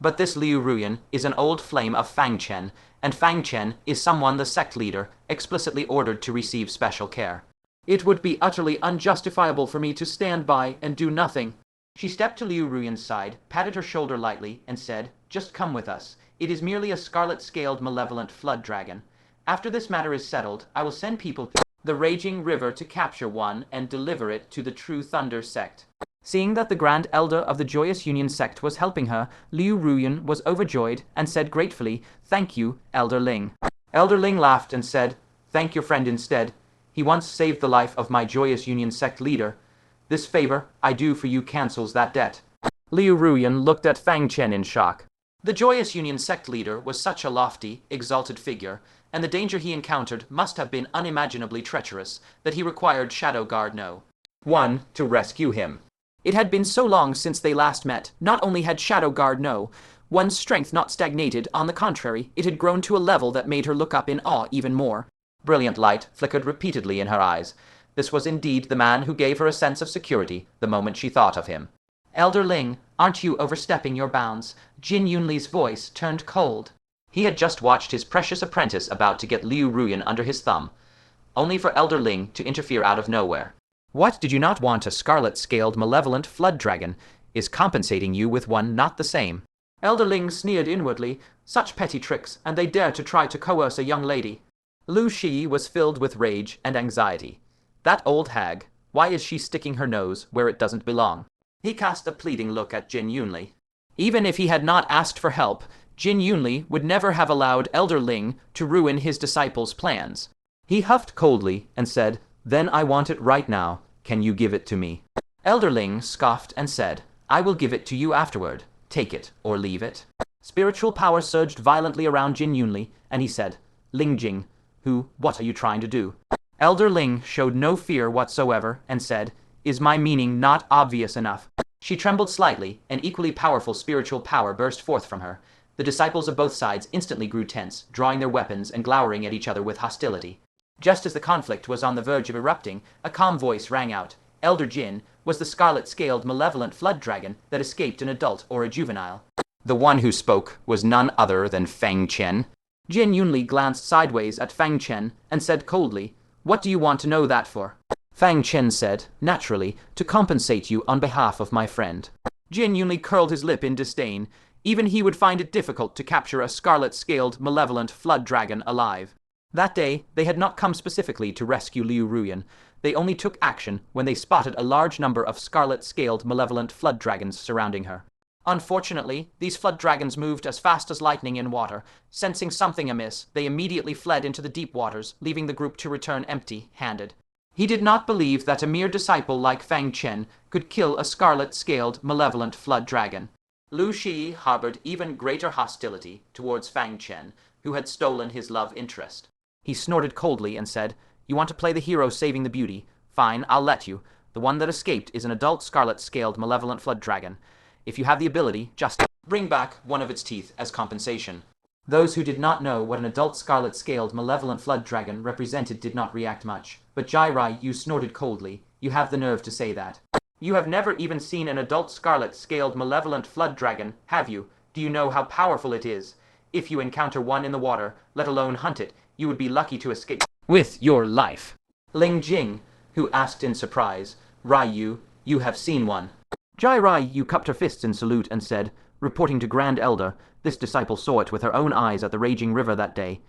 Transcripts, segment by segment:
But this Liu Ruyan is an old flame of Fang Chen, and Fang Chen is someone the sect leader explicitly ordered to receive special care. It would be utterly unjustifiable for me to stand by and do nothing. She stepped to Liu Ruyan's side, patted her shoulder lightly, and said, "Just come with us. It is merely a scarlet-scaled malevolent flood dragon. After this matter is settled, I will send people to the raging river to capture one and deliver it to the True Thunder Sect." Seeing that the Grand Elder of the Joyous Union Sect was helping her, Liu Ruyan was overjoyed and said gratefully, "Thank you, Elder Ling." Elder Ling laughed and said, "Thank your friend instead. He once saved the life of my Joyous Union Sect leader. This favor I do for you cancels that debt." Liu Ruyan looked at Fang Chen in shock. The Joyous Union Sect leader was such a lofty, exalted figure, and the danger he encountered must have been unimaginably treacherous, that he required Shadow Guard No. 1 to rescue him. It had been so long since they last met. Not only had Shadow Guard No. 1's strength not stagnated, on the contrary, it had grown to a level that made her look up in awe even more. Brilliant light flickered repeatedly in her eyes. This was indeed the man who gave her a sense of security the moment she thought of him. "Elder Ling, aren't you overstepping your bounds?" Jin Yunlie's voice turned cold. He had just watched his precious apprentice about to get Liu Ruyan under his thumb, only for Elder Ling to interfere out of nowhere. "What, did you not want a scarlet-scaled malevolent flood dragon? Is compensating you with one not the same?" Elder Ling sneered inwardly. Such petty tricks, and they dare to try to coerce a young lady. Lu Shiyi was filled with rage and anxiety. That old hag, why is she sticking her nose where it doesn't belong? He cast a pleading look at Jin Yunlie. Even if he had not asked for help, Jin Yunlie would never have allowed Elder Ling to ruin his disciples' plans. He huffed coldly and said, "Then I want it right now. Can you give it to me?" Elder Ling scoffed and said, "I will give it to you afterward. Take it or leave it." Spiritual power surged violently around Jin Yunlie, and he said, "Ling Jing, what are you trying to do?" Elder Ling showed no fear whatsoever and said, "Is my meaning not obvious enough?" She trembled slightly, and equally powerful spiritual power burst forth from her. The disciples of both sides instantly grew tense, drawing their weapons and glowering at each other with hostility. Just as the conflict was on the verge of erupting, a calm voice rang out. Elder Jin was the scarlet-scaled malevolent flood dragon that escaped an adult or a juvenile. The one who spoke was none other than Fang Chen. Jin Yunlie glanced sideways at Fang Chen and said coldly, "What do you want to know that for?" Fang Chen said, "Naturally, to compensate you on behalf of my friend." Jin Yunlie curled his lip in disdain. Even he would find it difficult to capture a scarlet-scaled malevolent flood dragon alive. That day, they had not come specifically to rescue Liu Ruyan. They only took action when they spotted a large number of scarlet-scaled malevolent flood dragons surrounding her. Unfortunately, these flood dragons moved as fast as lightning in water. Sensing something amiss, they immediately fled into the deep waters, leaving the group to return empty-handed. He did not believe that a mere disciple like Fang Chen could kill a scarlet-scaled malevolent flood dragon. Lu Shiyi harbored even greater hostility towards Fang Chen, who had stolen his love interest. He snorted coldly and said, "You want to play the hero saving the beauty? Fine, I'll let you. The one that escaped is an adult scarlet-scaled malevolent flood dragon. If you have the ability, just bring back one of its teeth as compensation." Those who did not know what an adult scarlet-scaled malevolent flood dragon represented did not react much. But Jai Rai, you snorted coldly. You have the nerve to say that. You have never even seen an adult scarlet-scaled malevolent flood dragon, have you? Do you know how powerful it is? If you encounter one in the water, let alone hunt it, you would be lucky to escape with your life. Ling Jing, who asked in surprise, "Rai you have seen one?" Jai Rai Yu cupped her fists in salute and said, "Reporting to Grand Elder, this disciple saw it with her own eyes at the raging river that day.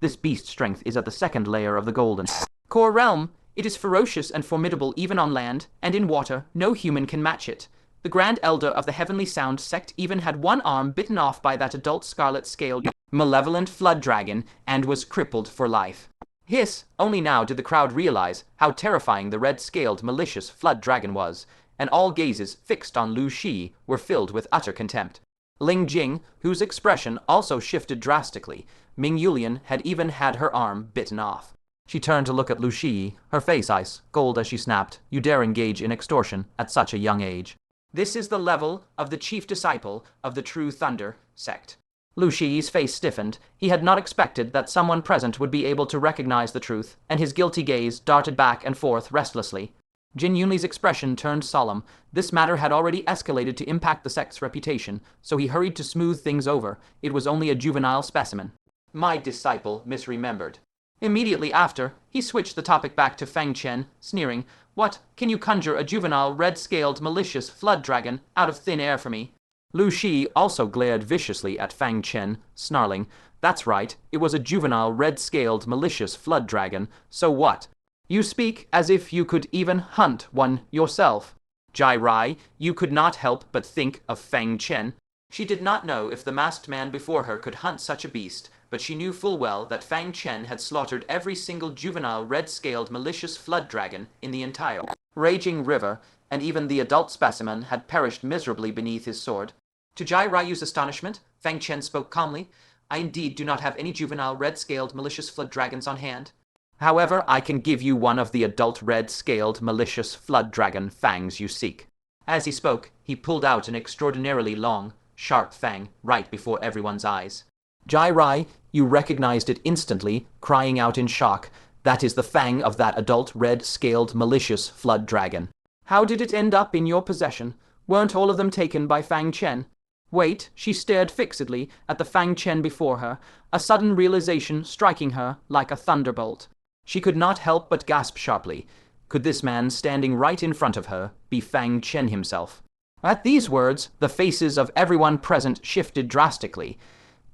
This beast's strength is at the second layer of the golden core realm. It is ferocious and formidable even on land, and in water, no human can match it. The Grand Elder of the Heavenly Sound Sect even had one arm bitten off by that adult scarlet-scaled malevolent flood dragon and was crippled for life." Hiss! Only now did the crowd realize how terrifying the red-scaled malicious flood dragon was, and all gazes fixed on Lu Shiyi were filled with utter contempt. Ling Jing, whose expression also shifted drastically, Ming Yulian had even had her arm bitten off. She turned to look at Lu Shiyi, her face ice gold as she snapped, "You dare engage in extortion at such a young age." This is the level of the chief disciple of the True Thunder Sect. Lu Shiyi's face stiffened. He had not expected that someone present would be able to recognize the truth, and his guilty gaze darted back and forth restlessly. Jin Yunlie's expression turned solemn. This matter had already escalated to impact the sect's reputation, so he hurried to smooth things over. It was only a juvenile specimen. My disciple misremembered. Immediately after, he switched the topic back to Fang Chen, sneering, "What, can you conjure a juvenile, red-scaled, malicious flood dragon out of thin air for me?" Lu Shiyi also glared viciously at Fang Chen, snarling, "That's right, it was a juvenile, red-scaled, malicious flood dragon, so what? You speak as if you could even hunt one yourself." Jai Rai, you could not help but think of Fang Chen. She did not know if the masked man before her could hunt such a beast, but she knew full well that Fang Chen had slaughtered every single juvenile red-scaled malicious flood dragon in the entire raging river, and even the adult specimen had perished miserably beneath his sword. To Jai Rayu's astonishment, Fang Chen spoke calmly, "I indeed do not have any juvenile red-scaled malicious flood dragons on hand. However, I can give you one of the adult red-scaled malicious flood dragon fangs you seek." As he spoke, he pulled out an extraordinarily long, sharp fang right before everyone's eyes. Jai Rai, you recognized it instantly, crying out in shock, "That is the fang of that adult red-scaled malicious flood dragon. How did it end up in your possession? Weren't all of them taken by Fang Chen?" Wait, she stared fixedly at the Fang Chen before her, a sudden realization striking her like a thunderbolt. She could not help but gasp sharply. Could this man standing right in front of her be Fang Chen himself? At these words, the faces of everyone present shifted drastically.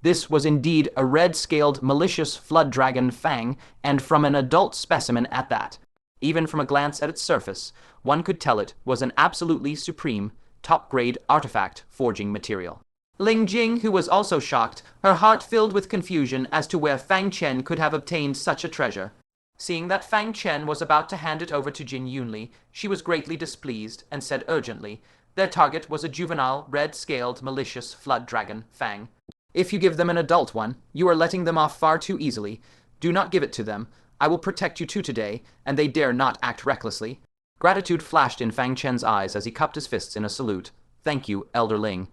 This was indeed a red-scaled malicious flood dragon fang, and from an adult specimen at that. Even from a glance at its surface, one could tell it was an absolutely supreme, top-grade artifact forging material. Ling Jing, who was also shocked, her heart filled with confusion as to where Fang Chen could have obtained such a treasure. Seeing that Fang Chen was about to hand it over to Jin Yunlie, she was greatly displeased and said urgently, their target was a juvenile, red-scaled, malicious flood dragon fang. If you give them an adult one, you are letting them off far too easily. Do not give it to them. I will protect you two today, and they dare not act recklessly. Gratitude flashed in Fang Chen's eyes as he cupped his fists in a salute. Thank you, Elder Ling.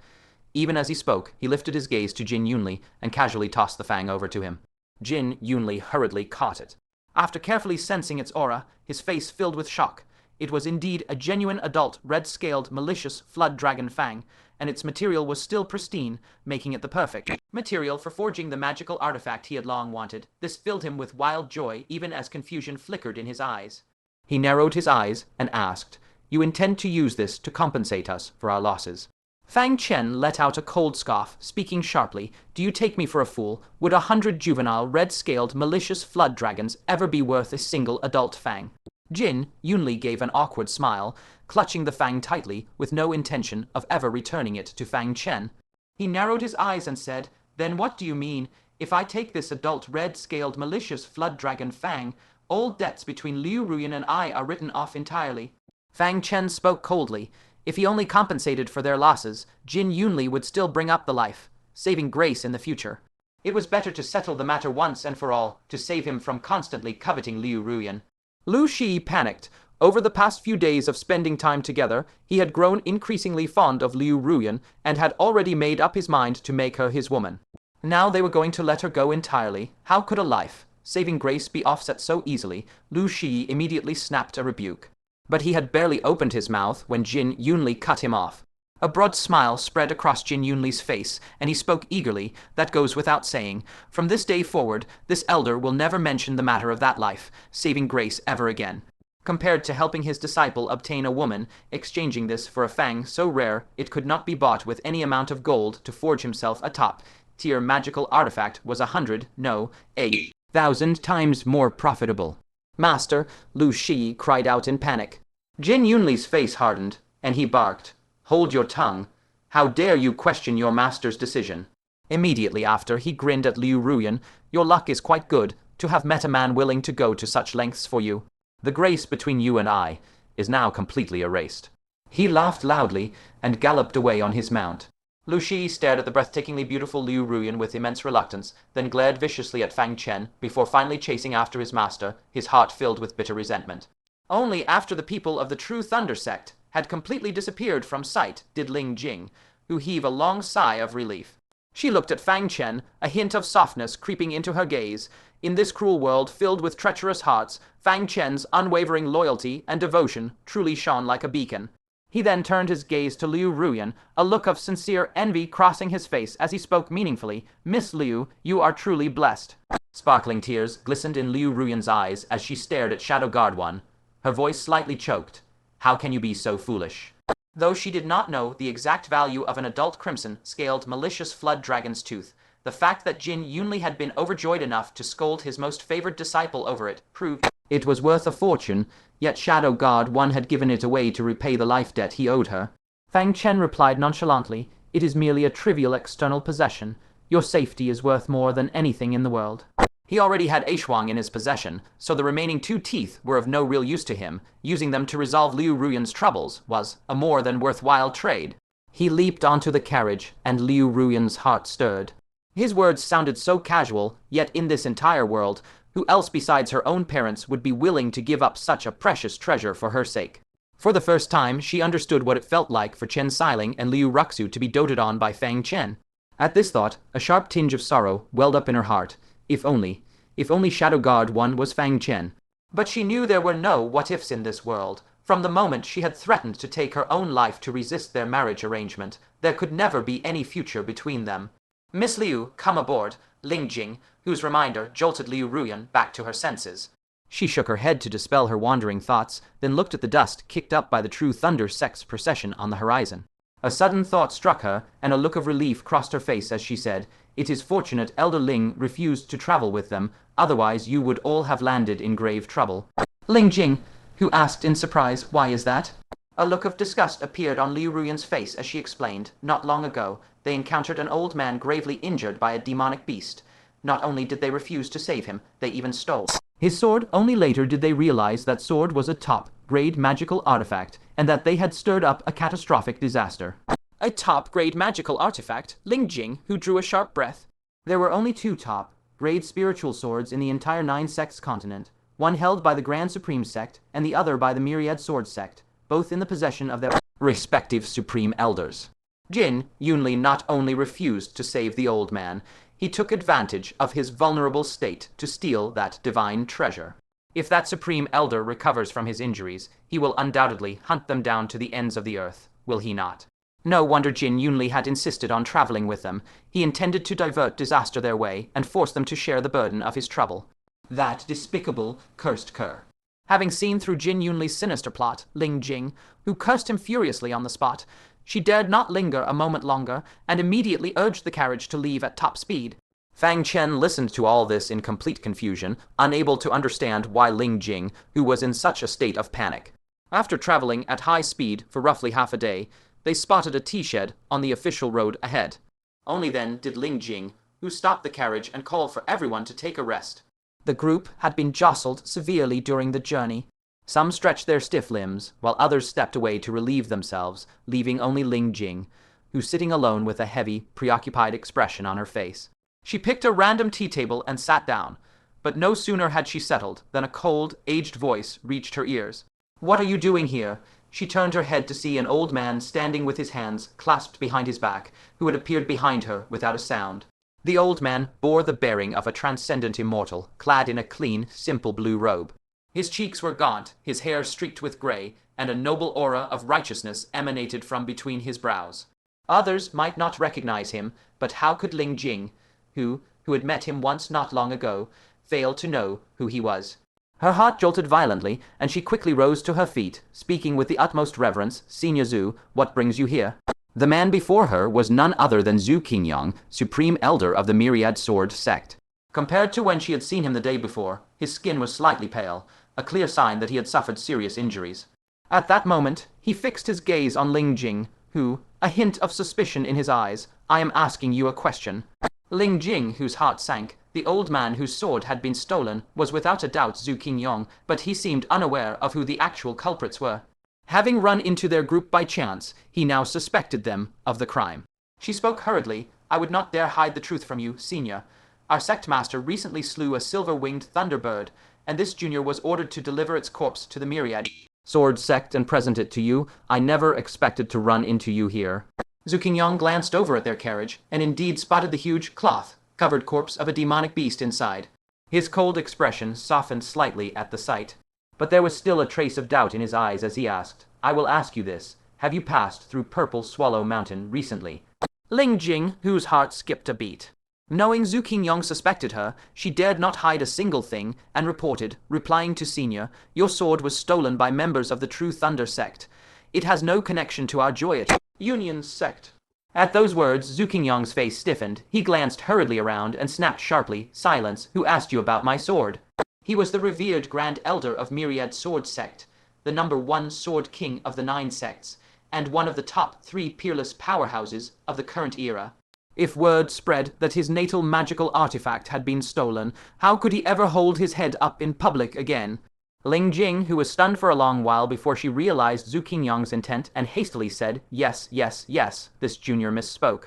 Even as he spoke, he lifted his gaze to Jin Yunlie and casually tossed the fang over to him. Jin Yunlie hurriedly caught it. After carefully sensing its aura, his face filled with shock. It was indeed a genuine adult, red-scaled, malicious flood dragon fang, and its material was still pristine, making it the perfect material for forging the magical artifact he had long wanted. This filled him with wild joy, even as confusion flickered in his eyes. He narrowed his eyes and asked, "You intend to use this to compensate us for our losses?" Fang Chen let out a cold scoff, speaking sharply. "Do you take me for a fool? Would 100 juvenile, red-scaled, malicious flood dragons ever be worth a single adult fang?" Jin Yunlie gave an awkward smile, clutching the fang tightly, with no intention of ever returning it to Fang Chen. He narrowed his eyes and said, "Then what do you mean? If I take this adult, red-scaled, malicious flood dragon fang, all debts between Liu Ruyan and I are written off entirely." Fang Chen spoke coldly. If he only compensated for their losses, Jin Yunlie would still bring up the life, saving grace in the future. It was better to settle the matter once and for all, to save him from constantly coveting Liu Ruyan. Lu Shiyi panicked. Over the past few days of spending time together, he had grown increasingly fond of Liu Ruyan and had already made up his mind to make her his woman. Now they were going to let her go entirely. How could a life, saving grace, be offset so easily? Lu Shiyi immediately snapped a rebuke. But he had barely opened his mouth when Jin Yunlie cut him off. A broad smile spread across Jin Yunlie's face, and he spoke eagerly. "That goes without saying. From this day forward, this elder will never mention the matter of that life, saving grace, ever again. Compared to helping his disciple obtain a woman, exchanging this for a fang so rare it could not be bought with any amount of gold to forge himself a top-tier magical artifact was 100, no, 1,000 times more profitable." "Master!" Lu Shiyi cried out in panic. Jin Yunlie's face hardened, and he barked, "Hold your tongue. How dare you question your master's decision?" Immediately after, he grinned at Liu Ruyan. "Your luck is quite good, to have met a man willing to go to such lengths for you. The grace between you and I is now completely erased." He laughed loudly and galloped away on his mount. Lu Shiyi stared at the breathtakingly beautiful Liu Ruyan with immense reluctance, then glared viciously at Fang Chen, before finally chasing after his master, his heart filled with bitter resentment. Only after the people of the True Thunder Sect had completely disappeared from sight did Ling Jing, who heave a long sigh of relief. She looked at Fang Chen, a hint of softness creeping into her gaze. In this cruel world filled with treacherous hearts, Fang Chen's unwavering loyalty and devotion truly shone like a beacon. He then turned his gaze to Liu Ruyan, a look of sincere envy crossing his face as he spoke meaningfully. "Miss Liu, you are truly blessed." Sparkling tears glistened in Liu Ruyan's eyes as she stared at Shadow Guard 1. Her voice slightly choked. "How can you be so foolish?" Though she did not know the exact value of an adult crimson-scaled malicious flood dragon's tooth, the fact that Jin Yunlie had been overjoyed enough to scold his most favored disciple over it proved it was worth a fortune, yet Shadow Guard 1 had given it away to repay the life debt he owed her. Fang Chen replied nonchalantly, "It is merely a trivial external possession. Your safety is worth more than anything in the world." He already had Aishuang in his possession, so the remaining 2 teeth were of no real use to him. Using them to resolve Liu Ruyan's troubles was a more than worthwhile trade. He leaped onto the carriage, and Liu Ruyan's heart stirred. His words sounded so casual, yet in this entire world, who else besides her own parents would be willing to give up such a precious treasure for her sake? For the first time, she understood what it felt like for Chen Xiling and Liu Ruxu to be doted on by Fang Chen. At this thought, a sharp tinge of sorrow welled up in her heart. If only Shadow Guard 1 was Fang Chen. But she knew there were no what-ifs in this world. From the moment she had threatened to take her own life to resist their marriage arrangement, there could never be any future between them. "Miss Liu, come aboard," Ling Jing, whose reminder jolted Liu Ruyan back to her senses. She shook her head to dispel her wandering thoughts, then looked at the dust kicked up by the True Thunder Sect's procession on the horizon. A sudden thought struck her, and a look of relief crossed her face as she said, "It is fortunate Elder Ling refused to travel with them, otherwise you would all have landed in grave trouble." Ling Jing, who asked in surprise, "Why is that?" A look of disgust appeared on Liu Ruyan's face as she explained, "Not long ago, they encountered an old man gravely injured by a demonic beast. Not only did they refuse to save him, they even stole his sword. Only later did they realize that sword was a top-grade magical artifact, and that they had stirred up a catastrophic disaster." A top-grade magical artifact? Ling Jing, who drew a sharp breath. There were only 2 top-grade spiritual swords in the entire 9 sects continent, one held by the Grand Supreme Sect, and the other by the Myriad Sword Sect, both in the possession of their respective supreme elders. Jin Yunlie not only refused to save the old man, he took advantage of his vulnerable state to steal that divine treasure. If that supreme elder recovers from his injuries, he will undoubtedly hunt them down to the ends of the earth, will he not? No wonder Jin Yunlie had insisted on traveling with them. He intended to divert disaster their way and force them to share the burden of his trouble. That despicable, cursed cur. Having seen through Jin Yunlie's sinister plot, Ling Jing, who cursed him furiously on the spot, she dared not linger a moment longer, and immediately urged the carriage to leave at top speed. Fang Chen listened to all this in complete confusion, unable to understand why Ling Jing, who was in such a state of panic. After traveling at high speed for roughly half a day, they spotted a tea shed on the official road ahead. Only then did Ling Jing, who stopped the carriage and called for everyone to take a rest. The group had been jostled severely during the journey. Some stretched their stiff limbs, while others stepped away to relieve themselves, leaving only Ling Jing, who sitting alone with a heavy, preoccupied expression on her face. She picked a random tea table and sat down, but no sooner had she settled than a cold, aged voice reached her ears. "What are you doing here?" She turned her head to see an old man standing with his hands clasped behind his back, who had appeared behind her without a sound. The old man bore the bearing of a transcendent immortal, clad in a clean, simple blue robe. His cheeks were gaunt, his hair streaked with gray, and a noble aura of righteousness emanated from between his brows. Others might not recognize him, but how could Ling Jing, who had met him once not long ago, fail to know who he was? Her heart jolted violently, and she quickly rose to her feet, speaking with the utmost reverence. "Senior Zhu, what brings you here?" The man before her was none other than Zhu Qingyang, Supreme Elder of the Myriad Sword Sect. Compared to when she had seen him the day before, his skin was slightly pale, a clear sign that he had suffered serious injuries. At that moment, he fixed his gaze on Ling Jing, who, a hint of suspicion in his eyes, "I am asking you a question." Ling Jing, whose heart sank, the old man whose sword had been stolen, was without a doubt Zhu Qingyang, but he seemed unaware of who the actual culprits were. Having run into their group by chance, he now suspected them of the crime. She spoke hurriedly. "I would not dare hide the truth from you, Senior. Our sect master recently slew a silver-winged thunderbird, and this junior was ordered to deliver its corpse to the Myriad Sword Sect and present it to you. I never expected to run into you here." Zhu Qingyang glanced over at their carriage, and indeed spotted the huge cloth-covered corpse of a demonic beast inside. His cold expression softened slightly at the sight, but there was still a trace of doubt in his eyes as he asked, I will ask you this. Have you passed through Purple Swallow Mountain recently? Ling Jing, whose heart skipped a beat. Knowing Zhu Qingyang suspected her, she dared not hide a single thing, and reported, replying to Senior, your sword was stolen by members of the True Thunder Sect. It has no connection to our Joyous Union Sect. At those words, Zhu Qingyang's face stiffened. He glanced hurriedly around and snapped sharply, Silence, who asked you about my sword? He was the revered Grand Elder of Myriad Sword Sect, the #1 Sword King of the 9 sects, and one of the top 3 peerless powerhouses of the current era. If word spread that his natal magical artifact had been stolen, how could he ever hold his head up in public again? Ling Jing, who was stunned for a long while before she realized Zhu Qingyang's intent and hastily said, Yes, yes, yes, this junior misspoke.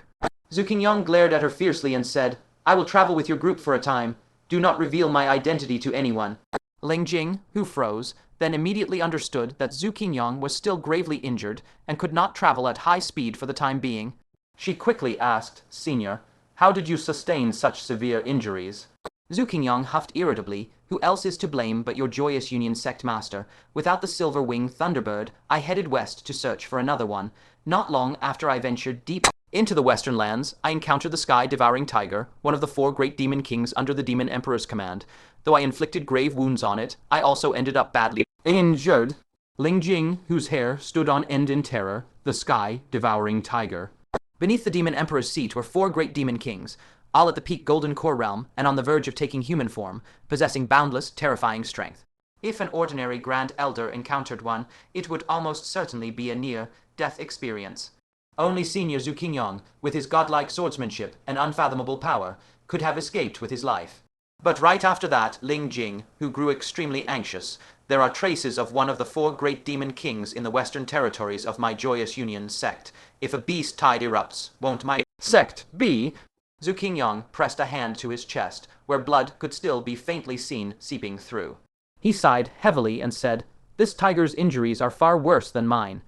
Zhu Qingyang glared at her fiercely and said, I will travel with your group for a time. Do not reveal my identity to anyone. Ling Jing, who froze, then immediately understood that Zhu Qingyang was still gravely injured and could not travel at high speed for the time being. She quickly asked, Senior, how did you sustain such severe injuries? Zhu Qingyang huffed irritably, who else is to blame but your Joyous Union Sect master? Without the Silver Wing Thunderbird, I headed west to search for another one. Not long after I ventured deep into the western lands, I encountered the sky-devouring tiger, one of the 4 great demon kings under the demon emperor's command. Though I inflicted grave wounds on it, I also ended up badly injured. Ling Jing, whose hair stood on end in terror, the sky-devouring tiger. Beneath the demon emperor's seat were 4 great demon kings, all at the peak Golden Core realm and on the verge of taking human form, possessing boundless, terrifying strength. If an ordinary Grand Elder encountered one, it would almost certainly be a near-death experience. Only Senior Zhu Qingyang, with his godlike swordsmanship and unfathomable power, could have escaped with his life. But right after that, Ling Jing, who grew extremely anxious, there are traces of one of the 4 great demon kings in the western territories of my Joyous Union Sect. If a beast tide erupts, won't my sect be? Zhu Qingyang pressed a hand to his chest, where blood could still be faintly seen seeping through. He sighed heavily and said, This tiger's injuries are far worse than mine.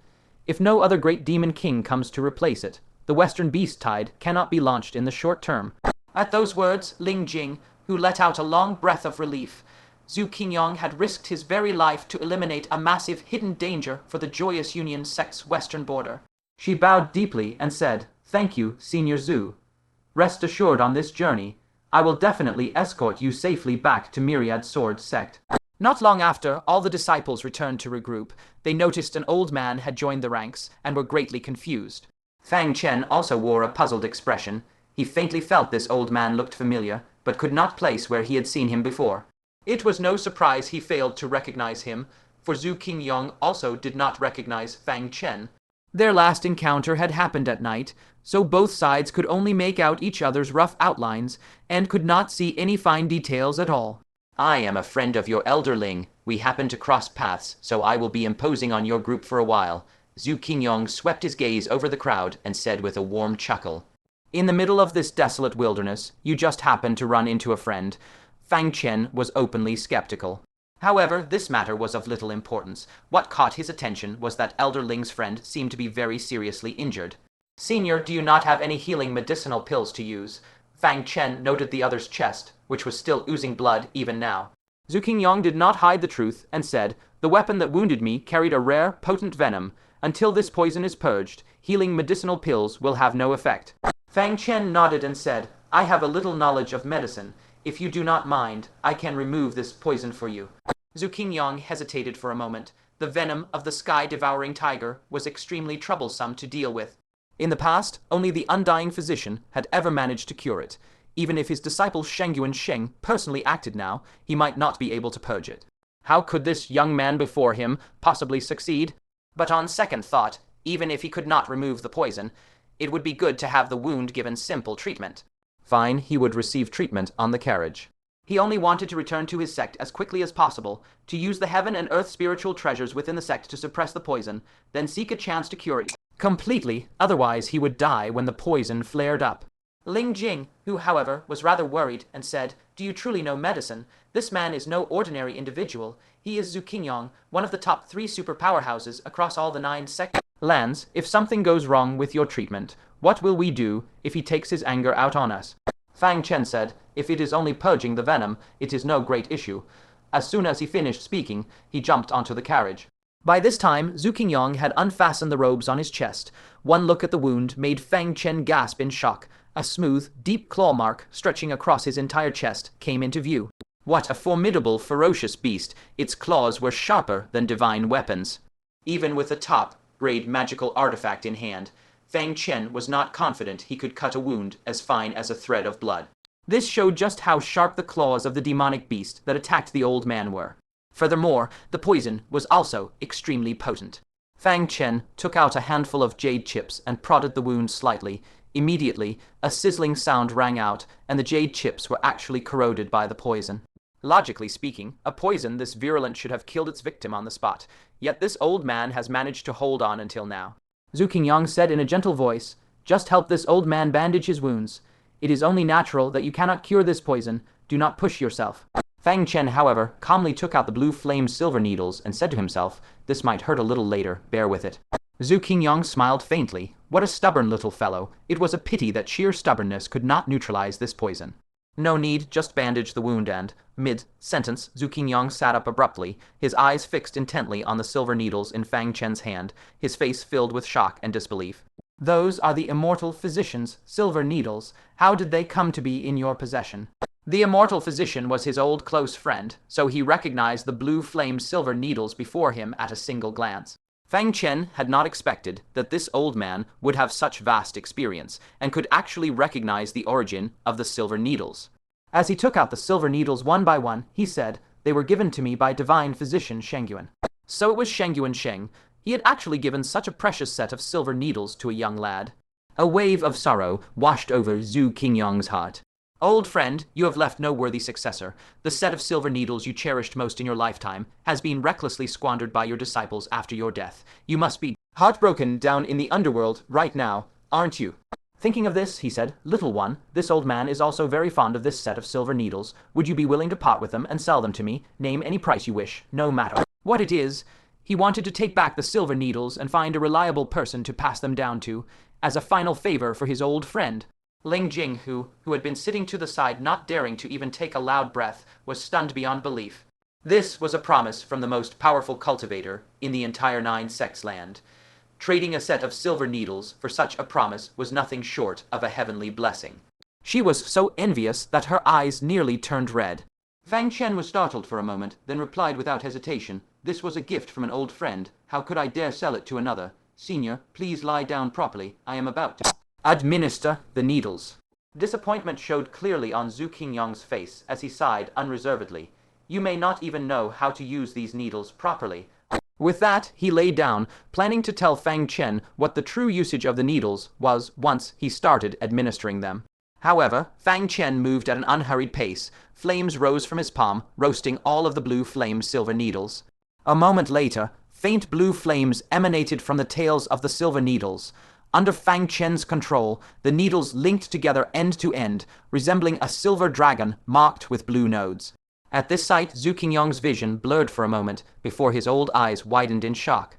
If no other great demon king comes to replace it, the western beast tide cannot be launched in the short term. At those words, Ling Jing, who let out a long breath of relief, Zhu Qingyang had risked his very life to eliminate a massive hidden danger for the Joyous Union Sect's western border. She bowed deeply and said, Thank you, Senior Zhu. Rest assured on this journey, I will definitely escort you safely back to Myriad Sword Sect. Not long after all the disciples returned to regroup, they noticed an old man had joined the ranks and were greatly confused. Fang Chen also wore a puzzled expression. He faintly felt this old man looked familiar, but could not place where he had seen him before. It was no surprise he failed to recognize him, for Zhu Qingyang also did not recognize Fang Chen. Their last encounter had happened at night, so both sides could only make out each other's rough outlines and could not see any fine details at all. I am a friend of your elder Ling. We happen to cross paths, so I will be imposing on your group for a while. Zhu Qingyang swept his gaze over the crowd and said with a warm chuckle, In the middle of this desolate wilderness, you just happened to run into a friend. Fang Chen was openly skeptical. However, this matter was of little importance. What caught his attention was that Elder Ling's friend seemed to be very seriously injured. Senior, do you not have any healing medicinal pills to use? Fang Chen noted the other's chest, which was still oozing blood even now. Zhu Qingyang did not hide the truth and said, The weapon that wounded me carried a rare, potent venom. Until this poison is purged, healing medicinal pills will have no effect. Fang Chen nodded and said, I have a little knowledge of medicine. If you do not mind, I can remove this poison for you. Zhu Qingyang hesitated for a moment. The venom of the sky-devouring tiger was extremely troublesome to deal with. In the past, only the undying physician had ever managed to cure it. Even if his disciple Shengyuan Sheng personally acted now, he might not be able to purge it. How could this young man before him possibly succeed? But on second thought, even if he could not remove the poison, it would be good to have the wound given simple treatment. Fine, he would receive treatment on the carriage. He only wanted to return to his sect as quickly as possible, to use the heaven and earth spiritual treasures within the sect to suppress the poison, then seek a chance to cure it completely, otherwise he would die when the poison flared up. Ling Jing, who, however, was rather worried, and said, Do you truly know medicine? This man is no ordinary individual. He is Zhu Qingyang, one of the top 3 super powerhouses across all the 9 sect lands. If something goes wrong with your treatment, what will we do if he takes his anger out on us? Fang Chen said, "If it is only purging the venom, it is no great issue." As soon as he finished speaking, he jumped onto the carriage. By this time, Qingyang had unfastened the robes on his chest. One look at the wound made Fang Chen gasp in shock. A smooth, deep claw mark, stretching across his entire chest, came into view. What a formidable, ferocious beast! Its claws were sharper than divine weapons. Even with the top-grade magical artifact in hand, Fang Chen was not confident he could cut a wound as fine as a thread of blood. This showed just how sharp the claws of the demonic beast that attacked the old man were. Furthermore, the poison was also extremely potent. Fang Chen took out a handful of jade chips and prodded the wound slightly. Immediately, a sizzling sound rang out, and the jade chips were actually corroded by the poison. Logically speaking, a poison this virulent should have killed its victim on the spot, yet this old man has managed to hold on until now. Qingyang said in a gentle voice, "Just help this old man bandage his wounds. It is only natural that you cannot cure this poison. Do not push yourself." Fang Chen, however, calmly took out the blue flame silver needles and said to himself, "This might hurt a little later, bear with it." Qingyang smiled faintly. What a stubborn little fellow. It was a pity that sheer stubbornness could not neutralize this poison. "No need, just bandage the wound," and, mid-sentence, Qingyang sat up abruptly, his eyes fixed intently on the silver needles in Fang Chen's hand, his face filled with shock and disbelief. "Those are the immortal physician's silver needles. How did they come to be in your possession?" The immortal physician was his old close friend, so he recognized the blue flame silver needles before him at a single glance. Fang Chen had not expected that this old man would have such vast experience, and could actually recognize the origin of the silver needles. As he took out the silver needles one by one, he said, "They were given to me by divine physician Shengyuan." So it was Shengyuan Sheng. He had actually given such a precious set of silver needles to a young lad. A wave of sorrow washed over Qingyang's heart. "Old friend, you have left no worthy successor. The set of silver needles you cherished most in your lifetime has been recklessly squandered by your disciples after your death. You must be heartbroken down in the underworld right now, aren't you?" Thinking of this, he said, "Little one, this old man is also very fond of this set of silver needles. Would you be willing to part with them and sell them to me? Name any price you wish, no matter what it is." He wanted to take back the silver needles and find a reliable person to pass them down to, as a final favor for his old friend. Ling Jing, who had been sitting to the side not daring to even take a loud breath, was stunned beyond belief. This was a promise from the most powerful cultivator in the entire 9 sects land. Trading a set of silver needles for such a promise was nothing short of a heavenly blessing. She was so envious that her eyes nearly turned red. Fang Chen was startled for a moment, then replied without hesitation, "This was a gift from an old friend. How could I dare sell it to another? Senior, please lie down properly. I am about to administer the needles." Disappointment showed clearly on Qingyang's face as he sighed unreservedly. "You may not even know how to use these needles properly." With that, he lay down, planning to tell Fang Chen what the true usage of the needles was once he started administering them. However, Fang Chen moved at an unhurried pace. Flames rose from his palm, roasting all of the blue flame silver needles. A moment later, faint blue flames emanated from the tails of the silver needles. Under Fang Chen's control, the needles linked together end to end, resembling a silver dragon marked with blue nodes. At this sight, Qingyang's vision blurred for a moment before his old eyes widened in shock.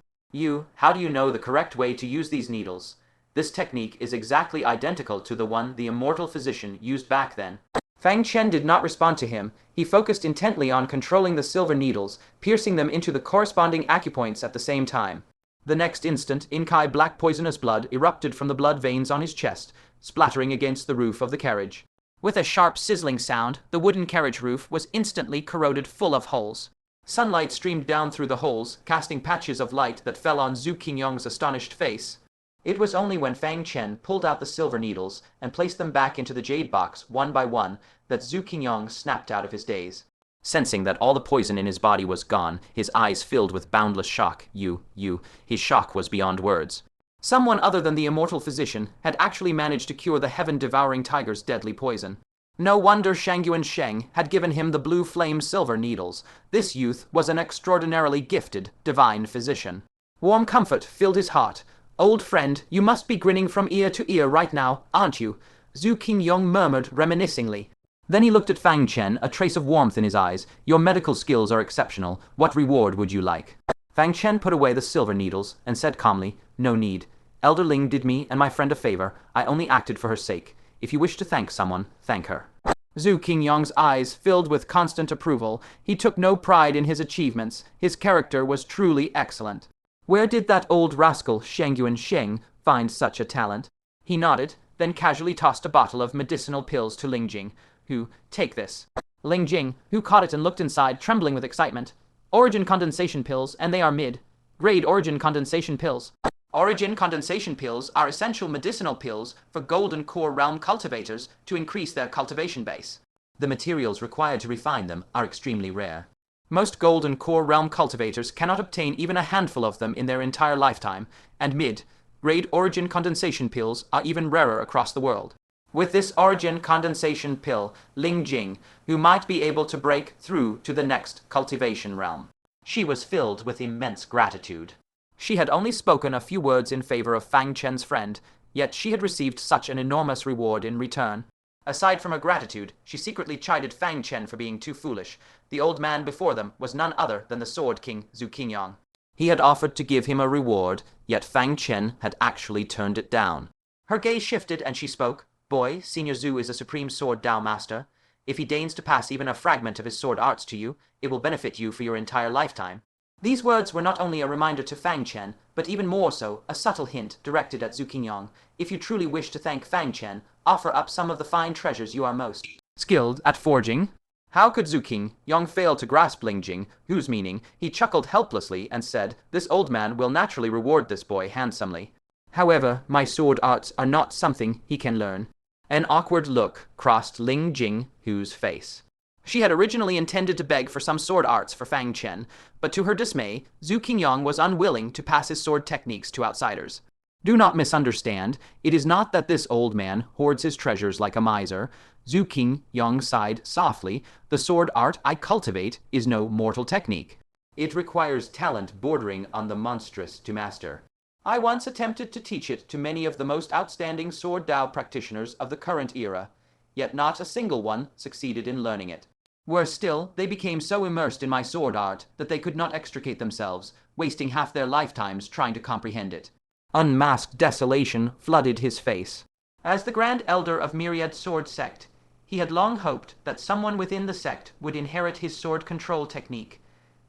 How do you know the correct way to use these needles? This technique is exactly identical to the one the immortal physician used back then." Fang Chen did not respond to him. He focused intently on controlling the silver needles, piercing them into the corresponding acupoints at the same time. The next instant, inky black poisonous blood erupted from the blood veins on his chest, splattering against the roof of the carriage. With a sharp sizzling sound, the wooden carriage roof was instantly corroded full of holes. Sunlight streamed down through the holes, casting patches of light that fell on Qingyang's astonished face. It was only when Fang Chen pulled out the silver needles and placed them back into the jade box one by one that Qingyang snapped out of his daze. Sensing that all the poison in his body was gone, his eyes filled with boundless shock. His shock was beyond words. Someone other than the immortal physician had actually managed to cure the heaven-devouring tiger's deadly poison. No wonder Shengyuan Sheng had given him the blue flame silver needles. This youth was an extraordinarily gifted divine physician. Warm comfort filled his heart. "Old friend, you must be grinning from ear to ear right now, aren't you?" Qingyang murmured reminiscingly. Then he looked at Fang Chen, a trace of warmth in his eyes. "Your medical skills are exceptional. What reward would you like?" Fang Chen put away the silver needles and said calmly, "No need. Elder Ling did me and my friend a favor. I only acted for her sake. If you wish to thank someone, thank her. Zhu Qingyang's eyes filled with constant approval. He took no pride in his achievements. His character was truly excellent. Where did that old rascal Sheng find such a talent? He nodded, then casually tossed a bottle of medicinal pills to Ling Jing, who, take this. Ling Jing, who caught it and looked inside, trembling with excitement. Origin condensation pills, and they are mid-grade origin condensation pills. Origin condensation pills are essential medicinal pills for Golden Core Realm cultivators to increase their cultivation base. The materials required to refine them are extremely rare. Most Golden Core Realm cultivators cannot obtain even a handful of them in their entire lifetime, and mid-grade origin condensation pills are even rarer across the world. With this origin condensation pill, Ling Jing, who might be able to break through to the next cultivation realm. She was filled with immense gratitude. She had only spoken a few words in favor of Fang Chen's friend, yet she had received such an enormous reward in return. Aside from her gratitude, she secretly chided Fang Chen for being too foolish. The old man before them was none other than the Sword King Zhu Qingyang. He had offered to give him a reward, yet Fang Chen had actually turned it down. Her gaze shifted and she spoke. Boy, Senior Zhu is a supreme sword Dao master. If he deigns to pass even a fragment of his sword arts to you, it will benefit you for your entire lifetime. These words were not only a reminder to Fang Chen, but even more so, a subtle hint directed at Zhu Qingyang. If you truly wish to thank Fang Chen, offer up some of the fine treasures you are most skilled at forging. How could Zhu Qingyang fail to grasp Ling Jing, whose meaning? He chuckled helplessly and said, this old man will naturally reward this boy handsomely. However, my sword arts are not something he can learn. An awkward look crossed Ling Jing's face. She had originally intended to beg for some sword arts for Fang Chen, but to her dismay, Zhu Qingyang was unwilling to pass his sword techniques to outsiders. Do not misunderstand, it is not that this old man hoards his treasures like a miser. Zhu Qingyang sighed softly. The sword art I cultivate is no mortal technique. It requires talent bordering on the monstrous to master. I once attempted to teach it to many of the most outstanding sword Dao practitioners of the current era, yet not a single one succeeded in learning it. Worse still, they became so immersed in my sword art that they could not extricate themselves, wasting half their lifetimes trying to comprehend it. Unmasked desolation flooded his face. As the Grand Elder of Myriad Sword Sect, he had long hoped that someone within the sect would inherit his sword control technique,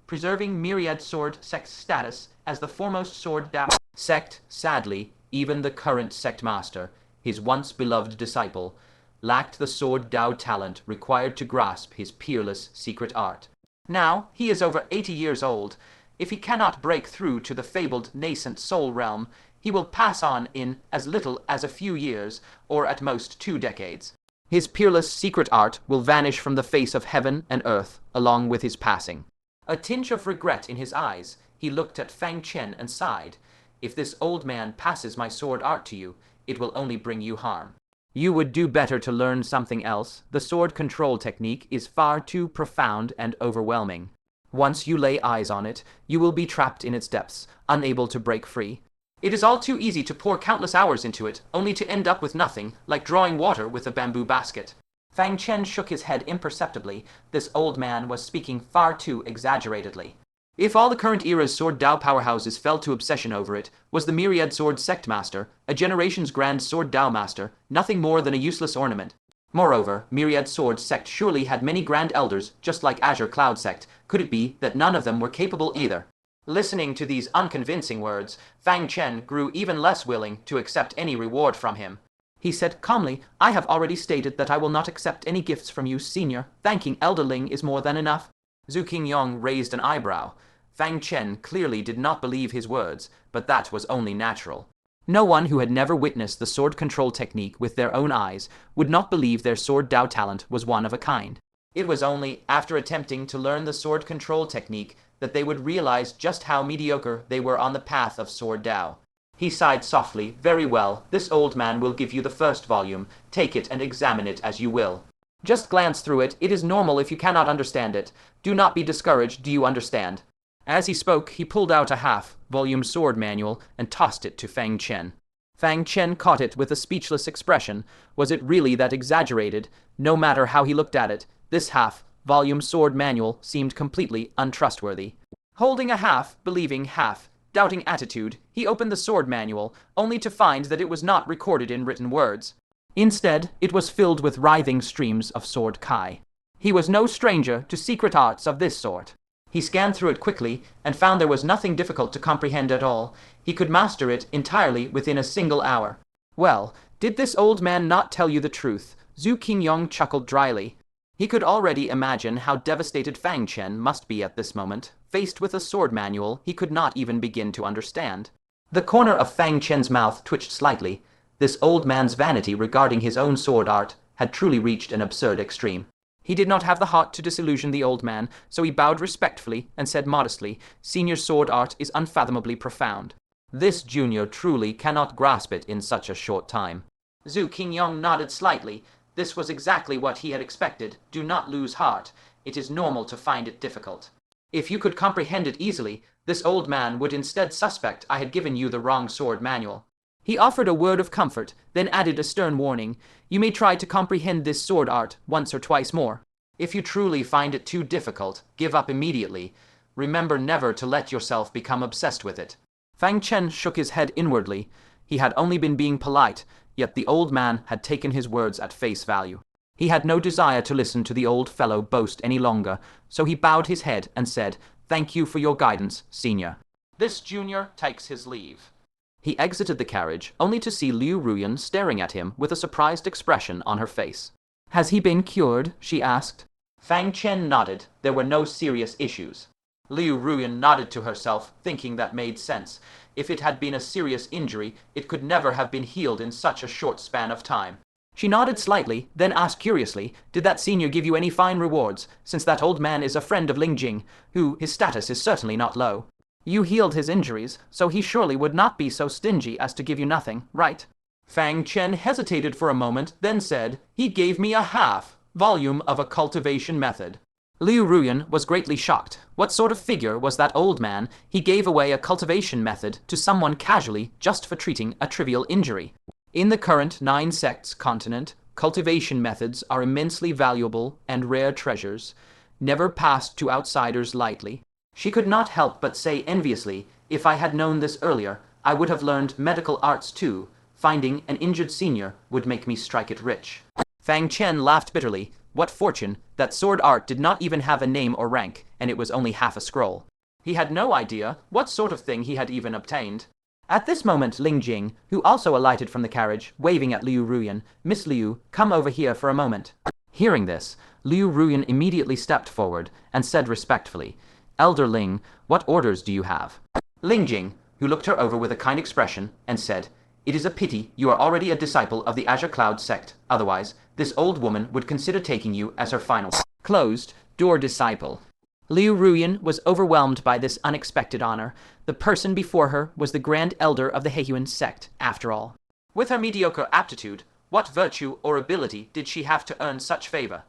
preserving Myriad Sword Sect's status as the foremost sword Dao sect. Sadly, even the current sect master, his once beloved disciple, lacked the sword Dao talent required to grasp his peerless secret art. Now, he is over 80 years old. If he cannot break through to the fabled nascent soul realm, he will pass on in as little as a few years, or at most 2 decades. His peerless secret art will vanish from the face of heaven and earth, along with his passing. A tinge of regret in his eyes, he looked at Fang Chen and sighed. If this old man passes my sword art to you, it will only bring you harm. You would do better to learn something else. The sword control technique is far too profound and overwhelming. Once you lay eyes on it, you will be trapped in its depths, unable to break free. It is all too easy to pour countless hours into it, only to end up with nothing, like drawing water with a bamboo basket. Fang Chen shook his head imperceptibly. This old man was speaking far too exaggeratedly. If all the current era's sword Dao powerhouses fell to obsession over it, was the Myriad Sword Sect Master, a generation's grand sword Dao master, nothing more than a useless ornament. Moreover, Myriad Sword Sect surely had many grand elders, just like Azure Cloud Sect. Could it be that none of them were capable either? Listening to these unconvincing words, Fang Chen grew even less willing to accept any reward from him. He said calmly, I have already stated that I will not accept any gifts from you, Senior. Thanking Elder Ling is more than enough. Zhu Qingyang raised an eyebrow. Fang Chen clearly did not believe his words, but that was only natural. No one who had never witnessed the sword control technique with their own eyes would not believe their sword Dao talent was one of a kind. It was only after attempting to learn the sword control technique that they would realize just how mediocre they were on the path of sword Dao. He sighed softly. Very well, this old man will give you the first volume. Take it and examine it as you will. Just glance through it. It is normal if you cannot understand it. Do not be discouraged, do you understand? As he spoke, he pulled out a half-volume sword manual and tossed it to Fang Chen. Fang Chen caught it with a speechless expression. Was it really that exaggerated? No matter how he looked at it, this half-volume sword manual seemed completely untrustworthy. Holding a half-believing, half-doubting attitude, he opened the sword manual, only to find that it was not recorded in written words. Instead, it was filled with writhing streams of sword kai. He was no stranger to secret arts of this sort. He scanned through it quickly and found there was nothing difficult to comprehend at all. He could master it entirely within a single hour. Well, did this old man not tell you the truth? Zhu Qingyang chuckled dryly. He could already imagine how devastated Fang Chen must be at this moment, faced with a sword manual he could not even begin to understand. The corner of Fang Chen's mouth twitched slightly. This old man's vanity regarding his own sword art had truly reached an absurd extreme. He did not have the heart to disillusion the old man, so he bowed respectfully and said modestly, "Senior's sword art is unfathomably profound. This junior truly cannot grasp it in such a short time." Zhu Qingyang nodded slightly. This was exactly what he had expected. Do not lose heart. It is normal to find it difficult. If you could comprehend it easily, this old man would instead suspect I had given you the wrong sword manual. He offered a word of comfort, then added a stern warning. You may try to comprehend this sword art once or twice more. If you truly find it too difficult, give up immediately. Remember never to let yourself become obsessed with it. Fang Chen shook his head inwardly. He had only been being polite, yet the old man had taken his words at face value. He had no desire to listen to the old fellow boast any longer, so he bowed his head and said, "Thank you for your guidance, senior." This junior takes his leave. He exited the carriage, only to see Liu Ruyan staring at him with a surprised expression on her face. "Has he been cured?" she asked. Fang Chen nodded. There were no serious issues. Liu Ruyan nodded to herself, thinking that made sense. If it had been a serious injury, it could never have been healed in such a short span of time. She nodded slightly, then asked curiously, "Did that senior give you any fine rewards, since that old man is a friend of Ling Jing, who, his status is certainly not low? You healed his injuries, so he surely would not be so stingy as to give you nothing, right?" Fang Chen hesitated for a moment, then said, "He gave me a half-volume of a cultivation method." Liu Ruyan was greatly shocked. What sort of figure was that old man? He gave away a cultivation method to someone casually just for treating a trivial injury. In the current 9 sects continent, cultivation methods are immensely valuable and rare treasures, never passed to outsiders lightly. She could not help but say enviously, "If I had known this earlier, I would have learned medical arts too. Finding an injured senior would make me strike it rich." Fang Chen laughed bitterly. What fortune! That sword art did not even have a name or rank, and it was only half a scroll. He had no idea what sort of thing he had even obtained. At this moment Ling Jing, who also alighted from the carriage, waving at Liu Ruyan, "Miss Liu, come over here for a moment." Hearing this, Liu Ruyan immediately stepped forward and said respectfully, "Elder Ling, what orders do you have?" Ling Jing, who looked her over with a kind expression, and said, "It is a pity you are already a disciple of the Azure Cloud sect. Otherwise, this old woman would consider taking you as her final closed-door disciple." Liu Ruyan was overwhelmed by this unexpected honor. The person before her was the Grand Elder of the Heinous sect, after all. With her mediocre aptitude, what virtue or ability did she have to earn such favor?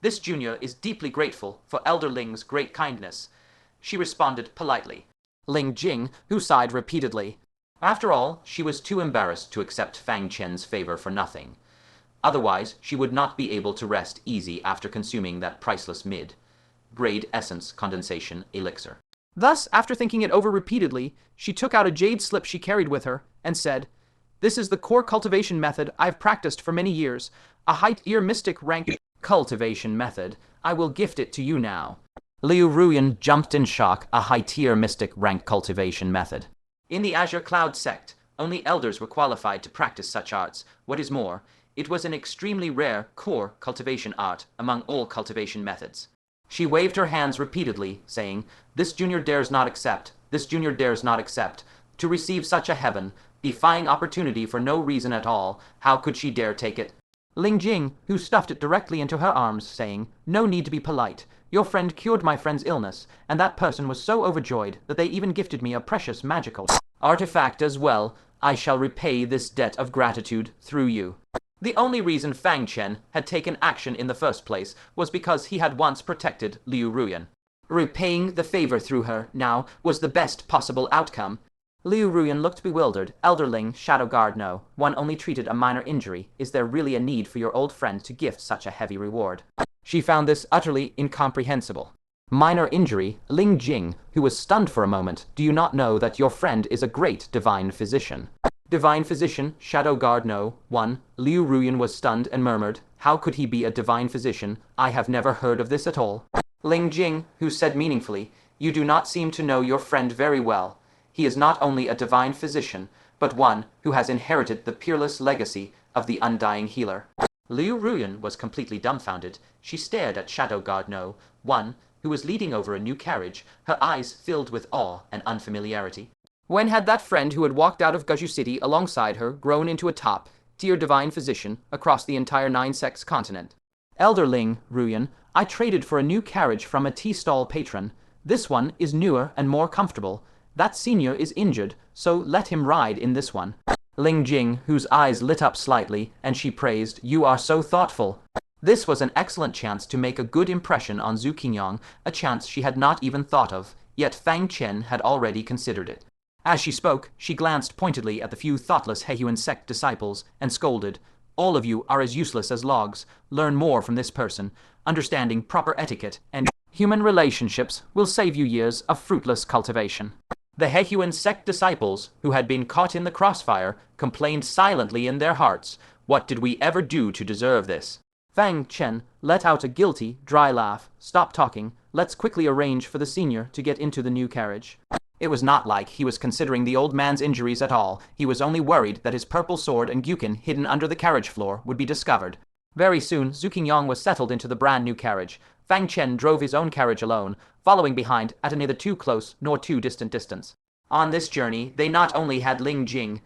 This junior is deeply grateful for Elder Ling's great kindness. She responded politely. Ling Jing, who sighed repeatedly. After all, she was too embarrassed to accept Fang Chen's favor for nothing. Otherwise, she would not be able to rest easy after consuming that priceless mid-grade essence condensation elixir. Thus, after thinking it over repeatedly, she took out a jade slip she carried with her and said, "This is the core cultivation method I've practiced for many years. A high-tier mystic rank cultivation method. I will gift it to you now." Liu Ruyan jumped in shock. A high-tier mystic rank cultivation method. In the Azure Cloud sect, only elders were qualified to practice such arts. What is more, it was an extremely rare core cultivation art among all cultivation methods. She waved her hands repeatedly, saying, "This junior dares not accept, this junior dares not accept. To receive such a heaven, defying opportunity for no reason at all, how could she dare take it?" Ling Jing, who stuffed it directly into her arms, saying, "No need to be polite. Your friend cured my friend's illness, and that person was so overjoyed that they even gifted me a precious magical artifact as well. I shall repay this debt of gratitude through you." The only reason Fang Chen had taken action in the first place was because he had once protected Liu Ruyan. Repaying the favor through her, now, was the best possible outcome. Liu Ruyan looked bewildered. "Elder Ling, Shadow Guard, no. One only treated a minor injury. Is there really a need for your old friend to gift such a heavy reward?" She found this utterly incomprehensible. Minor injury? Ling Jing, who was stunned for a moment, "Do you not know that your friend is a great divine physician?" Divine Physician, Shadow Guard no. 1. Liu Ruyan was stunned and murmured, "How could he be a divine physician? I have never heard of this at all." Ling Jing, who said meaningfully, "You do not seem to know your friend very well. He is not only a divine physician, but one who has inherited the peerless legacy of the undying healer." Liu Ruyan was completely dumbfounded. She stared at Shadow Guard no. 1, who was leading over a new carriage, her eyes filled with awe and unfamiliarity. When had that friend who had walked out of Guzhu City alongside her grown into a top-tier divine physician across the entire Nine Sects continent? Elder Ling Ruyan, I traded for a new carriage from a tea stall patron. This one is newer and more comfortable. That senior is injured, so let him ride in this one. Ling Jing, whose eyes lit up slightly, and she praised, "You are so thoughtful." This was an excellent chance to make a good impression on Zhu Qingyang, a chance she had not even thought of, yet Fang Chen had already considered it. As she spoke, she glanced pointedly at the few thoughtless Heiyuan sect disciples and scolded, "All of you are as useless as logs. Learn more from this person. Understanding proper etiquette and human relationships will save you years of fruitless cultivation." The Heiyuan sect disciples, who had been caught in the crossfire, complained silently in their hearts, "What did we ever do to deserve this?" Fang Chen let out a guilty, dry laugh. "Stop talking. Let's quickly arrange for the senior to get into the new carriage." It was not like he was considering the old man's injuries at all. He was only worried that his purple sword and gyukin hidden under the carriage floor would be discovered. Very soon, Zhu Qingyang was settled into the brand new carriage. Fang Chen drove his own carriage alone, following behind at a neither too close nor too distant distance. On this journey, they not only had Ling Jing,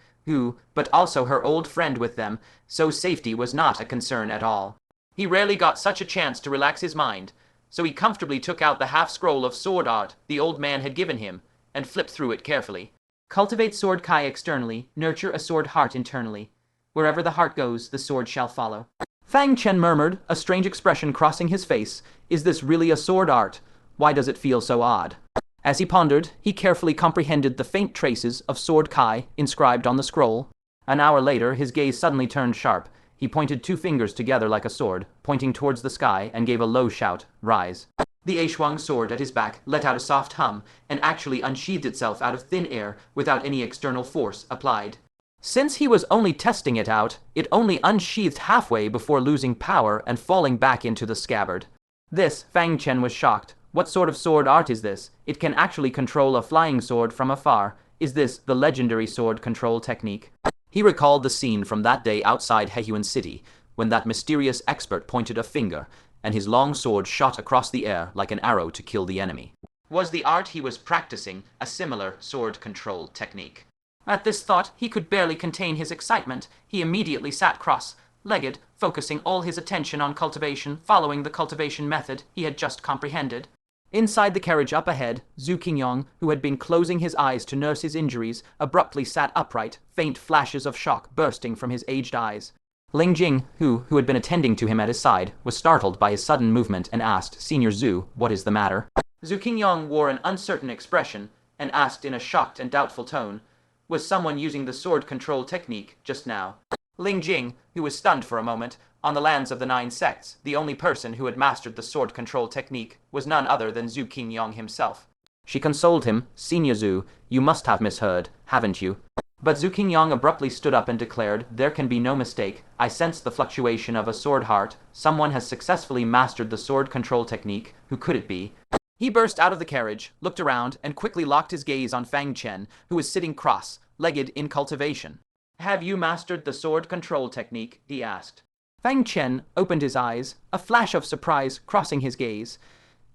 but also her old friend with them, so safety was not a concern at all. He rarely got such a chance to relax his mind, so he comfortably took out the half-scroll of sword art the old man had given him, and flipped through it carefully. Cultivate sword kai externally, nurture a sword heart internally. Wherever the heart goes, the sword shall follow. Fang Chen murmured, a strange expression crossing his face. Is this really a sword art? Why does it feel so odd? As he pondered, he carefully comprehended the faint traces of sword kai inscribed on the scroll. An hour later, his gaze suddenly turned sharp. He pointed two fingers together like a sword, pointing towards the sky, and gave a low shout, "Rise." The Eishuang sword at his back let out a soft hum and actually unsheathed itself out of thin air without any external force applied. Since he was only testing it out, it only unsheathed halfway before losing power and falling back into the scabbard. This, Fang Chen was shocked. What sort of sword art is this? It can actually control a flying sword from afar. Is this the legendary sword control technique? He recalled the scene from that day outside Heiyuan City, when that mysterious expert pointed a finger, and his long sword shot across the air like an arrow to kill the enemy. Was the art he was practicing a similar sword control technique? At this thought, he could barely contain his excitement. He immediately sat cross-legged, focusing all his attention on cultivation, following the cultivation method he had just comprehended. Inside the carriage up ahead, Zhu Qingyang, who had been closing his eyes to nurse his injuries, abruptly sat upright, faint flashes of shock bursting from his aged eyes. Ling Jing, who had been attending to him at his side, was startled by his sudden movement and asked, "Senior Zhu, what is the matter?" Zhu Qingyang wore an uncertain expression and asked in a shocked and doubtful tone, "Was someone using the sword control technique just now?" Ling Jing, who was stunned for a moment, on the lands of the Nine Sects, the only person who had mastered the sword control technique was none other than Zhu Qingyang himself. She consoled him, "Senior Zhu, you must have misheard, haven't you?" But Zhu Qingyang abruptly stood up and declared, "There can be no mistake. I sense the fluctuation of a sword heart. Someone has successfully mastered the sword control technique. Who could it be?" He burst out of the carriage, looked around, and quickly locked his gaze on Fang Chen, who was sitting cross-legged in cultivation. "Have you mastered the sword control technique?" he asked. Fang Chen opened his eyes, a flash of surprise crossing his gaze.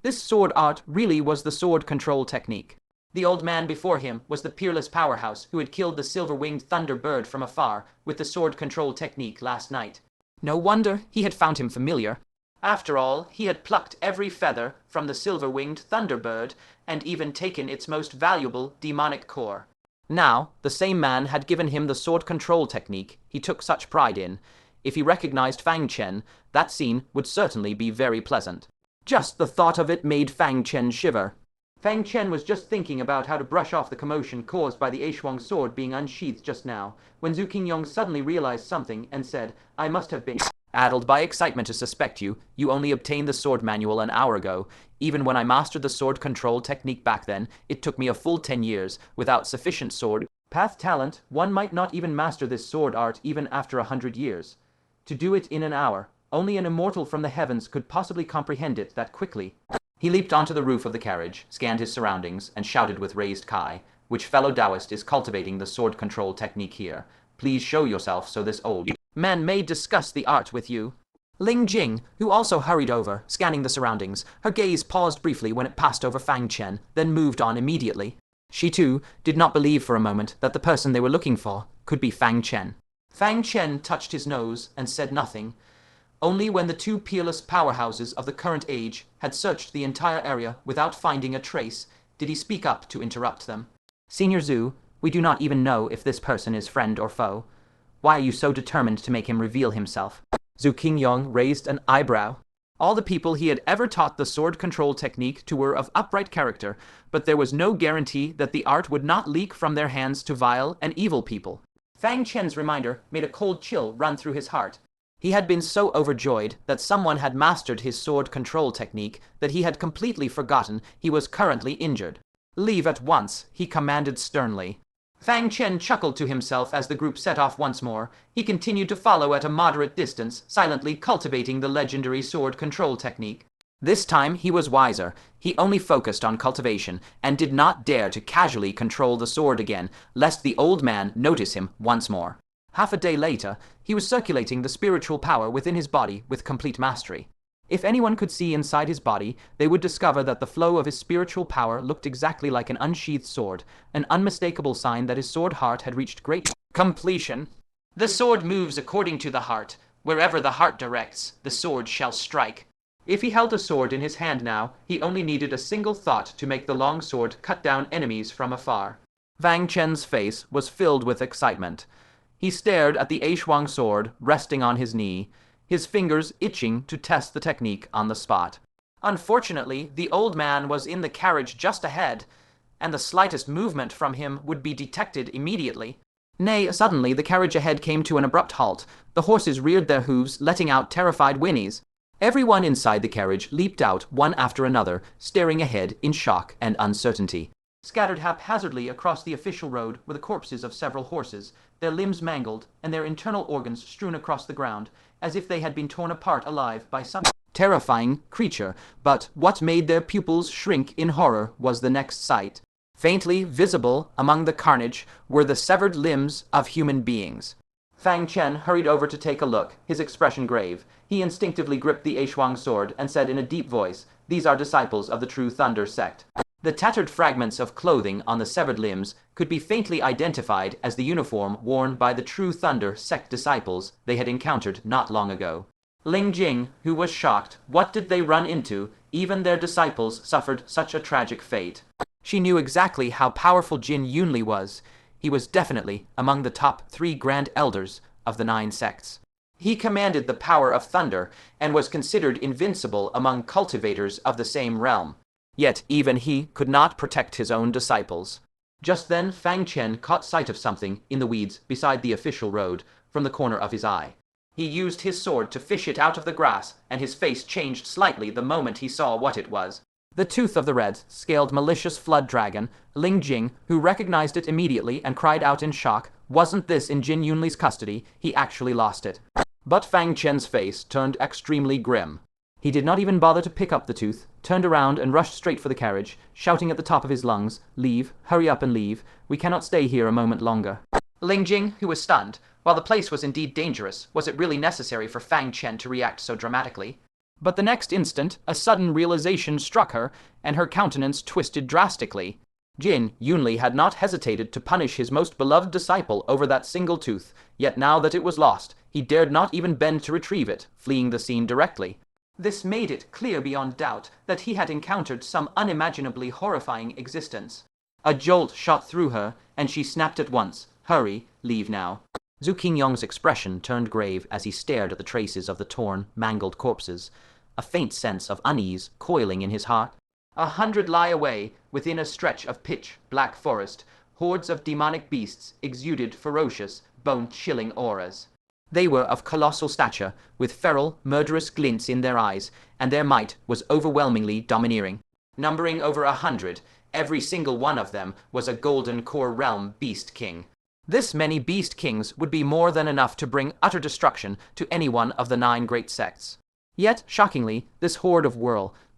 This sword art really was the sword control technique. The old man before him was the peerless powerhouse who had killed the silver-winged thunder bird from afar with the sword control technique last night. No wonder he had found him familiar. After all, he had plucked every feather from the silver-winged thunder bird and even taken its most valuable demonic core. Now, the same man had given him the sword control technique he took such pride in. If he recognized Fang Chen, that scene would certainly be very pleasant. Just the thought of it made Fang Chen shiver. Fang Chen was just thinking about how to brush off the commotion caused by the Eishuang sword being unsheathed just now, when Zhu Qingyang suddenly realized something and said, "I must have been addled by excitement to suspect you. You only obtained the sword manual an hour ago. Even when I mastered the sword control technique back then, it took me a full 10 years without sufficient sword Path talent, one might not even master this sword art even after 100 years. To do it in an hour, only an immortal from the heavens could possibly comprehend it that quickly. He leaped onto the roof of the carriage, scanned his surroundings, and shouted with raised kai, "Which fellow Taoist is cultivating the sword control technique here? Please show yourself so this old man may discuss the art with you." Ling Jing, who also hurried over, scanning the surroundings, her gaze paused briefly when it passed over Fang Chen, then moved on immediately. She, too, did not believe for a moment that the person they were looking for could be Fang Chen. Fang Chen touched his nose and said nothing. Only when the two peerless powerhouses of the current age had searched the entire area without finding a trace did he speak up to interrupt them. "Senior Zhu, we do not even know if this person is friend or foe. Why are you so determined to make him reveal himself?" Zhu Qingyang raised an eyebrow. All the people he had ever taught the sword control technique to were of upright character, but there was no guarantee that the art would not leak from their hands to vile and evil people. Fang Chen's reminder made a cold chill run through his heart. He had been so overjoyed that someone had mastered his sword control technique that he had completely forgotten he was currently injured. "Leave at once," he commanded sternly. Fang Chen chuckled to himself as the group set off once more. He continued to follow at a moderate distance, silently cultivating the legendary sword control technique. This time he was wiser. He only focused on cultivation, and did not dare to casually control the sword again, lest the old man notice him once more. Half a day later, he was circulating the spiritual power within his body with complete mastery. If anyone could see inside his body, they would discover that the flow of his spiritual power looked exactly like an unsheathed sword, an unmistakable sign that his sword heart had reached great completion. The sword moves according to the heart. Wherever the heart directs, the sword shall strike. If he held a sword in his hand now, he only needed a single thought to make the long sword cut down enemies from afar. Fang Chen's face was filled with excitement. He stared at the Aishuang sword resting on his knee, his fingers itching to test the technique on the spot. Unfortunately, the old man was in the carriage just ahead, and the slightest movement from him would be detected immediately. Nay, suddenly the carriage ahead came to an abrupt halt. The horses reared their hooves, letting out terrified whinnies. Everyone inside the carriage leaped out one after another, staring ahead in shock and uncertainty. Scattered haphazardly across the official road were the corpses of several horses, their limbs mangled and their internal organs strewn across the ground, as if they had been torn apart alive by some terrifying creature. But what made their pupils shrink in horror was the next sight. Faintly visible among the carnage were the severed limbs of human beings. Fang Chen hurried over to take a look, his expression grave. He instinctively gripped the Aishuang sword and said in a deep voice, "These are disciples of the True Thunder Sect." The tattered fragments of clothing on the severed limbs could be faintly identified as the uniform worn by the True Thunder Sect disciples they had encountered not long ago. Ling Jing, who was shocked, what did they run into? Even their disciples suffered such a tragic fate. She knew exactly how powerful Jin Yunlie was. He was definitely among the top 3 grand elders of the 9 sects. He commanded the power of thunder and was considered invincible among cultivators of the same realm. Yet even he could not protect his own disciples. Just then Fang Chen caught sight of something in the weeds beside the official road from the corner of his eye. He used his sword to fish it out of the grass, and his face changed slightly the moment he saw what it was. The tooth of the red-scaled malicious flood dragon, Ling Jing, who recognized it immediately and cried out in shock, wasn't this in Jin Yunlie's custody? He actually lost it. But Fang Chen's face turned extremely grim. He did not even bother to pick up the tooth, turned around and rushed straight for the carriage, shouting at the top of his lungs, "Leave, hurry up and leave. We cannot stay here a moment longer." Ling Jing, who was stunned, while the place was indeed dangerous, was it really necessary for Fang Chen to react so dramatically? But the next instant, a sudden realization struck her, and her countenance twisted drastically. Jin Yunlie had not hesitated to punish his most beloved disciple over that single tooth, yet now that it was lost, he dared not even bend to retrieve it, fleeing the scene directly. This made it clear beyond doubt that he had encountered some unimaginably horrifying existence. A jolt shot through her, and she snapped at once, "Hurry, leave now." Zhu Qingyang's expression turned grave as he stared at the traces of the torn, mangled corpses, a faint sense of unease coiling in his heart. 100 lie away, within a stretch of pitch-black forest, hordes of demonic beasts exuded ferocious, bone-chilling auras. They were of colossal stature, with feral, murderous glints in their eyes, and their might was overwhelmingly domineering. Numbering over 100, Every single one of them was a golden core realm beast king. This many beast kings would be more than enough to bring utter destruction to any one of the 9 great sects. Yet, shockingly, this horde of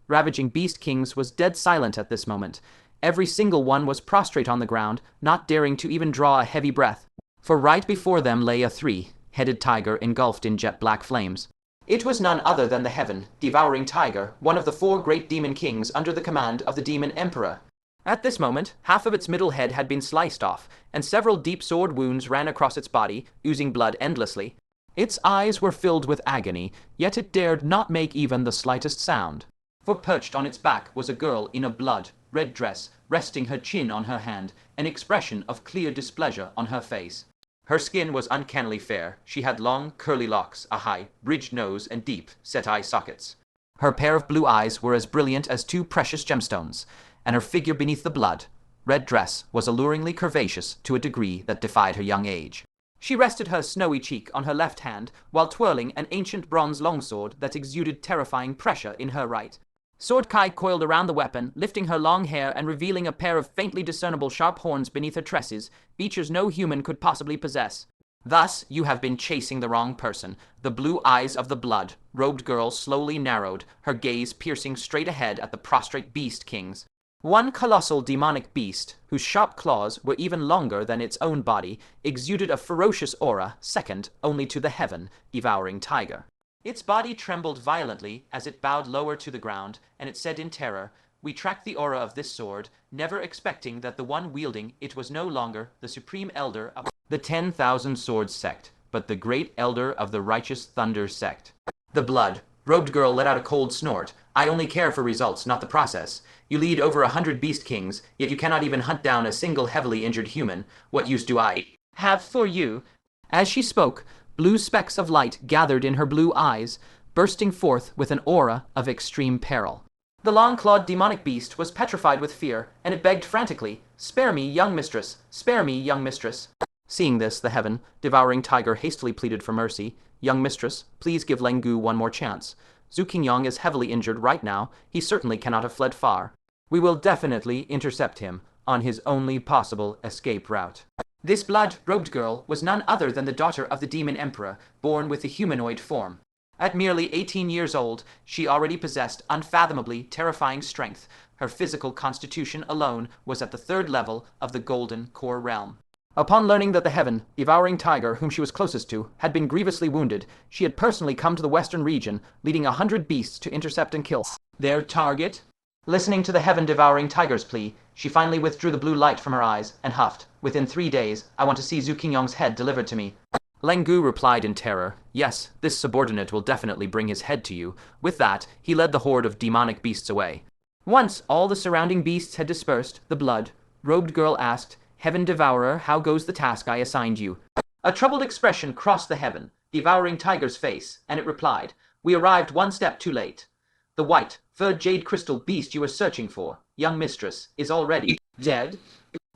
ravaging beast kings was dead silent at this moment. Every single one was prostrate on the ground, not daring to even draw a heavy breath. For right before them lay a 3-headed tiger engulfed in jet-black flames. It was none other than the heaven-devouring tiger, one of the 4 great demon kings under the command of the demon emperor. At this moment, half of its middle head had been sliced off, and several deep sword wounds ran across its body, oozing blood endlessly. Its eyes were filled with agony, yet it dared not make even the slightest sound. For perched on its back was a girl in a blood-red dress, resting her chin on her hand, an expression of clear displeasure on her face. Her skin was uncannily fair. She had long, curly locks, a high, bridged nose, and deep, set eye sockets. Her pair of blue eyes were as brilliant as 2 precious gemstones, and her figure beneath the blood-red dress was alluringly curvaceous to a degree that defied her young age. She rested her snowy cheek on her left hand, while twirling an ancient bronze longsword that exuded terrifying pressure in her right. Sword Kai coiled around the weapon, lifting her long hair and revealing a pair of faintly discernible sharp horns beneath her tresses, features no human could possibly possess. Thus, you have been chasing the wrong person. The blue eyes of the blood-robed girl slowly narrowed, her gaze piercing straight ahead at the prostrate beast kings. One colossal demonic beast, whose sharp claws were even longer than its own body, exuded a ferocious aura second only to the heaven-devouring tiger. Its body trembled violently as it bowed lower to the ground, and it said in terror, "We tracked the aura of this sword, never expecting that the one wielding it was no longer the supreme elder of the 10,000 Swords Sect, but the great elder of the righteous Thunder Sect." The blood-robed girl let out a cold snort. "I only care for results, not the process. You lead over 100 beast kings, yet you cannot even hunt down a single heavily injured human. What use do I have for you?" As she spoke, blue specks of light gathered in her blue eyes, bursting forth with an aura of extreme peril. The long-clawed demonic beast was petrified with fear, and it begged frantically, "Spare me, young mistress! Spare me, young mistress!" Seeing this, the heaven-devouring tiger hastily pleaded for mercy. "Young mistress, please give Ling Gu one more chance. Qingyang is heavily injured right now. He certainly cannot have fled far. We will definitely intercept him on his only possible escape route." This blood-robed girl was none other than the daughter of the demon emperor, born with a humanoid form. At merely 18 years old, she already possessed unfathomably terrifying strength. Her physical constitution alone was at the 3rd level of the golden core realm. Upon learning that the heaven-devouring tiger whom she was closest to had been grievously wounded, she had personally come to the western region, leading 100 beasts to intercept and kill their target. Listening to the heaven-devouring tiger's plea, she finally withdrew the blue light from her eyes and huffed, "Within 3 days, I want to see Qingyang's head delivered to me." Ling Gu replied in terror, "Yes, this subordinate will definitely bring his head to you." With that, he led the horde of demonic beasts away. Once all the surrounding beasts had dispersed, the blood-robed girl asked, "Heaven Devourer, how goes the task I assigned you?" A troubled expression crossed the heaven-devouring tiger's face, and it replied, "We arrived one step too late. The white-furred jade crystal beast you were searching for, young mistress, is already dead."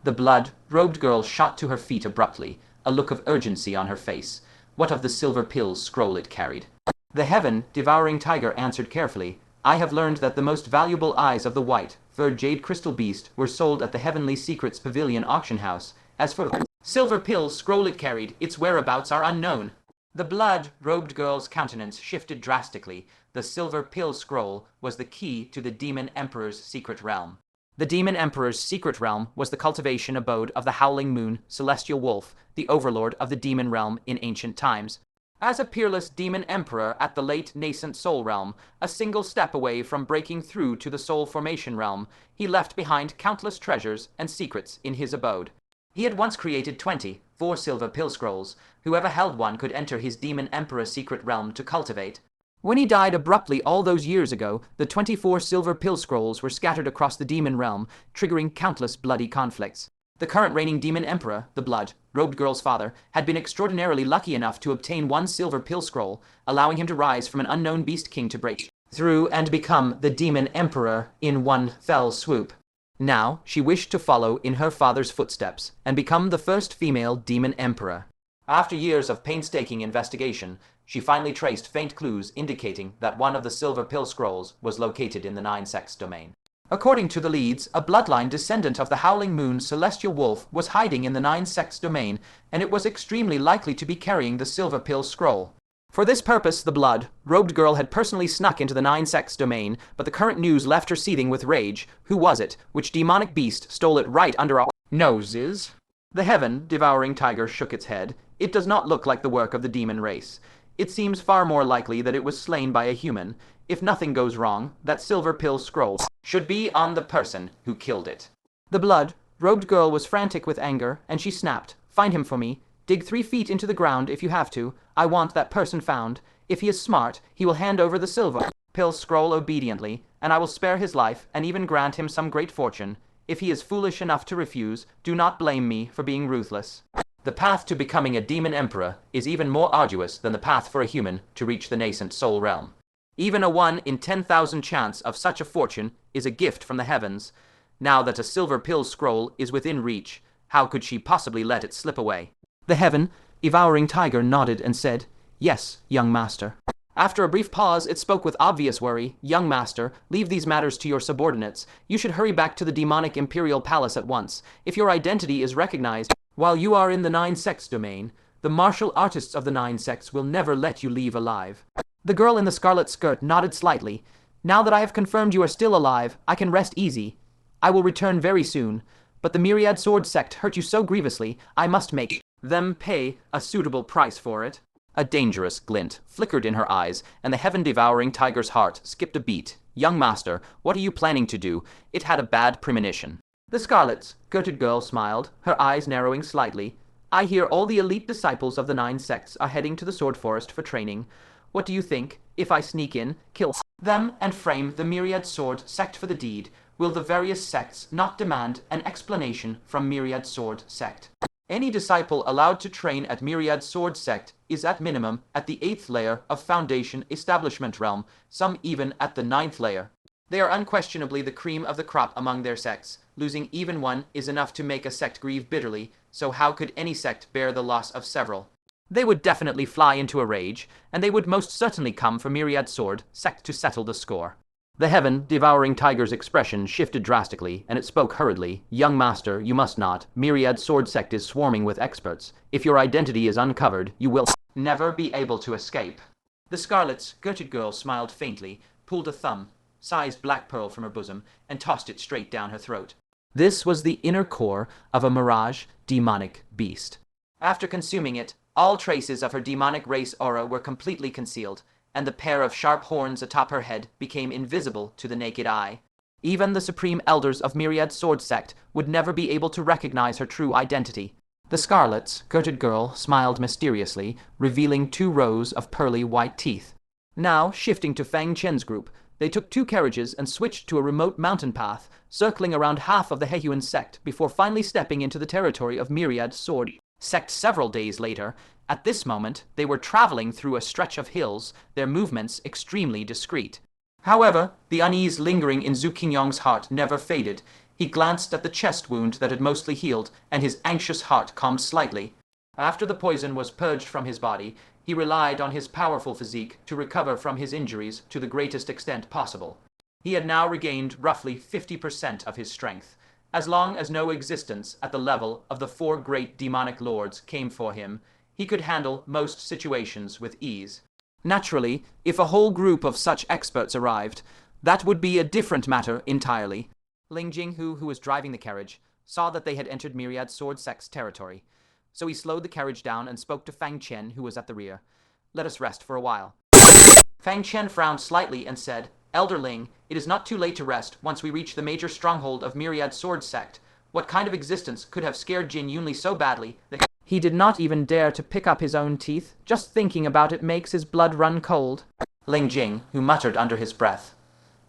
The blood-robed girl shot to her feet abruptly, a look of urgency on her face. What of the silver pills scroll it carried? The heaven-devouring tiger answered carefully, "I have learned that the most valuable eyes of the white-furred jade crystal beast were sold at the Heavenly Secrets Pavilion auction house. As for the silver pills scroll it carried, its whereabouts are unknown." The blood-robed girl's countenance shifted drastically. The silver pill scroll was the key to the demon emperor's secret realm. The demon emperor's secret realm was the cultivation abode of the Howling Moon, Celestial Wolf, the overlord of the demon realm in ancient times. As a peerless demon emperor at the late nascent soul realm, a single step away from breaking through to the soul formation realm, he left behind countless treasures and secrets in his abode. He had once created 24 silver pill scrolls. Whoever held one could enter his demon emperor secret realm to cultivate. When he died abruptly all those years ago, the 24 silver pill scrolls were scattered across the demon realm, triggering countless bloody conflicts. The current reigning demon emperor, the blood-robed girl's father, had been extraordinarily lucky enough to obtain one silver pill scroll, allowing him to rise from an unknown beast king to break through and become the demon emperor in one fell swoop. Now, she wished to follow in her father's footsteps and become the first female demon emperor. After years of painstaking investigation, she finally traced faint clues indicating that one of the silver pill scrolls was located in the 9 sects domain. According to the leads, a bloodline descendant of the Howling Moon's celestial wolf was hiding in the Nine Sects domain, and it was extremely likely to be carrying the Silver Pill Scroll. For this purpose, the blood-robed girl had personally snuck into the Nine Sects domain, but the current news left her seething with rage. Who was it? Which demonic beast stole it right under our noses? The heaven-devouring tiger shook its head. It does not look like the work of the demon race. It seems far more likely that it was slain by a human. If nothing goes wrong, that Silver Pill Scroll should be on the person who killed it. The blood-robed girl was frantic with anger, and she snapped, "Find him for me. Dig 3 feet into the ground if you have to. I want that person found. If he is smart, he will hand over the Silver Pill Scroll obediently, and I will spare his life and even grant him some great fortune. If he is foolish enough to refuse, do not blame me for being ruthless." The path to becoming a demon emperor is even more arduous than the path for a human to reach the nascent soul realm. Even a 1 in 10,000 chance of such a fortune is a gift from the heavens. Now that a Silver Pill Scroll is within reach, how could she possibly let it slip away? The heaven-devouring tiger nodded and said, "Yes, young master." After a brief pause, it spoke with obvious worry. "Young master, leave these matters to your subordinates. You should hurry back to the demonic imperial palace at once. If your identity is recognized while you are in the Nine Sects domain, the martial artists of the Nine Sects will never let you leave alive." The girl in the scarlet skirt nodded slightly. "Now that I have confirmed you are still alive, I can rest easy. I will return very soon. But the Myriad Sword Sect hurt you so grievously, I must make them pay a suitable price for it." A dangerous glint flickered in her eyes, and the heaven-devouring tiger's heart skipped a beat. "Young master, what are you planning to do?" It had a bad premonition. The scarlet-skirted girl smiled, her eyes narrowing slightly. "I hear all the elite disciples of the Nine Sects are heading to the Sword Forest for training. What do you think? If I sneak in, kill them, and frame the Myriad Sword Sect for the deed, will the various sects not demand an explanation from Myriad Sword Sect? Any disciple allowed to train at Myriad Sword Sect is at minimum at the 8th layer of Foundation Establishment Realm, some even at the 9th layer. They are unquestionably the cream of the crop among their sects. Losing even one is enough to make a sect grieve bitterly, so how could any sect bear the loss of several? They would definitely fly into a rage, and they would most certainly come for Myriad Sword Sect to settle the score. The heaven-devouring tiger's expression shifted drastically, and it spoke hurriedly. "Young master, you must not. Myriad Sword Sect is swarming with experts. If your identity is uncovered, you will never be able to escape." The scarlet-skirted girl smiled faintly, pulled a thumb-sized black pearl from her bosom, and tossed it straight down her throat. This was the inner core of a mirage demonic beast. After consuming it, all traces of her demonic race aura were completely concealed, and the pair of sharp horns atop her head became invisible to the naked eye. Even the supreme elders of Myriad Sword Sect would never be able to recognize her true identity. The scarlet-skirted girl smiled mysteriously, revealing 2 rows of pearly white teeth. Now, shifting to Fang Chen's group, they took 2 carriages and switched to a remote mountain path, circling around half of the Heiyuan sect before finally stepping into the territory of Myriad Sword Sect several days later. At this moment, they were traveling through a stretch of hills, their movements extremely discreet. However, the unease lingering in Qingyang's heart never faded. He glanced at the chest wound that had mostly healed, and his anxious heart calmed slightly. After the poison was purged from his body, he relied on his powerful physique to recover from his injuries to the greatest extent possible. He had now regained roughly 50% of his strength. As long as no existence at the level of the 4 great demonic lords came for him, he could handle most situations with ease. Naturally, if a whole group of such experts arrived, that would be a different matter entirely. Ling, who was driving the carriage, saw that they had entered Myriad Sword Sect's territory, so he slowed the carriage down and spoke to Fang Chen, who was at the rear. "Let us rest for a while." Fang Chen frowned slightly and said, "Elder Ling, it is not too late to rest once we reach the major stronghold of Myriad Sword Sect. What kind of existence could have scared Jin Yunlie so badly that he did not even dare to pick up his own teeth? Just thinking about it makes his blood run cold." Ling Jing, who muttered under his breath,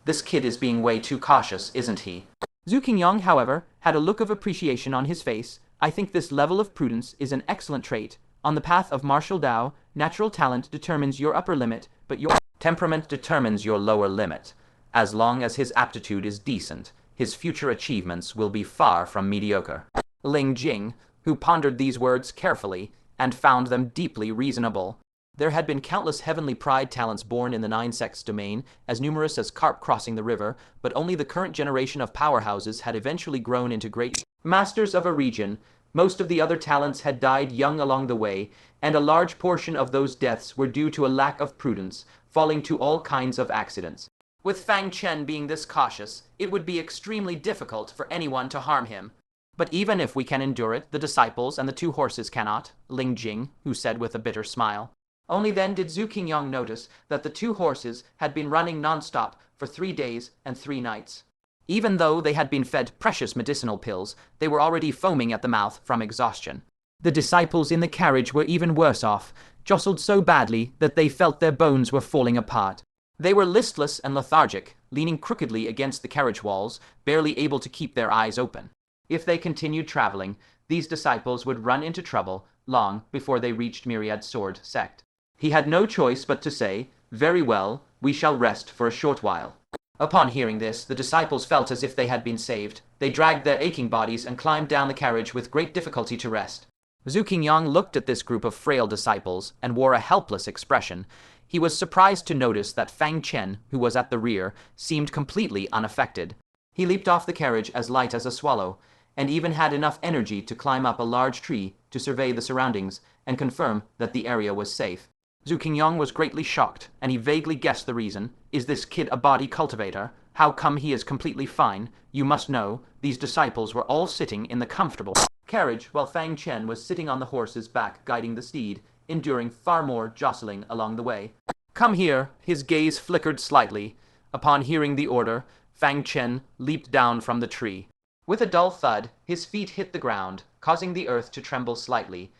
"This kid is being way too cautious, isn't he?" Qingyang, however, had a look of appreciation on his face. "I think this level of prudence is an excellent trait. On the path of martial Dao, natural talent determines your upper limit, but your temperament determines your lower limit. As long as his aptitude is decent, his future achievements will be far from mediocre." Ling Jing, who pondered these words carefully and found them deeply reasonable, There had been countless heavenly pride talents born in the Nine Sects domain, as numerous as carp crossing the river, but only the current generation of powerhouses had eventually grown into great masters of a region. Most of the other talents had died young along the way, and a large portion of those deaths were due to a lack of prudence, falling to all kinds of accidents. With Fang Chen being this cautious, it would be extremely difficult for anyone to harm him. But even if we can endure it, the disciples and the two horses cannot, Ling Jing, who said with a bitter smile. Only then did Zhu Qingyang notice that the two horses had been running non-stop for 3 days and 3 nights. Even though they had been fed precious medicinal pills, they were already foaming at the mouth from exhaustion. The disciples in the carriage were even worse off, jostled so badly that they felt their bones were falling apart. They were listless and lethargic, leaning crookedly against the carriage walls, barely able to keep their eyes open. If they continued traveling, these disciples would run into trouble long before they reached Myriad Sword Sect. He had no choice but to say, "Very well, we shall rest for a short while." Upon hearing this, the disciples felt as if they had been saved. They dragged their aching bodies and climbed down the carriage with great difficulty to rest. Zhu Qingyang looked at this group of frail disciples and wore a helpless expression. He was surprised to notice that Fang Chen, who was at the rear, seemed completely unaffected. He leaped off the carriage as light as a swallow, and even had enough energy to climb up a large tree to survey the surroundings and confirm that the area was safe. Zhu Qingyang was greatly shocked, and he vaguely guessed the reason. Is this kid a body cultivator? How come he is completely fine? You must know, these disciples were all sitting in the comfortable carriage while Fang Chen was sitting on the horse's back guiding the steed, enduring far more jostling along the way. "Come here." His gaze flickered slightly. Upon hearing the order, Fang Chen leaped down from the tree. With a dull thud, his feet hit the ground, causing the earth to tremble slightly.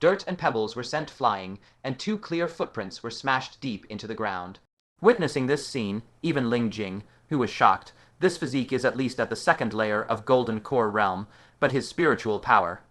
Dirt and pebbles were sent flying, and 2 clear footprints were smashed deep into the ground. Witnessing this scene, even Ling Jing, who was shocked, this physique is at least at the 2nd layer of Golden Core realm, but his spiritual power.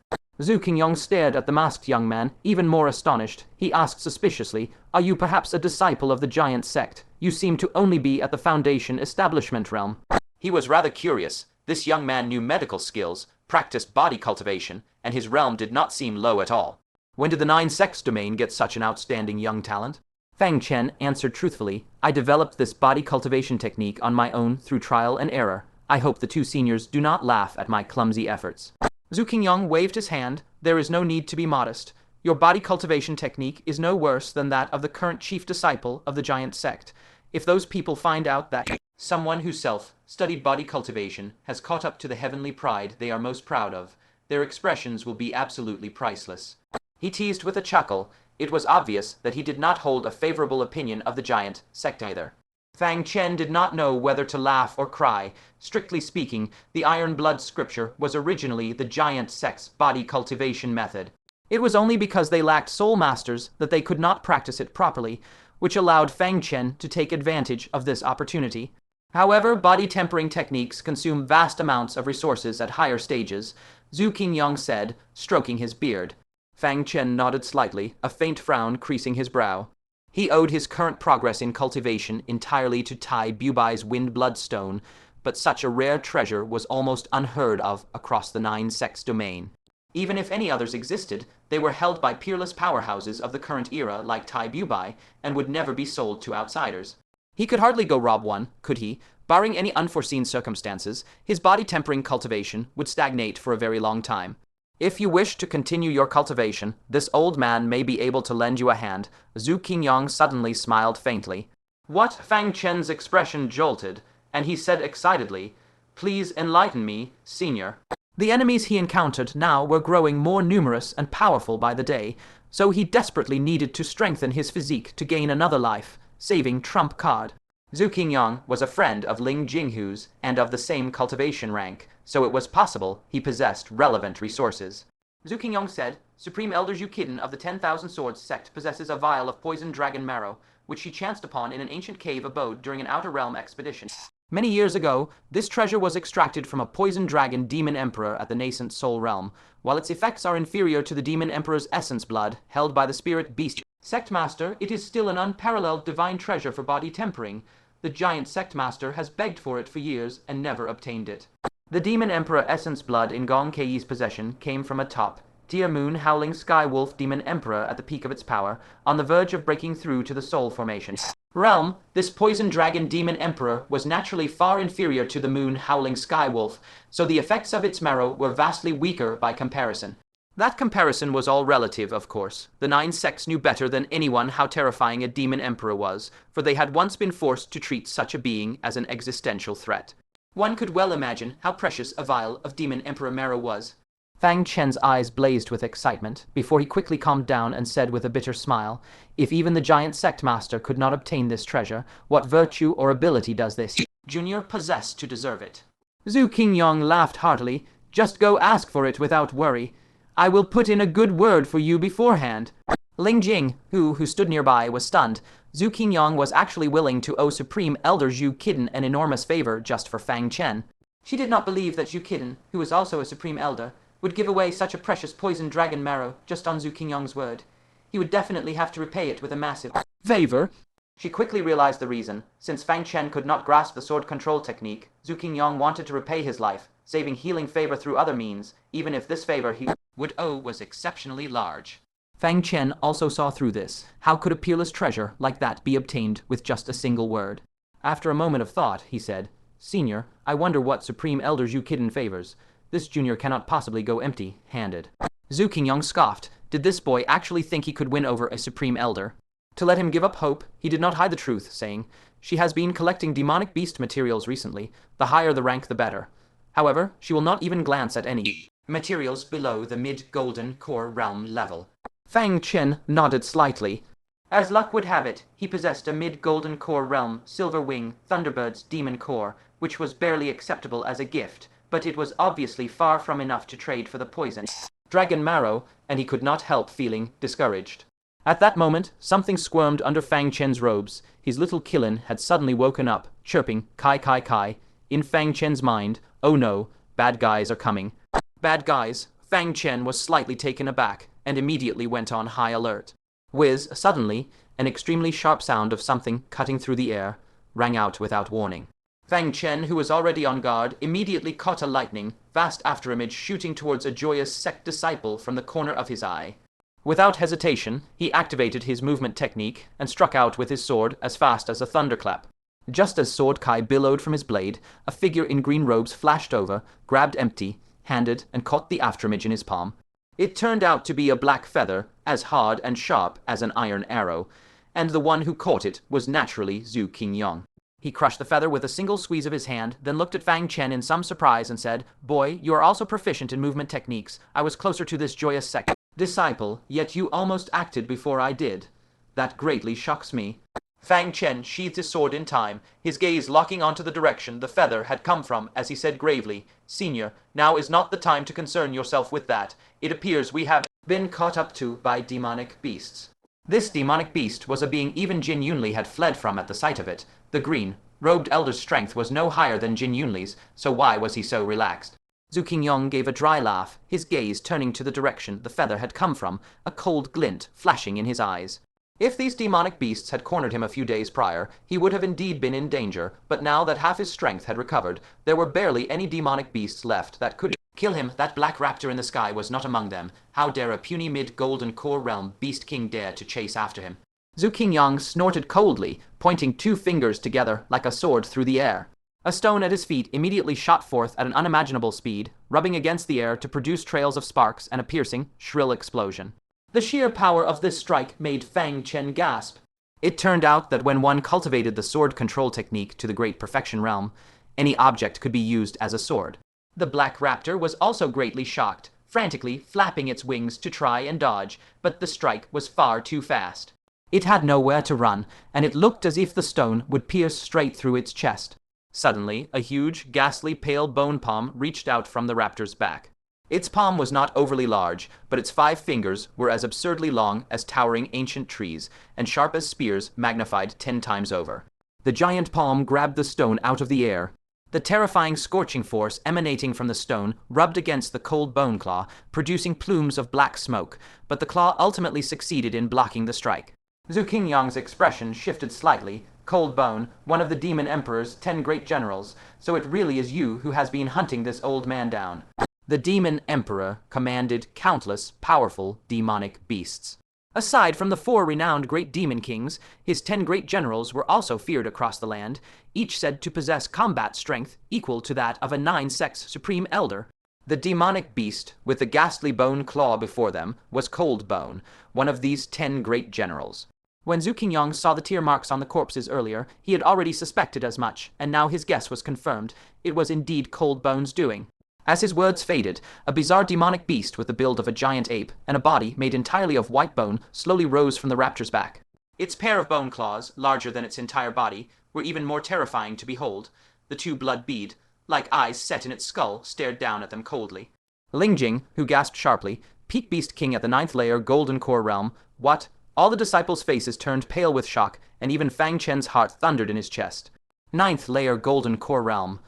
Zhu Qingyang stared at the masked young man, even more astonished. He asked suspiciously, "Are you perhaps a disciple of the giant sect? You seem to only be at the Foundation establishment realm." He was rather curious. This young man knew medical skills, practiced body cultivation, and his realm did not seem low at all. When did the Nine Sects domain get such an outstanding young talent? Fang Chen answered truthfully, "I developed this body cultivation technique on my own through trial and error. I hope the 2 seniors do not laugh at my clumsy efforts." Zhu Qingyang waved his hand. "There is no need to be modest. Your body cultivation technique is no worse than that of the current chief disciple of the giant sect. If those people find out that someone who self-studied body cultivation has caught up to the heavenly pride they are most proud of, their expressions will be absolutely priceless." He teased with a chuckle. It was obvious that he did not hold a favorable opinion of the giant sect either. Fang Chen did not know whether to laugh or cry. Strictly speaking, the Iron Blood scripture was originally the giant sect's body cultivation method. It was only because they lacked soul masters that they could not practice it properly, which allowed Fang Chen to take advantage of this opportunity. However, body tempering techniques consume vast amounts of resources at higher stages, Zhu Qingyang said, stroking his beard. Fang Chen nodded slightly, a faint frown creasing his brow. He owed his current progress in cultivation entirely to Tai Bubai's Wind Bloodstone, but such a rare treasure was almost unheard of across the Nine Sects domain. Even if any others existed, they were held by peerless powerhouses of the current era like Tai Bubai, and would never be sold to outsiders. He could hardly go rob one, could he? Barring any unforeseen circumstances, his body-tempering cultivation would stagnate for a very long time. If you wish to continue your cultivation, this old man may be able to lend you a hand. Zhu Qingyang suddenly smiled faintly. What? Fang Chen's expression jolted, and he said excitedly, "Please enlighten me, senior." The enemies he encountered now were growing more numerous and powerful by the day, so he desperately needed to strengthen his physique to gain another life, saving trump card. Zhu Qingyang was a friend of Ling Jinghu's and of the same cultivation rank, so it was possible he possessed relevant resources. Zhu Qingyang said, "Supreme Elder Zhu Kitten of the 10,000 Swords sect possesses a vial of poisoned dragon marrow, which he chanced upon in an ancient cave abode during an outer realm expedition. Many years ago, this treasure was extracted from a poisoned dragon demon emperor at the nascent soul realm. While its effects are inferior to the demon emperor's essence blood, held by the spirit beast sect master, it is still an unparalleled divine treasure for body tempering. The giant sect master has begged for it for years and never obtained it." The demon emperor essence blood in Gong Kei's possession came from a top dear moon howling sky wolf demon emperor at the peak of its power, on the verge of breaking through to the soul formation realm. This poison dragon demon emperor was naturally far inferior to the moon howling sky wolf, so the effects of its marrow were vastly weaker by comparison. That comparison was all relative, of course. The 9 sects knew better than anyone how terrifying a demon emperor was, for they had once been forced to treat such a being as an existential threat. One could well imagine how precious a vial of demon emperor marrow was. Fang Chen's eyes blazed with excitement, before he quickly calmed down and said with a bitter smile, "If even the giant sect master could not obtain this treasure, what virtue or ability does this junior possess to deserve it?" Zhu Qingyang laughed heartily. "Just go ask for it without worry. I will put in a good word for you beforehand." Ling Jing, who stood nearby, was stunned. Zhu Qingyang was actually willing to owe Supreme Elder Zhu Qiden an enormous favor just for Fang Chen. She did not believe that Zhu Qiden, who was also a Supreme Elder, would give away such a precious poison dragon marrow just on Zhu Qingyang's word. He would definitely have to repay it with a massive favor. She quickly realized the reason. Since Fang Chen could not grasp the sword control technique, Zhu Qingyang wanted to repay his life, saving healing favor through other means, even if this favor he would owe was exceptionally large. Fang Chen also saw through this. How could a peerless treasure like that be obtained with just a single word? After a moment of thought, he said, "Senior, I wonder what Supreme Elder Zhu Qiden favors. This junior cannot possibly go empty-handed." Zhu Qingyang scoffed. Did this boy actually think he could win over a Supreme Elder? To let him give up hope, he did not hide the truth, saying, "She has been collecting demonic beast materials recently. The higher the rank, the better. However, she will not even glance at any materials below the mid-golden core realm level." Fang Chen nodded slightly. As luck would have it, he possessed a mid-golden core realm Silver Wing Thunderbird's demon core, which was barely acceptable as a gift, but it was obviously far from enough to trade for the poison dragon marrow, and he could not help feeling discouraged. At that moment, something squirmed under Fang Chen's robes. His little Qilin had suddenly woken up, chirping, "Kai Kai Kai." In Fang Chen's mind, oh no, bad guys are coming. Bad guys? Fang Chen was slightly taken aback, and immediately went on high alert. Whiz, suddenly, an extremely sharp sound of something cutting through the air rang out without warning. Fang Chen, who was already on guard, immediately caught a lightning, fast afterimage shooting towards a Joyous Sect disciple from the corner of his eye. Without hesitation, he activated his movement technique and struck out with his sword as fast as a thunderclap. Just as Sword Kai billowed from his blade, a figure in green robes flashed over, grabbed empty-handed, and caught the afterimage in his palm. It turned out to be a black feather, as hard and sharp as an iron arrow, and the one who caught it was naturally Zhu Qingyang. He crushed the feather with a single squeeze of his hand, then looked at Fang Chen in some surprise and said, "Boy, you are also proficient in movement techniques. I was closer to this Joyous Sect disciple, yet you almost acted before I did. That greatly shocks me." Fang Chen sheathed his sword in time, his gaze locking onto the direction the feather had come from as he said gravely, "Senior, now is not the time to concern yourself with that. It appears we have been caught up to by demonic beasts." This demonic beast was a being even Jin Yunlie had fled from at the sight of it. The green-robed elder's strength was no higher than Jin Yunlie's, so why was he so relaxed? Zhu Qingyang gave a dry laugh, his gaze turning to the direction the feather had come from, a cold glint flashing in his eyes. If these demonic beasts had cornered him a few days prior, he would have indeed been in danger, but now that half his strength had recovered, there were barely any demonic beasts left that could kill him. That black raptor in the sky was not among them. How dare a puny mid-golden core realm beast king dare to chase after him? Zhu Qingyang snorted coldly, pointing 2 fingers together like a sword through the air. A stone at his feet immediately shot forth at an unimaginable speed, rubbing against the air to produce trails of sparks and a piercing, shrill explosion. The sheer power of this strike made Fang Chen gasp. It turned out that when one cultivated the sword control technique to the great perfection realm, any object could be used as a sword. The black raptor was also greatly shocked, frantically flapping its wings to try and dodge, but the strike was far too fast. It had nowhere to run, and it looked as if the stone would pierce straight through its chest. Suddenly, a huge, ghastly pale bone palm reached out from the raptor's back. Its palm was not overly large, but its 5 fingers were as absurdly long as towering ancient trees, and sharp as spears magnified 10 times over. The giant palm grabbed the stone out of the air. The terrifying scorching force emanating from the stone rubbed against the cold bone claw, producing plumes of black smoke, but the claw ultimately succeeded in blocking the strike. Zhu Qingyang's expression shifted slightly. "Cold Bone, one of the Demon Emperor's 10 great generals, so it really is you who has been hunting this old man down." The demon emperor commanded countless powerful demonic beasts. Aside from the 4 renowned great demon kings, his 10 great generals were also feared across the land, each said to possess combat strength equal to that of a 9-sex supreme elder. The demonic beast, with the ghastly bone claw before them, was Cold Bone, one of these 10 great generals. When Zhu Qingyang saw the tear marks on the corpses earlier, he had already suspected as much, and now his guess was confirmed. It was indeed Cold Bone's doing. As his words faded, a bizarre demonic beast with the build of a giant ape and a body made entirely of white bone slowly rose from the raptor's back. Its pair of bone claws, larger than its entire body, were even more terrifying to behold. The 2 blood bead, like eyes set in its skull, stared down at them coldly. Ling Jing, who gasped sharply, Peak Beast King at the 9th layer Golden Core Realm, what? All the disciples' faces turned pale with shock, and even Fang Chen's heart thundered in his chest. 9th layer Golden Core Realm.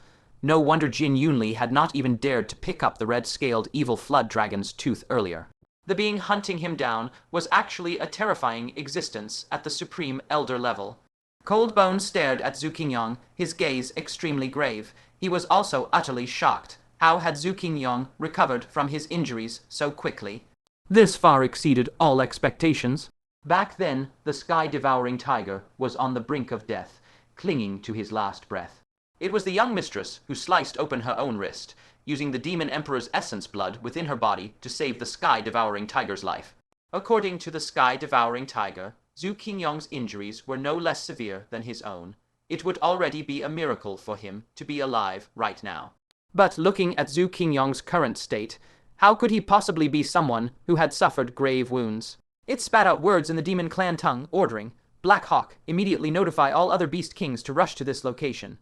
No wonder Jin Yunlie had not even dared to pick up the red-scaled evil flood dragon's tooth earlier. The being hunting him down was actually a terrifying existence at the supreme elder level. Cold Bone stared at Zhu Qingyang, his gaze extremely grave. He was also utterly shocked. How had Zhu Qingyang recovered from his injuries so quickly? This far exceeded all expectations. Back then, the sky-devouring tiger was on the brink of death, clinging to his last breath. It was the young mistress who sliced open her own wrist, using the demon emperor's essence blood within her body to save the sky-devouring tiger's life. According to the sky-devouring tiger, Zhu Qingyang's injuries were no less severe than his own. It would already be a miracle for him to be alive right now. But looking at Zhu Qingyang's current state, how could he possibly be someone who had suffered grave wounds? It spat out words in the demon clan tongue, ordering, "Black Hawk, immediately notify all other beast kings to rush to this location.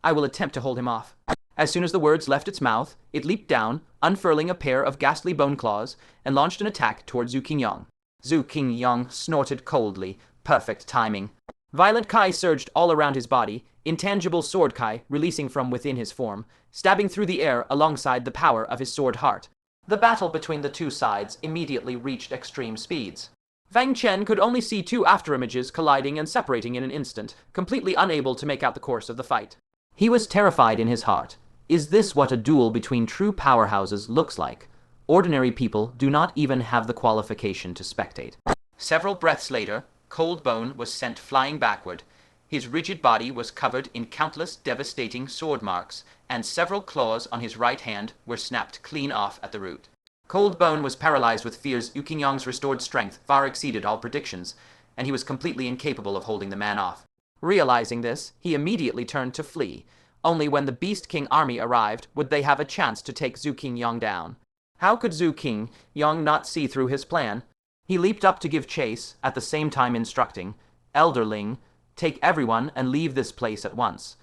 I will attempt to hold him off." As soon as the words left its mouth, it leaped down, unfurling a pair of ghastly bone claws, and launched an attack toward Zhu Qingyang. Zhu Qingyang snorted coldly. Perfect timing. Violent Kai surged all around his body, intangible sword Kai releasing from within his form, stabbing through the air alongside the power of his sword heart. The battle between the 2 sides immediately reached extreme speeds. Fang Chen could only see 2 afterimages colliding and separating in an instant, completely unable to make out the course of the fight. He was terrified in his heart. Is this what a duel between true powerhouses looks like? Ordinary people do not even have the qualification to spectate. Several breaths later, Cold Bone was sent flying backward. His rigid body was covered in countless devastating sword marks, and several claws on his right hand were snapped clean off at the root. Cold Bone was paralyzed with fears Zhu Qingyang's restored strength far exceeded all predictions, and he was completely incapable of holding the man off. Realizing this, he immediately turned to flee. Only when the Beast King army arrived would they have a chance to take Zhu Qingyang down. How could Zhu Qingyang not see through his plan? He leaped up to give chase, at the same time instructing, "Elder Ling, take everyone and leave this place at once.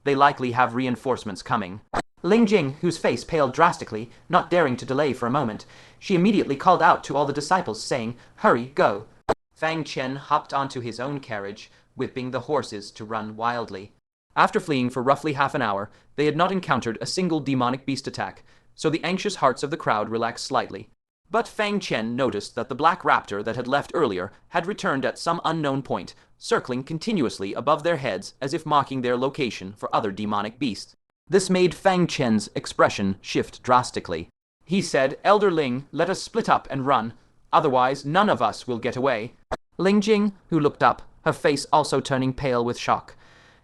They likely have reinforcements coming." Ling Jing, whose face paled drastically, not daring to delay for a moment, she immediately called out to all the disciples, saying, "Hurry, go." Fang Chen hopped onto his own carriage, whipping the horses to run wildly. After fleeing for roughly half an hour, they had not encountered a single demonic beast attack, so the anxious hearts of the crowd relaxed slightly. But Fang Chen noticed that the black raptor that had left earlier had returned at some unknown point, circling continuously above their heads as if marking their location for other demonic beasts. This made Fang Chen's expression shift drastically. He said, "Elder Ling, let us split up and run. Otherwise, none of us will get away." Ling Jing, who looked up, her face also turning pale with shock.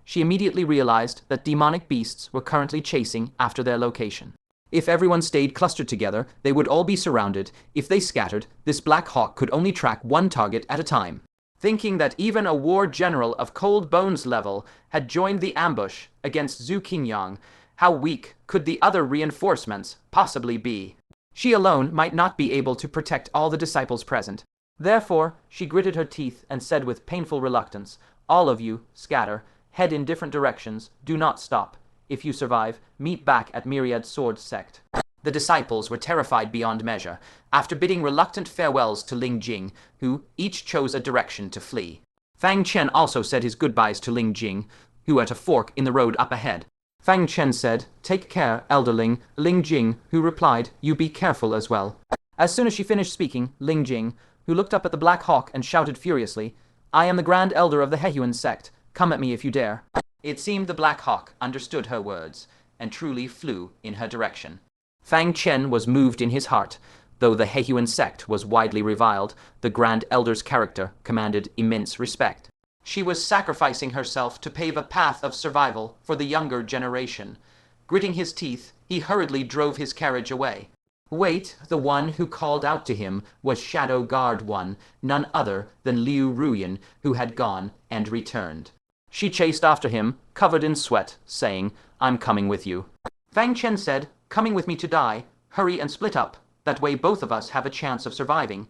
She immediately realized that demonic beasts were currently chasing after their location. If everyone stayed clustered together, they would all be surrounded. If they scattered, this Black Hawk could only track one target at a time. Thinking that even a war general of Cold Bone's level had joined the ambush against Zhu Qingyang, how weak could the other reinforcements possibly be? She alone might not be able to protect all the disciples present. Therefore, she gritted her teeth and said with painful reluctance, "All of you, scatter, head in different directions, do not stop. If you survive, meet back at Myriad Sword Sect." The disciples were terrified beyond measure, after bidding reluctant farewells to Ling Jing, who each chose a direction to flee. Fang Chen also said his goodbyes to Ling Jing, who at a fork in the road up ahead. Fang Chen said, "Take care, Elder Ling." Ling Jing, who replied, "You be careful as well." As soon as she finished speaking, Ling Jing, who looked up at the Black Hawk and shouted furiously, "I am the Grand Elder of the Heinous Sect. Come at me if you dare." It seemed the Black Hawk understood her words, and truly flew in her direction. Fang Chen was moved in his heart. Though the Heinous sect was widely reviled, the Grand Elder's character commanded immense respect. She was sacrificing herself to pave a path of survival for the younger generation. Gritting his teeth, he hurriedly drove his carriage away. Wait, the one who called out to him was Shadow Guard One, none other than Liu Ruyan, who had gone and returned. She chased after him, covered in sweat, saying, "I'm coming with you." Fang Chen said, "Coming with me to die? Hurry and split up. That way both of us have a chance of surviving."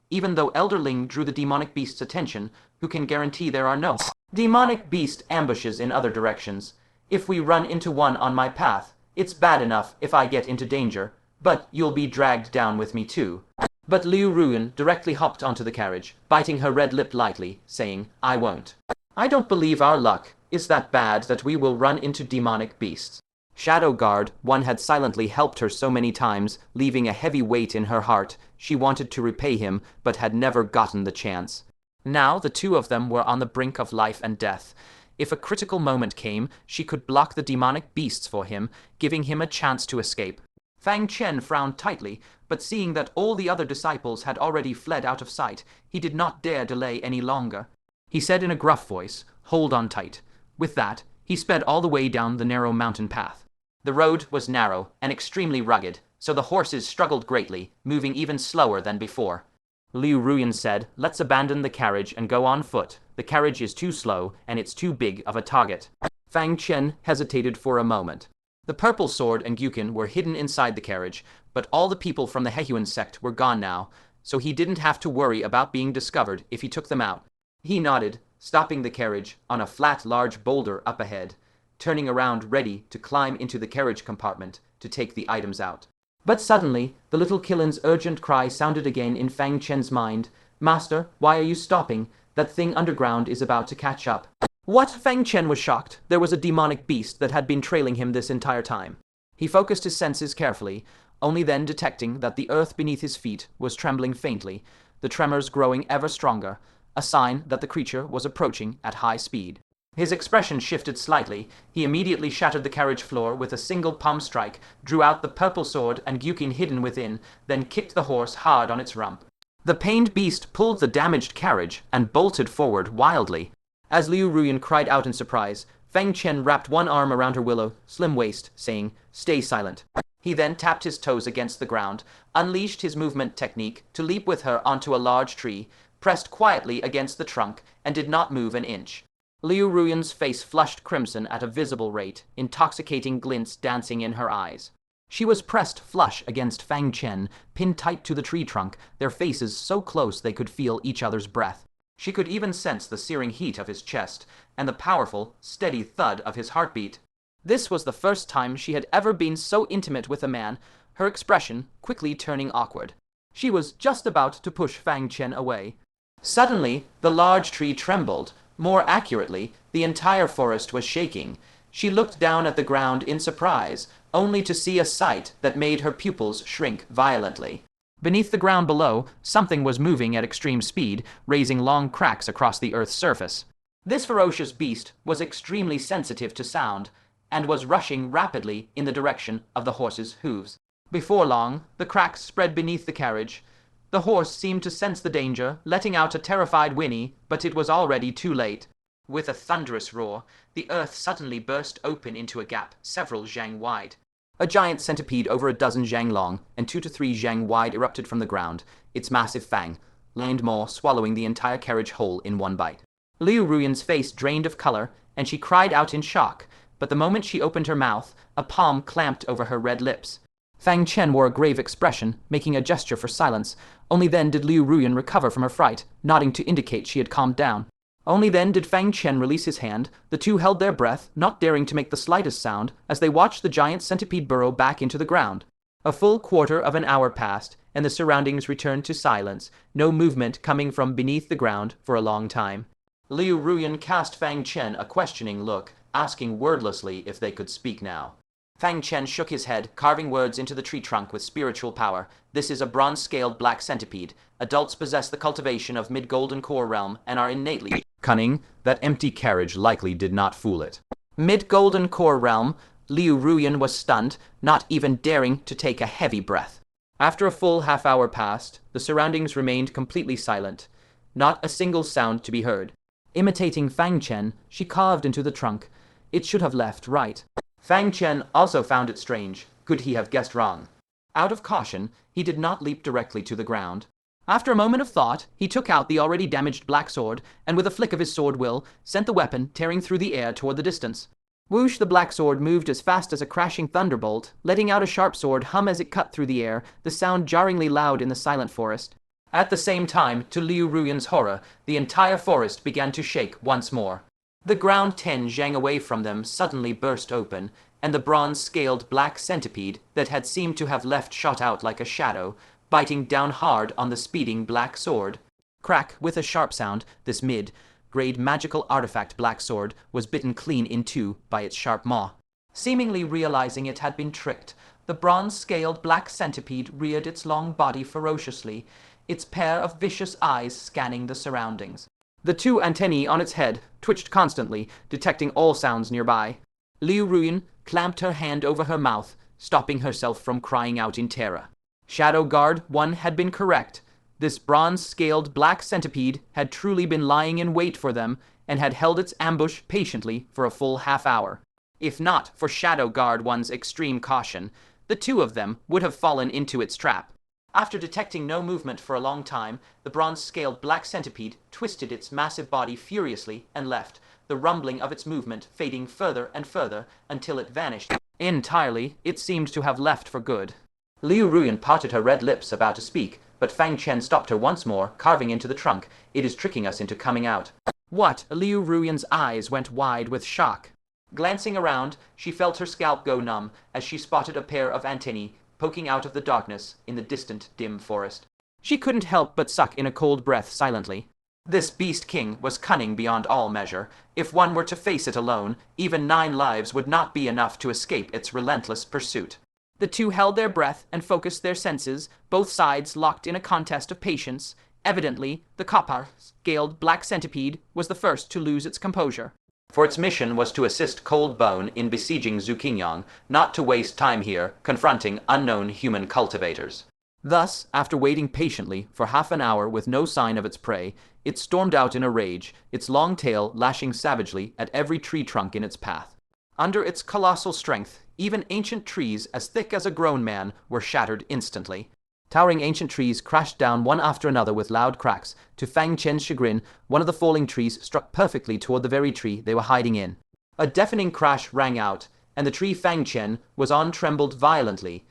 Even though Elder Ling drew the demonic beast's attention, who can guarantee there are no demonic beast ambushes in other directions? If we run into one on my path, it's bad enough if I get into danger, but you'll be dragged down with me too. But Liu Ruyan directly hopped onto the carriage, biting her red lip lightly, saying, "I won't. I don't believe our luck is that bad that we will run into demonic beasts." Shadow Guard One had silently helped her so many times, leaving a heavy weight in her heart. She wanted to repay him, but had never gotten the chance. Now the two of them were on the brink of life and death. If a critical moment came, she could block the demonic beasts for him, giving him a chance to escape. Fang Chen frowned tightly, but seeing that all the other disciples had already fled out of sight, he did not dare delay any longer. He said in a gruff voice, "Hold on tight." With that, he sped all the way down the narrow mountain path. The road was narrow and extremely rugged, so the horses struggled greatly, moving even slower than before. Liu Ruyan said, "Let's abandon the carriage and go on foot. The carriage is too slow, and it's too big of a target." Fang Chen hesitated for a moment. The purple sword and Gyukin were hidden inside the carriage, but all the people from the Heinous sect were gone now, so he didn't have to worry about being discovered if he took them out. He nodded, stopping the carriage on a flat large boulder up ahead, turning around ready to climb into the carriage compartment to take the items out. But suddenly, the little Killen's urgent cry sounded again in Fang Chen's mind. "Master, why are you stopping? That thing underground is about to catch up." What? Fang Chen was shocked. There was a demonic beast that had been trailing him this entire time. He focused his senses carefully, only then detecting that the earth beneath his feet was trembling faintly, the tremors growing ever stronger, a sign that the creature was approaching at high speed. His expression shifted slightly. He immediately shattered the carriage floor with a single palm strike, drew out the purple sword and Gyukin hidden within, then kicked the horse hard on its rump. The pained beast pulled the damaged carriage and bolted forward wildly. As Liu Ruyan cried out in surprise, Fang Chen wrapped one arm around her willow, slim waist, saying, "Stay silent." He then tapped his toes against the ground, unleashed his movement technique to leap with her onto a large tree, pressed quietly against the trunk, and did not move an inch. Liu Ruyan's face flushed crimson at a visible rate, intoxicating glints dancing in her eyes. She was pressed flush against Fang Chen, pinned tight to the tree trunk, their faces so close they could feel each other's breath. She could even sense the searing heat of his chest, and the powerful, steady thud of his heartbeat. This was the first time she had ever been so intimate with a man, her expression quickly turning awkward. She was just about to push Fang Chen away. Suddenly, the large tree trembled. More accurately, the entire forest was shaking. She looked down at the ground in surprise, only to see a sight that made her pupils shrink violently. Beneath the ground below, something was moving at extreme speed, raising long cracks across the earth's surface. This ferocious beast was extremely sensitive to sound, and was rushing rapidly in the direction of the horse's hooves. Before long, the cracks spread beneath the carriage. The horse seemed to sense the danger, letting out a terrified whinny, but it was already too late. With a thunderous roar, the earth suddenly burst open into a gap several zhang wide. A giant centipede over a dozen zhang long and 2 to 3 zhang wide erupted from the ground, its massive fang, land maw swallowing the entire carriage whole in one bite. Liu Ruyan's face drained of color, and she cried out in shock, but the moment she opened her mouth, a palm clamped over her red lips. Fang Chen wore a grave expression, making a gesture for silence. Only then did Liu Ruyan recover from her fright, nodding to indicate she had calmed down. Only then did Fang Chen release his hand. The two held their breath, not daring to make the slightest sound, as they watched the giant centipede burrow back into the ground. A full quarter of an hour passed, and the surroundings returned to silence, no movement coming from beneath the ground for a long time. Liu Ruyan cast Fang Chen a questioning look, asking wordlessly if they could speak now. Fang Chen shook his head, carving words into the tree trunk with spiritual power. "This is a bronze-scaled black centipede. Adults possess the cultivation of mid-golden core realm and are innately cunning. That empty carriage likely did not fool it." Mid-golden core realm, Liu Ruyan was stunned, not even daring to take a heavy breath. After a full half-hour passed, the surroundings remained completely silent. Not a single sound to be heard. Imitating Fang Chen, she carved into the trunk. It should have left right. Fang Chen also found it strange. Could he have guessed wrong? Out of caution, he did not leap directly to the ground. After a moment of thought, he took out the already damaged black sword, and with a flick of his sword will, sent the weapon tearing through the air toward the distance. Whoosh, the black sword moved as fast as a crashing thunderbolt, letting out a sharp sword hum as it cut through the air, the sound jarringly loud in the silent forest. At the same time, to Liu Ruyan's horror, the entire forest began to shake once more. The ground 10 zhang away from them suddenly burst open, and the bronze-scaled black centipede that had seemed to have left shot out like a shadow, biting down hard on the speeding black sword. Crack, with a sharp sound, this mid-grade magical artifact black sword was bitten clean in two by its sharp maw. Seemingly realizing it had been tricked, the bronze-scaled black centipede reared its long body ferociously, its pair of vicious eyes scanning the surroundings. The two antennae on its head twitched constantly, detecting all sounds nearby. Liu Ruyan clamped her hand over her mouth, stopping herself from crying out in terror. Shadow Guard 1 had been correct. This bronze-scaled black centipede had truly been lying in wait for them and had held its ambush patiently for a full half-hour. If not for Shadow Guard 1's extreme caution, the two of them would have fallen into its trap. After detecting no movement for a long time, the bronze-scaled black centipede twisted its massive body furiously and left, the rumbling of its movement fading further and further until it vanished. Entirely, it seemed to have left for good. Liu Ruyan parted her red lips about to speak, but Fang Chen stopped her once more, carving into the trunk. It is tricking us into coming out. What? Liu Ruyan's eyes went wide with shock. Glancing around, she felt her scalp go numb as she spotted a pair of antennae poking out of the darkness in the distant, dim forest. She couldn't help but suck in a cold breath silently. This beast king was cunning beyond all measure. If one were to face it alone, even 9 lives would not be enough to escape its relentless pursuit. The two held their breath and focused their senses, both sides locked in a contest of patience. Evidently, the copper-scaled black centipede was the first to lose its composure. For its mission was to assist Cold Bone in besieging Qingyang, not to waste time here confronting unknown human cultivators. Thus, after waiting patiently for half an hour with no sign of its prey, it stormed out in a rage, its long tail lashing savagely at every tree trunk in its path. Under its colossal strength, even ancient trees as thick as a grown man were shattered instantly. Towering ancient trees crashed down one after another with loud cracks. To Fang Chen's chagrin, one of the falling trees struck perfectly toward the very tree they were hiding in. A deafening crash rang out, and the tree Fang Chen was on trembled violently.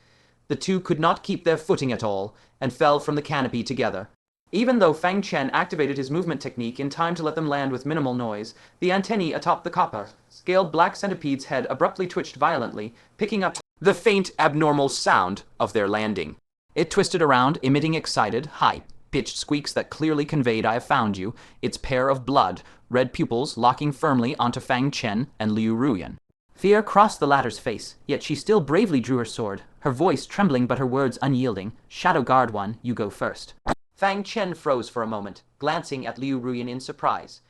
The two could not keep their footing at all, and fell from the canopy together. Even though Fang Chen activated his movement technique in time to let them land with minimal noise, the antennae atop the copper-scaled black centipede's head abruptly twitched violently, picking up the faint, abnormal sound of their landing. It twisted around, emitting excited, high-pitched squeaks that clearly conveyed "I have found you," its pair of blood, red pupils locking firmly onto Fang Chen and Liu Ruyan. Fear crossed the latter's face, yet she still bravely drew her sword, her voice trembling but her words unyielding. "Shadow Guard 1, you go first." Fang Chen froze for a moment, glancing at Liu Ruyan in surprise.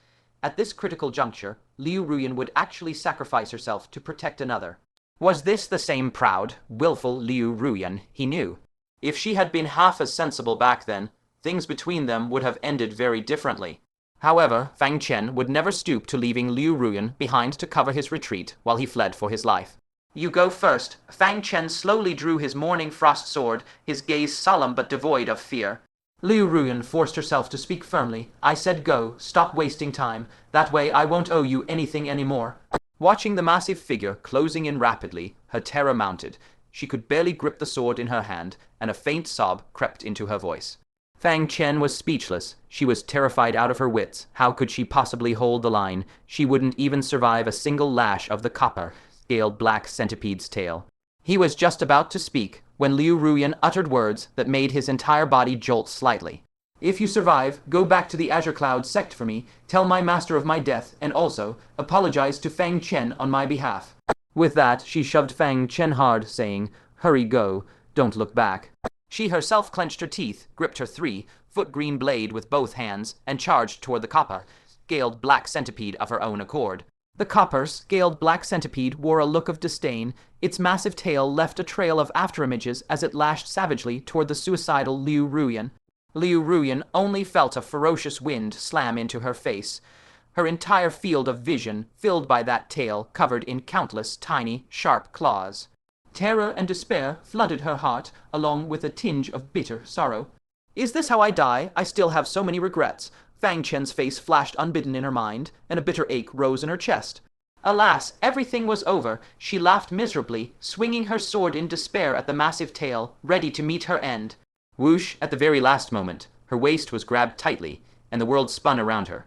At this critical juncture, Liu Ruyan would actually sacrifice herself to protect another. Was this the same proud, willful Liu Ruyan he knew? If she had been half as sensible back then, things between them would have ended very differently. However, Fang Chen would never stoop to leaving Liu Ruyan behind to cover his retreat while he fled for his life. "You go first." Fang Chen slowly drew his morning frost sword, his gaze solemn but devoid of fear. Liu Ruyan forced herself to speak firmly. "I said go, stop wasting time. That way I won't owe you anything anymore." Watching the massive figure closing in rapidly, her terror mounted. She could barely grip the sword in her hand, and a faint sob crept into her voice. Fang Chen was speechless. She was terrified out of her wits. How could she possibly hold the line? She wouldn't even survive a single lash of the copper-scaled black centipede's tail. He was just about to speak when Liu Ruyan uttered words that made his entire body jolt slightly. "If you survive, go back to the Azure Cloud sect for me, tell my master of my death, and also apologize to Fang Chen on my behalf." With that, she shoved Fang Chen hard, saying, "Hurry, go, don't look back." She herself clenched her teeth, gripped her 3-foot green blade with both hands, and charged toward the copper-scaled black centipede of her own accord. The copper-scaled black centipede wore a look of disdain. Its massive tail left a trail of afterimages as it lashed savagely toward the suicidal Liu Ruyan. Liu Ruyan only felt a ferocious wind slam into her face, her entire field of vision filled by that tail covered in countless tiny, sharp claws. Terror and despair flooded her heart, along with a tinge of bitter sorrow. Is this how I die? I still have so many regrets. Fang Chen's face flashed unbidden in her mind, and a bitter ache rose in her chest. Alas, everything was over. She laughed miserably, swinging her sword in despair at the massive tail, ready to meet her end. Whoosh, at the very last moment, her waist was grabbed tightly, and the world spun around her.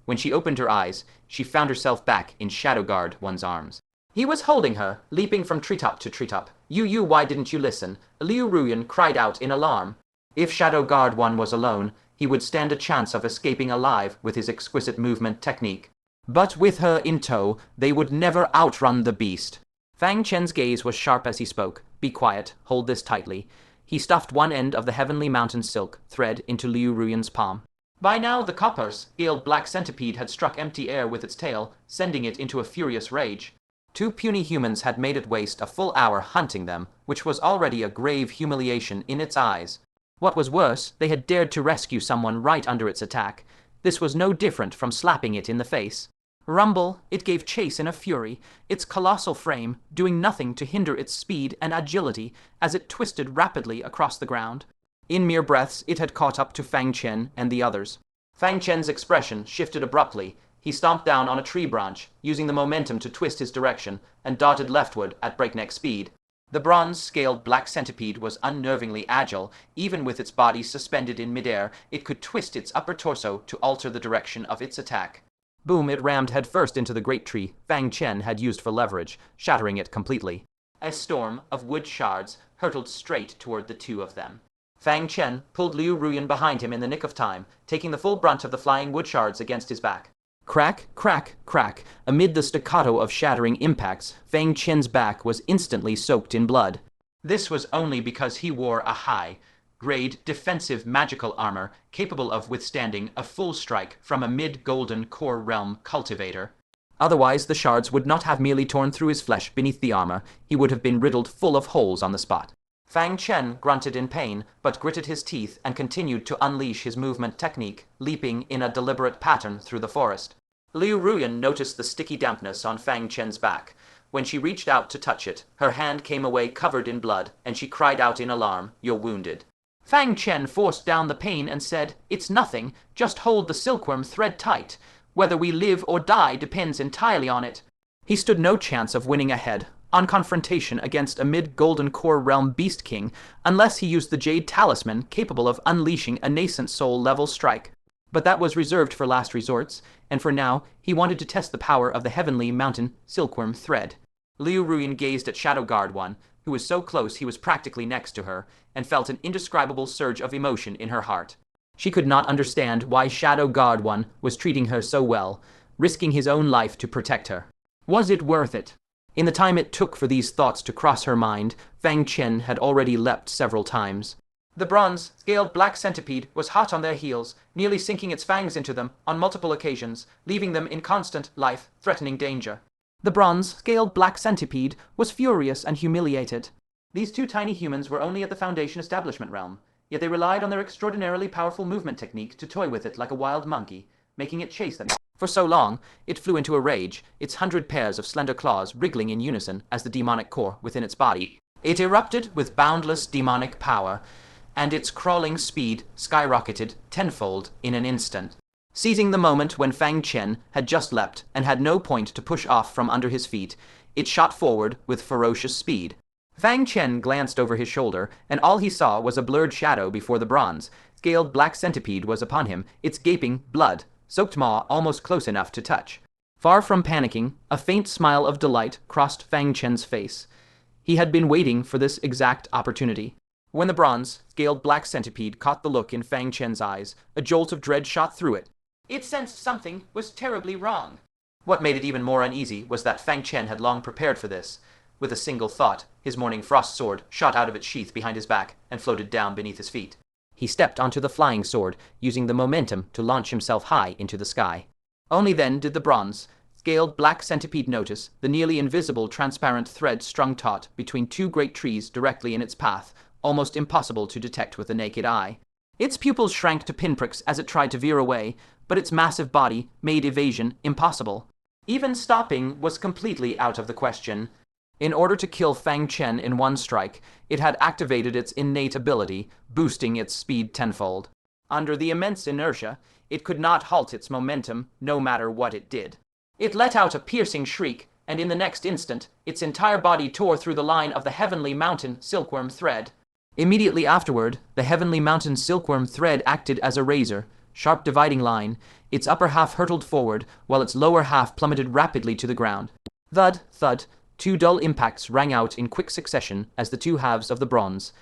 When she opened her eyes, she found herself back in Shadow Guard One's arms. He was holding her, leaping from treetop to treetop. You, why didn't you listen? Liu Ruyan cried out in alarm. If Shadow Guard One was alone, he would stand a chance of escaping alive with his exquisite movement technique. But with her in tow, they would never outrun the beast. Fang Chen's gaze was sharp as he spoke. Be quiet, hold this tightly. He stuffed one end of the heavenly mountain silk thread into Liu Ruyan's palm. By now, the copper-scaled black centipede had struck empty air with its tail, sending it into a furious rage. Two puny humans had made it waste a full hour hunting them, which was already a grave humiliation in its eyes. What was worse, they had dared to rescue someone right under its attack. This was no different from slapping it in the face. Rumble, it gave chase in a fury, its colossal frame doing nothing to hinder its speed and agility as it twisted rapidly across the ground. In mere breaths, it had caught up to Fang Chen and the others. Fang Chen's expression shifted abruptly. He stomped down on a tree branch, using the momentum to twist his direction, and darted leftward at breakneck speed. The bronze-scaled black centipede was unnervingly agile. Even with its body suspended in midair, it could twist its upper torso to alter the direction of its attack. Boom, it rammed headfirst into the great tree Fang Chen had used for leverage, shattering it completely. A storm of wood shards hurtled straight toward the two of them. Fang Chen pulled Liu Ruyan behind him in the nick of time, taking the full brunt of the flying wood shards against his back. Crack, crack, crack. Amid the staccato of shattering impacts, Fang Chen's back was instantly soaked in blood. This was only because he wore a high-grade defensive magical armor capable of withstanding a full strike from a mid-golden core realm cultivator. Otherwise, the shards would not have merely torn through his flesh beneath the armor. He would have been riddled full of holes on the spot. Fang Chen grunted in pain, but gritted his teeth and continued to unleash his movement technique, leaping in a deliberate pattern through the forest. Liu Ruyan noticed the sticky dampness on Fang Chen's back. When she reached out to touch it, her hand came away covered in blood, and she cried out in alarm, "You're wounded." Fang Chen forced down the pain and said, "It's nothing, just hold the silkworm thread tight. Whether we live or die depends entirely on it." He stood no chance of winning ahead on confrontation against a mid-golden core realm beast king unless he used the jade talisman capable of unleashing a nascent soul level strike. But that was reserved for last resorts, and for now he wanted to test the power of the heavenly mountain silkworm thread. Liu Ruyan gazed at Shadow Guard One, who was so close he was practically next to her, and felt an indescribable surge of emotion in her heart. She could not understand why Shadow Guard One was treating her so well, risking his own life to protect her. Was it worth it? In the time it took for these thoughts to cross her mind, Fang Chen had already leapt several times. The bronze-scaled black centipede was hot on their heels, nearly sinking its fangs into them on multiple occasions, leaving them in constant, life-threatening danger. The bronze-scaled black centipede was furious and humiliated. These two tiny humans were only at the Foundation establishment realm, yet they relied on their extraordinarily powerful movement technique to toy with it like a wild monkey, making it chase them. For so long, it flew into a rage, its 100 pairs of slender claws wriggling in unison as the demonic core within its body. It erupted with boundless demonic power, and its crawling speed skyrocketed tenfold in an instant. Seizing the moment when Fang Chen had just leapt and had no point to push off from under his feet, it shot forward with ferocious speed. Fang Chen glanced over his shoulder, and all he saw was a blurred shadow before the bronze-scaled black centipede was upon him, its gaping, blood-soaked maw almost close enough to touch. Far from panicking, a faint smile of delight crossed Fang Chen's face. He had been waiting for this exact opportunity. When the bronze-scaled black centipede caught the look in Fang Chen's eyes, a jolt of dread shot through it. It sensed something was terribly wrong. What made it even more uneasy was that Fang Chen had long prepared for this. With a single thought, his morning frost sword shot out of its sheath behind his back and floated down beneath his feet. He stepped onto the flying sword, using the momentum to launch himself high into the sky. Only then did the bronze scaled black centipede notice the nearly invisible transparent thread strung taut between two great trees directly in its path, almost impossible to detect with the naked eye. Its pupils shrank to pinpricks as it tried to veer away, but its massive body made evasion impossible. Even stopping was completely out of the question. In order to kill Fang Chen in one strike, it had activated its innate ability, boosting its speed tenfold. Under the immense inertia, it could not halt its momentum, no matter what it did. It let out a piercing shriek, and in the next instant, its entire body tore through the line of the Heavenly Mountain silkworm thread. Immediately afterward, the Heavenly Mountain silkworm thread acted as a razor, sharp dividing line. Its upper half hurtled forward, while its lower half plummeted rapidly to the ground. Thud, thud, two dull impacts rang out in quick succession as the two halves of the bronze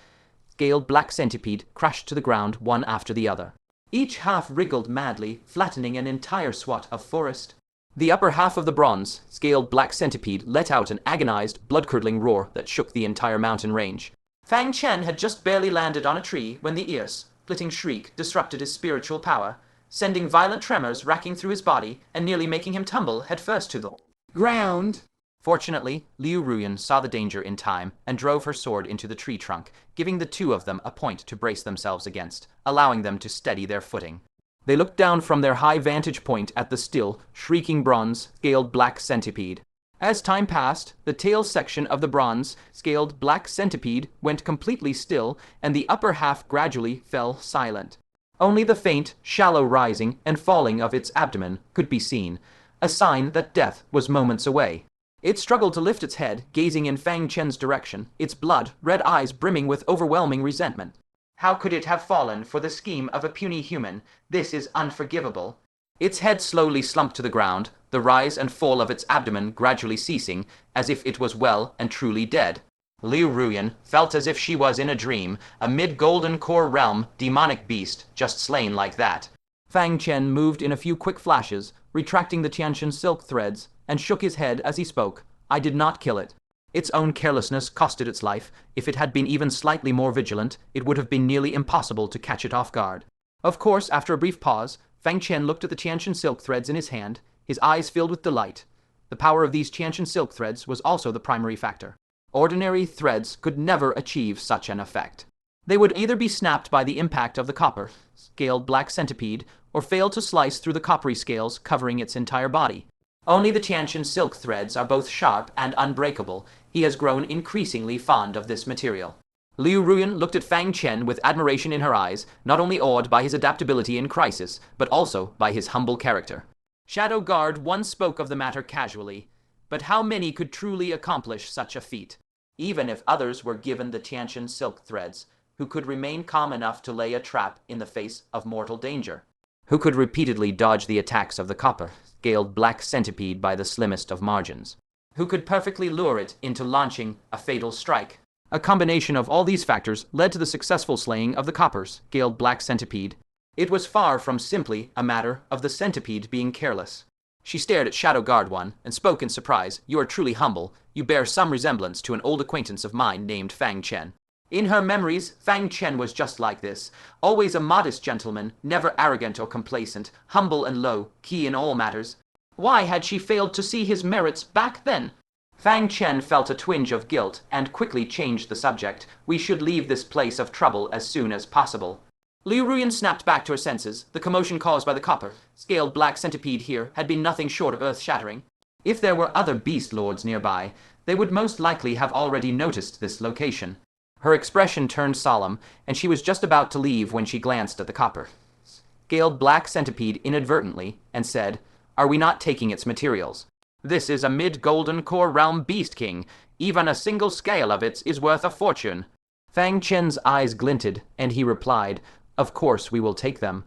scaled black centipede crashed to the ground one after the other. Each half wriggled madly, flattening an entire swath of forest. The upper half of the bronze scaled black centipede let out an agonized, blood-curdling roar that shook the entire mountain range. Fang Chen had just barely landed on a tree when the ear-splitting shriek disrupted his spiritual power, sending violent tremors racking through his body and nearly making him tumble headfirst to the ground. Fortunately, Liu Ruyan saw the danger in time and drove her sword into the tree trunk, giving the two of them a point to brace themselves against, allowing them to steady their footing. They looked down from their high vantage point at the still, shrieking bronze-scaled black centipede. As time passed, the tail section of the bronze-scaled black centipede went completely still, and the upper half gradually fell silent. Only the faint, shallow rising and falling of its abdomen could be seen, a sign that death was moments away. It struggled to lift its head, gazing in Fang Chen's direction, its blood-red eyes brimming with overwhelming resentment. How could it have fallen for the scheme of a puny human? This is unforgivable. Its head slowly slumped to the ground, the rise and fall of its abdomen gradually ceasing, as if it was well and truly dead. Liu Ruyan felt as if she was in a dream, a mid-golden core realm demonic beast just slain like that. Fang Chen moved in a few quick flashes, retracting the Tiantian silk threads, and shook his head as he spoke. I did not kill it. Its own carelessness cost it its life. If it had been even slightly more vigilant, it would have been nearly impossible to catch it off guard. Of course, after a brief pause, Fang Chen looked at the Tiantian silk threads in his hand, his eyes filled with delight. The power of these Tiantian silk threads was also the primary factor. Ordinary threads could never achieve such an effect. They would either be snapped by the impact of the copper-scaled black centipede, or fail to slice through the coppery scales covering its entire body. Only the Tiantian silk threads are both sharp and unbreakable. He has grown increasingly fond of this material. Liu Ruyan looked at Fang Chen with admiration in her eyes, not only awed by his adaptability in crisis, but also by his humble character. Shadow Guard once spoke of the matter casually, but how many could truly accomplish such a feat? Even if others were given the Tiantian silk threads, who could remain calm enough to lay a trap in the face of mortal danger? Who could repeatedly dodge the attacks of the copper-scaled black centipede by the slimmest of margins? Who could perfectly lure it into launching a fatal strike? A combination of all these factors led to the successful slaying of the copper-scaled black centipede. It was far from simply a matter of the centipede being careless. She stared at Shadow Guard One and spoke in surprise. You are truly humble. You bear some resemblance to an old acquaintance of mine named Fang Chen. In her memories, Fang Chen was just like this, always a modest gentleman, never arrogant or complacent, humble and low-key in all matters. Why had she failed to see his merits back then? Fang Chen felt a twinge of guilt and quickly changed the subject. We should leave this place of trouble as soon as possible. Liu Ruyan snapped back to her senses. The commotion caused by the copper-scaled black centipede here had been nothing short of earth-shattering. If there were other beast lords nearby, they would most likely have already noticed this location. Her expression turned solemn, and she was just about to leave when she glanced at the copper-scaled black centipede inadvertently and said, Are we not taking its materials? This is a mid-golden core realm beast king. Even a single scale of it is worth a fortune. Fang Chen's eyes glinted, and he replied, Of course we will take them.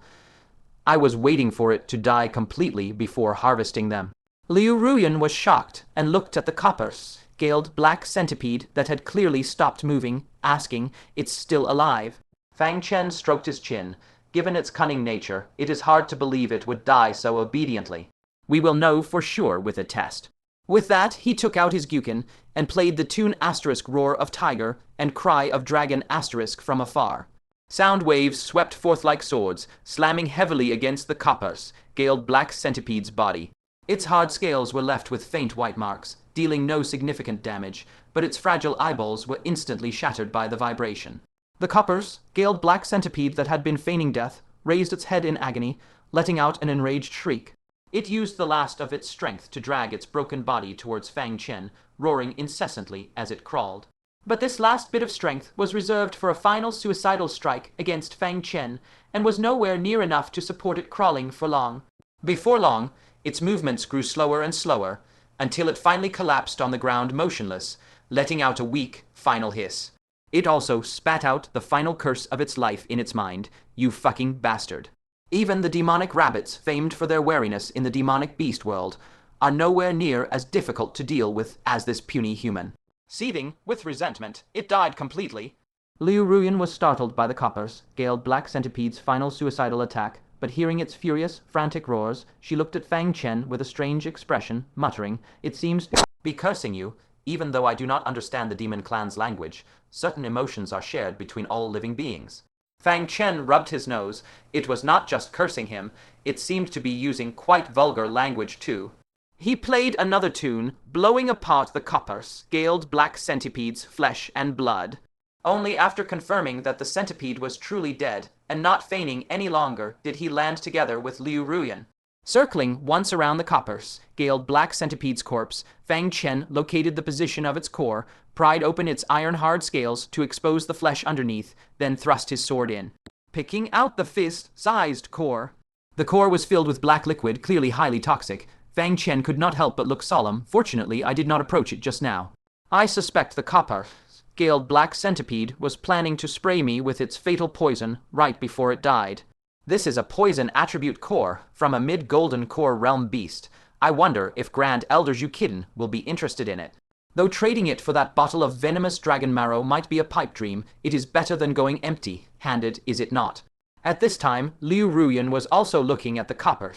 I was waiting for it to die completely before harvesting them. Liu Ruyan was shocked and looked at the copper-scaled black centipede that had clearly stopped moving, asking, It's still alive? Fang Chen stroked his chin. Given its cunning nature, it is hard to believe it would die so obediently. We will know for sure with a test. With that, he took out his guqin and played the tune asterisk roar of tiger and cry of dragon asterisk from afar. Sound waves swept forth like swords, slamming heavily against the copper-scaled black centipede's body. Its hard scales were left with faint white marks, dealing no significant damage, but its fragile eyeballs were instantly shattered by the vibration. The copper's scaled black centipede that had been feigning death raised its head in agony, letting out an enraged shriek. It used the last of its strength to drag its broken body towards Fang Chen, roaring incessantly as it crawled. But this last bit of strength was reserved for a final suicidal strike against Fang Chen, and was nowhere near enough to support it crawling for long. Before long, its movements grew slower and slower, until it finally collapsed on the ground motionless, letting out a weak, final hiss. It also spat out the final curse of its life in its mind, "You fucking bastard." Even the demonic rabbits, famed for their wariness in the demonic beast world, are nowhere near as difficult to deal with as this puny human. Seething with resentment, it died completely. Liu Ruyan was startled by the copper's scaled black centipede's final suicidal attack, but hearing its furious, frantic roars, she looked at Fang Chen with a strange expression, muttering, "It seems to be cursing you. Even though I do not understand the demon clan's language, certain emotions are shared between all living beings." Fang Chen rubbed his nose. It was not just cursing him, it seemed to be using quite vulgar language too. He played another tune, blowing apart the copper, scaled black centipede's flesh and blood. Only after confirming that the centipede was truly dead, and not feigning any longer, did he land together with Liu Ruyan. Circling once around the copper's scaled black centipede's corpse, Fang Chen located the position of its core, pried open its iron-hard scales to expose the flesh underneath, then thrust his sword in, picking out the fist-sized core. The core was filled with black liquid, clearly highly toxic. Fang Chen could not help but look solemn. Fortunately, I did not approach it just now. I suspect the copper scaled black centipede was planning to spray me with its fatal poison right before it died. This is a poison attribute core from a mid-golden core realm beast. I wonder if Grand Elder Zhukidin will be interested in it. Though trading it for that bottle of venomous dragon marrow might be a pipe dream, it is better than going empty-handed, is it not? At this time, Liu Ruyan was also looking at the copper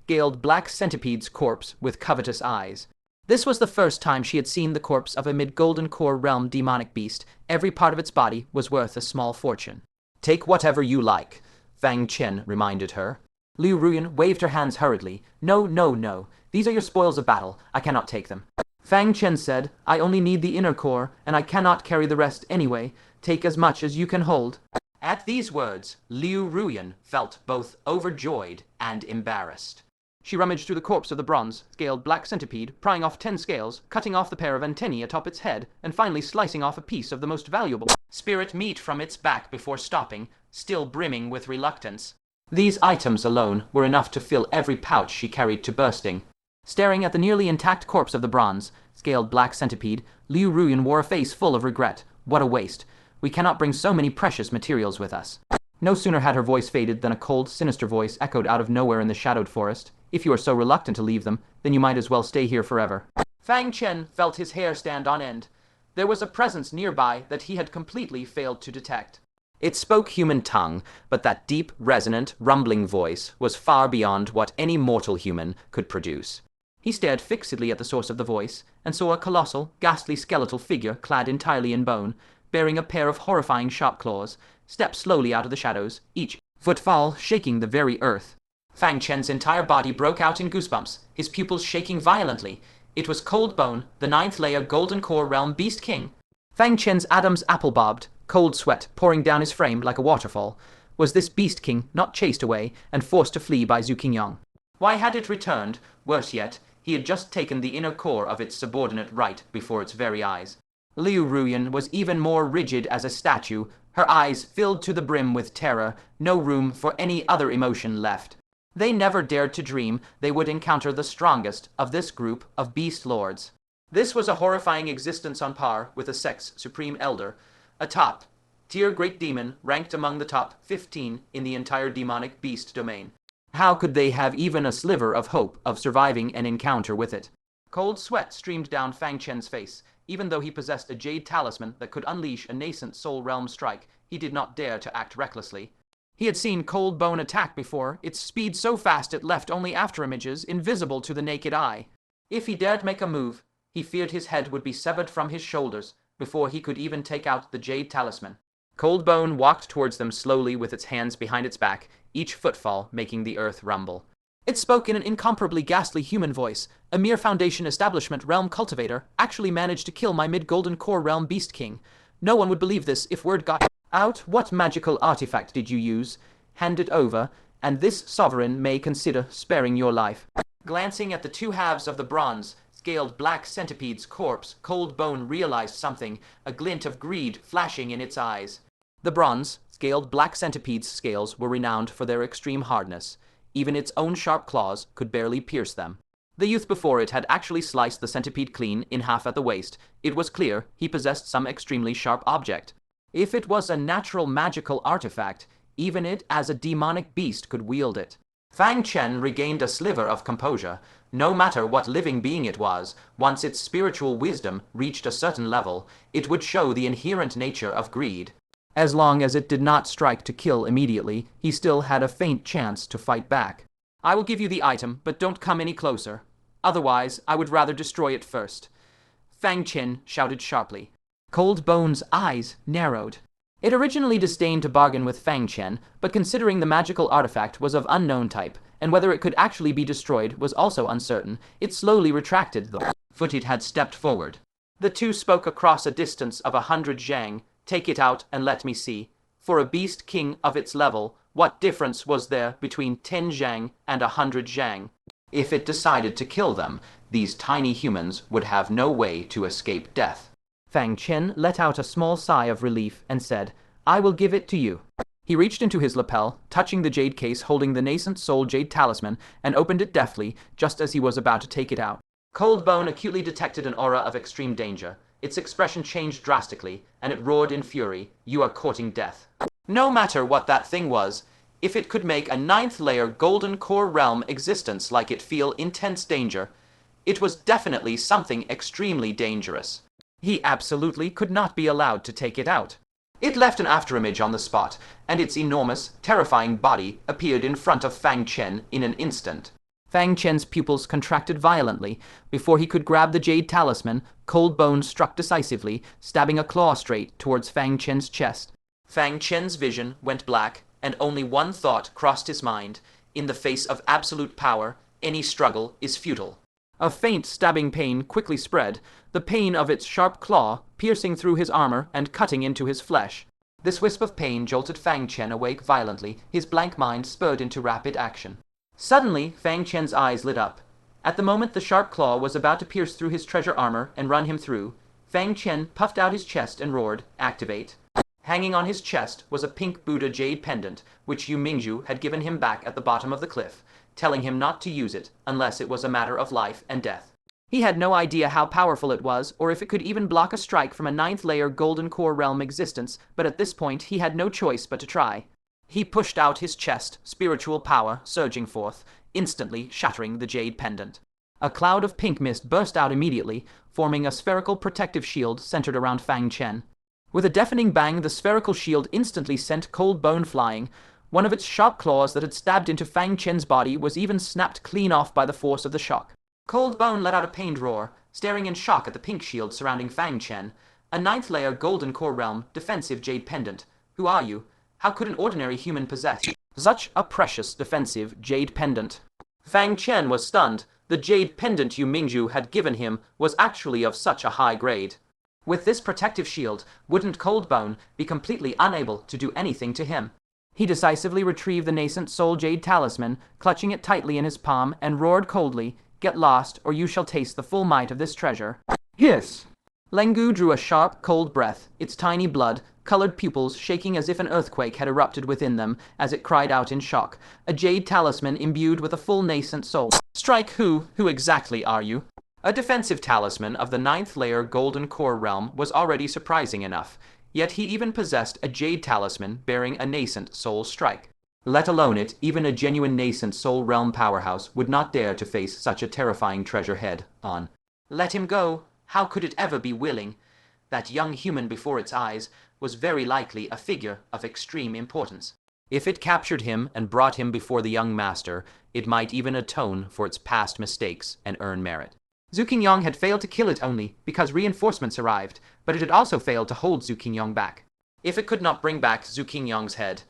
scaled black centipede's corpse with covetous eyes. This was the first time she had seen the corpse of a mid-golden core realm demonic beast. Every part of its body was worth a small fortune. "Take whatever you like," Fang Chen reminded her. Liu Ruyan waved her hands hurriedly. "No, no, no. These are your spoils of battle. I cannot take them." Fang Chen said, "I only need the inner core, and I cannot carry the rest anyway. Take as much as you can hold." At these words, Liu Ruyan felt both overjoyed and embarrassed. She rummaged through the corpse of the bronze-scaled black centipede, prying off 10 scales, cutting off the pair of antennae atop its head, and finally slicing off a piece of the most valuable spirit meat from its back before stopping, still brimming with reluctance. These items alone were enough to fill every pouch she carried to bursting. Staring at the nearly intact corpse of the bronze-scaled black centipede, Liu Ruyan wore a face full of regret. What a waste. We cannot bring so many precious materials with us. No sooner had her voice faded than a cold, sinister voice echoed out of nowhere in the shadowed forest. "If you are so reluctant to leave them, then you might as well stay here forever." Fang Chen felt his hair stand on end. There was a presence nearby that he had completely failed to detect. It spoke human tongue, but that deep, resonant, rumbling voice was far beyond what any mortal human could produce. He stared fixedly at the source of the voice, and saw a colossal, ghastly skeletal figure clad entirely in bone, bearing a pair of horrifying sharp claws, step slowly out of the shadows, each footfall shaking the very earth. Fang Chen's entire body broke out in goosebumps, his pupils shaking violently. It was Cold Bone, the 9th layer Golden Core Realm Beast King. Fang Chen's Adam's apple bobbed, cold sweat pouring down his frame like a waterfall. Was this Beast King not chased away and forced to flee by Qingyang? Why had it returned? Worse yet, he had just taken the inner core of its subordinate right before its very eyes. Liu Ruyan was even more rigid as a statue, her eyes filled to the brim with terror, no room for any other emotion left. They never dared to dream they would encounter the strongest of this group of beast lords. This was a horrifying existence on par with the sect's supreme elder, a top-tier great demon ranked among the top 15 in the entire demonic beast domain. How could they have even a sliver of hope of surviving an encounter with it? Cold sweat streamed down Fang Chen's face. Even though he possessed a jade talisman that could unleash a nascent soul realm strike, he did not dare to act recklessly. He had seen Cold Bone attack before, its speed so fast it left only afterimages invisible to the naked eye. If he dared make a move, he feared his head would be severed from his shoulders before he could even take out the jade talisman. Cold Bone walked towards them slowly with its hands behind its back, each footfall making the earth rumble. It spoke in an incomparably ghastly human voice. A mere Foundation Establishment realm cultivator actually managed to kill my mid-golden core realm beast king. No one would believe this if word got out. What magical artifact did you use? Hand it over, and this sovereign may consider sparing your life. Glancing at the two halves of the bronze-scaled black centipede's corpse, Cold Bone realized something, a glint of greed flashing in its eyes. The bronze-scaled black centipede's scales were renowned for their extreme hardness. Even its own sharp claws could barely pierce them. The youth before it had actually sliced the centipede clean in half at the waist. It was clear he possessed some extremely sharp object. If it was a natural magical artifact, even it as a demonic beast could wield it. Fang Chen regained a sliver of composure. No matter what living being it was, once its spiritual wisdom reached a certain level, it would show the inherent nature of greed. As long as it did not strike to kill immediately, he still had a faint chance to fight back. I will give you the item, but don't come any closer. Otherwise, I would rather destroy it first. Fang Chen shouted sharply. Cold Bone's eyes narrowed. It originally disdained to bargain with Fang Chen, but considering the magical artifact was of unknown type, and whether it could actually be destroyed was also uncertain, it slowly retracted the foot it had stepped forward. The two spoke across a distance of 100 zhang. Take it out and let me see. For a beast king of its level, what difference was there between 10 zhang and 100 zhang? If it decided to kill them, these tiny humans would have no way to escape death. Fang Chen let out a small sigh of relief and said, I will give it to you. He reached into his lapel, touching the jade case holding the nascent soul jade talisman, and opened it deftly just as he was about to take it out. Cold Bone acutely detected an aura of extreme danger. Its expression changed drastically, and it roared in fury, You are courting death. No matter what that thing was, if it could make a 9th-layer golden core realm existence like it feel intense danger, it was definitely something extremely dangerous. He absolutely could not be allowed to take it out. It left an afterimage on the spot, and its enormous, terrifying body appeared in front of Fang Chen in an instant. Fang Chen's pupils contracted violently. Before he could grab the jade talisman, Cold Bone struck decisively, stabbing a claw straight towards Fang Chen's chest. Fang Chen's vision went black, and only one thought crossed his mind. In the face of absolute power, any struggle is futile. A faint stabbing pain quickly spread, the pain of its sharp claw piercing through his armor and cutting into his flesh. This wisp of pain jolted Fang Chen awake violently, his blank mind spurred into rapid action. Suddenly, Fang Chen's eyes lit up. At the moment the sharp claw was about to pierce through his treasure armor and run him through, Fang Chen puffed out his chest and roared, Activate. Hanging on his chest was a pink Buddha jade pendant, which Yu Mingzhu had given him back at the bottom of the cliff, telling him not to use it unless it was a matter of life and death. He had no idea how powerful it was, or if it could even block a strike from a 9th-layer golden core realm existence, but at this point he had no choice but to try. He pushed out his chest, spiritual power surging forth, instantly shattering the jade pendant. A cloud of pink mist burst out immediately, forming a spherical protective shield centered around Fang Chen. With a deafening bang, the spherical shield instantly sent Cold Bone flying. One of its sharp claws that had stabbed into Fang Chen's body was even snapped clean off by the force of the shock. Cold Bone let out a pained roar, staring in shock at the pink shield surrounding Fang Chen. A 9th-layer golden core realm, defensive jade pendant. Who are you? How could an ordinary human possess such a precious defensive jade pendant? Fang Chen was stunned. The jade pendant Yu Mingzhu had given him was actually of such a high grade. With this protective shield, wouldn't Cold Bone be completely unable to do anything to him? He decisively retrieved the nascent soul jade talisman, clutching it tightly in his palm, and roared coldly, Get lost, or you shall taste the full might of this treasure. Hiss! Lengu drew a sharp, cold breath, its tiny blood-colored pupils shaking as if an earthquake had erupted within them as it cried out in shock. A jade talisman imbued with a full nascent soul. Strike who? Who exactly are you? A defensive talisman of the 9th-layer golden core realm was already surprising enough, yet he even possessed a jade talisman bearing a nascent soul strike. Let alone it, even a genuine nascent soul realm powerhouse would not dare to face such a terrifying treasure head-on. Let him go. How could it ever be willing? That young human before its eyes was very likely a figure of extreme importance. If it captured him and brought him before the young master, it might even atone for its past mistakes and earn merit. Qingyang had failed to kill it only because reinforcements arrived, but it had also failed to hold Qingyang back. If it could not bring back Qingyang's head,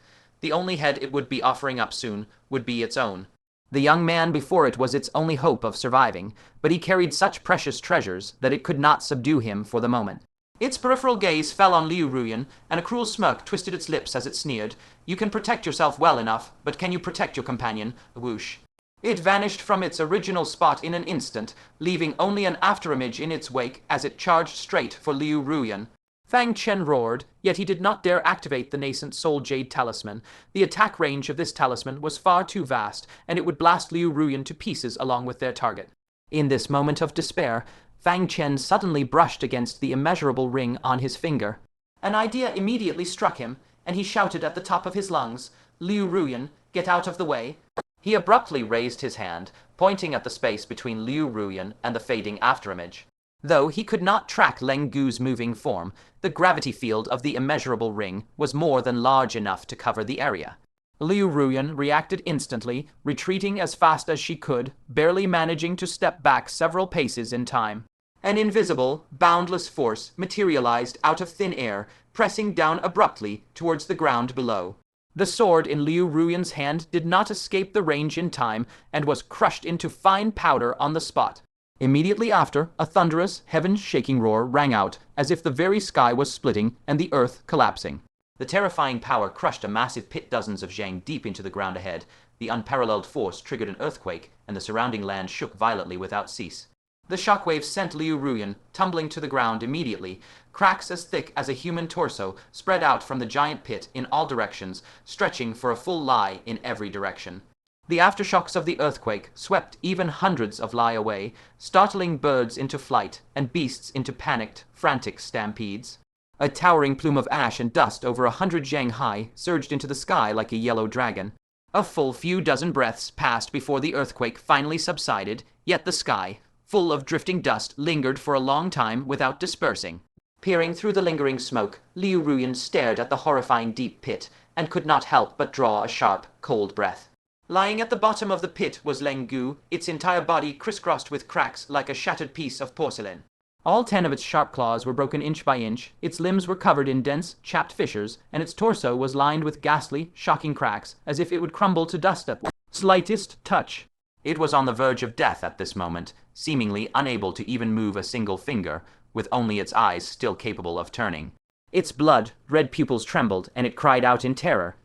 the only head it would be offering up soon would be its own. The young man before it was its only hope of surviving, but he carried such precious treasures that it could not subdue him for the moment. Its peripheral gaze fell on Liu Ruyan, and a cruel smirk twisted its lips as it sneered. You can protect yourself well enough, but can you protect your companion? Whoosh. It vanished from its original spot in an instant, leaving only an afterimage in its wake as it charged straight for Liu Ruyan. Fang Chen roared, yet he did not dare activate the nascent soul jade talisman. The attack range of this talisman was far too vast, and it would blast Liu Ruyan to pieces along with their target. In this moment of despair, Fang Chen suddenly brushed against the immeasurable ring on his finger. An idea immediately struck him, and he shouted at the top of his lungs, "Liu Ruyan, get out of the way!" He abruptly raised his hand, pointing at the space between Liu Ruyan and the fading afterimage. Though he could not track Ling Gu's moving form, the gravity field of the immeasurable ring was more than large enough to cover the area. Liu Ruyan reacted instantly, retreating as fast as she could, barely managing to step back several paces in time. An invisible, boundless force materialized out of thin air, pressing down abruptly towards the ground below. The sword in Liu Ruyan's hand did not escape the range in time and was crushed into fine powder on the spot. Immediately after, a thunderous, heaven-shaking roar rang out, as if the very sky was splitting and the earth collapsing. The terrifying power crushed a massive pit dozens of zhang deep into the ground ahead. The unparalleled force triggered an earthquake, and the surrounding land shook violently without cease. The shockwaves sent Liu Ruyan tumbling to the ground immediately. Cracks as thick as a human torso spread out from the giant pit in all directions, stretching for a full li in every direction. The aftershocks of the earthquake swept even hundreds of li away, startling birds into flight and beasts into panicked, frantic stampedes. A towering plume of ash and dust over 100 zhang high surged into the sky like a yellow dragon. A full few dozen breaths passed before the earthquake finally subsided, yet the sky, full of drifting dust, lingered for a long time without dispersing. Peering through the lingering smoke, Liu Ruyan stared at the horrifying deep pit and could not help but draw a sharp, cold breath. Lying at the bottom of the pit was Ling Gu, its entire body crisscrossed with cracks like a shattered piece of porcelain. All 10 of its sharp claws were broken inch by inch, its limbs were covered in dense, chapped fissures, and its torso was lined with ghastly, shocking cracks, as if it would crumble to dust at the slightest touch. It was on the verge of death at this moment, seemingly unable to even move a single finger, with only its eyes still capable of turning. Its blood-red pupils trembled, and it cried out in terror,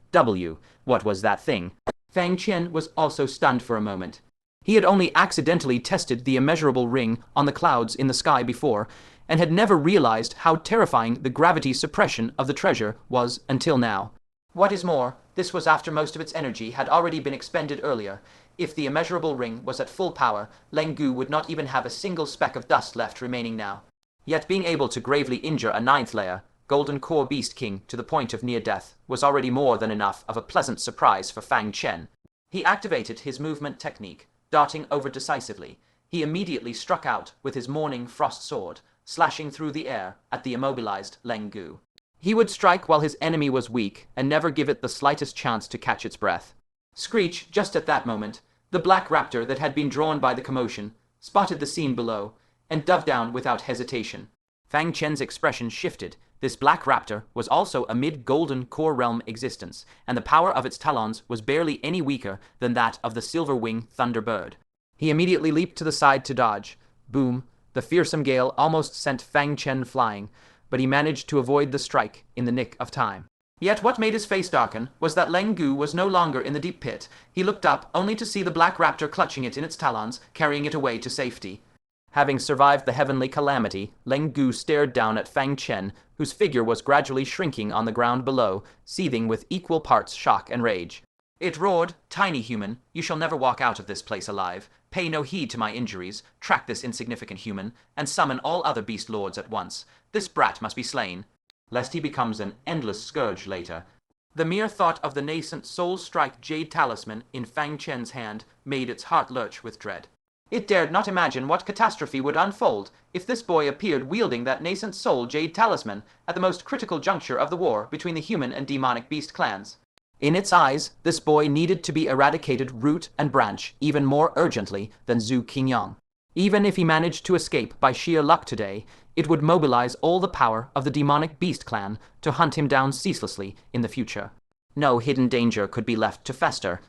What was that thing? Fang Chen was also stunned for a moment. He had only accidentally tested the immeasurable ring on the clouds in the sky before, and had never realized how terrifying the gravity suppression of the treasure was until now. What is more, this was after most of its energy had already been expended earlier. If the immeasurable ring was at full power, Ling Gu would not even have a single speck of dust left remaining now. Yet being able to gravely injure a 9th layer, Golden Core Beast King to the point of near death was already more than enough of a pleasant surprise for Fang Chen. He activated his movement technique, darting over decisively. He immediately struck out with his Morning Frost Sword, slashing through the air at the immobilized Ling Gu. He would strike while his enemy was weak and never give it the slightest chance to catch its breath. Screech, just at that moment, the black raptor that had been drawn by the commotion, spotted the scene below, and dove down without hesitation. Fang Chen's expression shifted. This black raptor was also a mid-golden core realm existence, and the power of its talons was barely any weaker than that of the silver-wing thunderbird. He immediately leaped to the side to dodge. Boom! The fearsome gale almost sent Fang Chen flying, but he managed to avoid the strike in the nick of time. Yet what made his face darken was that Ling Gu was no longer in the deep pit. He looked up only to see the black raptor clutching it in its talons, carrying it away to safety. Having survived the heavenly calamity, Ling Gu stared down at Fang Chen, whose figure was gradually shrinking on the ground below, seething with equal parts shock and rage. It roared, "Tiny human, you shall never walk out of this place alive. Pay no heed to my injuries, track this insignificant human, and summon all other beast lords at once. This brat must be slain, lest he becomes an endless scourge later." The mere thought of the nascent soul-strike jade talisman in Fang Chen's hand made its heart lurch with dread. It dared not imagine what catastrophe would unfold if this boy appeared wielding that nascent soul jade talisman at the most critical juncture of the war between the human and demonic beast clans. In its eyes, this boy needed to be eradicated root and branch even more urgently than Zhu Qingyang. Even if he managed to escape by sheer luck today, it would mobilize all the power of the demonic beast clan to hunt him down ceaselessly in the future. No hidden danger could be left to fester.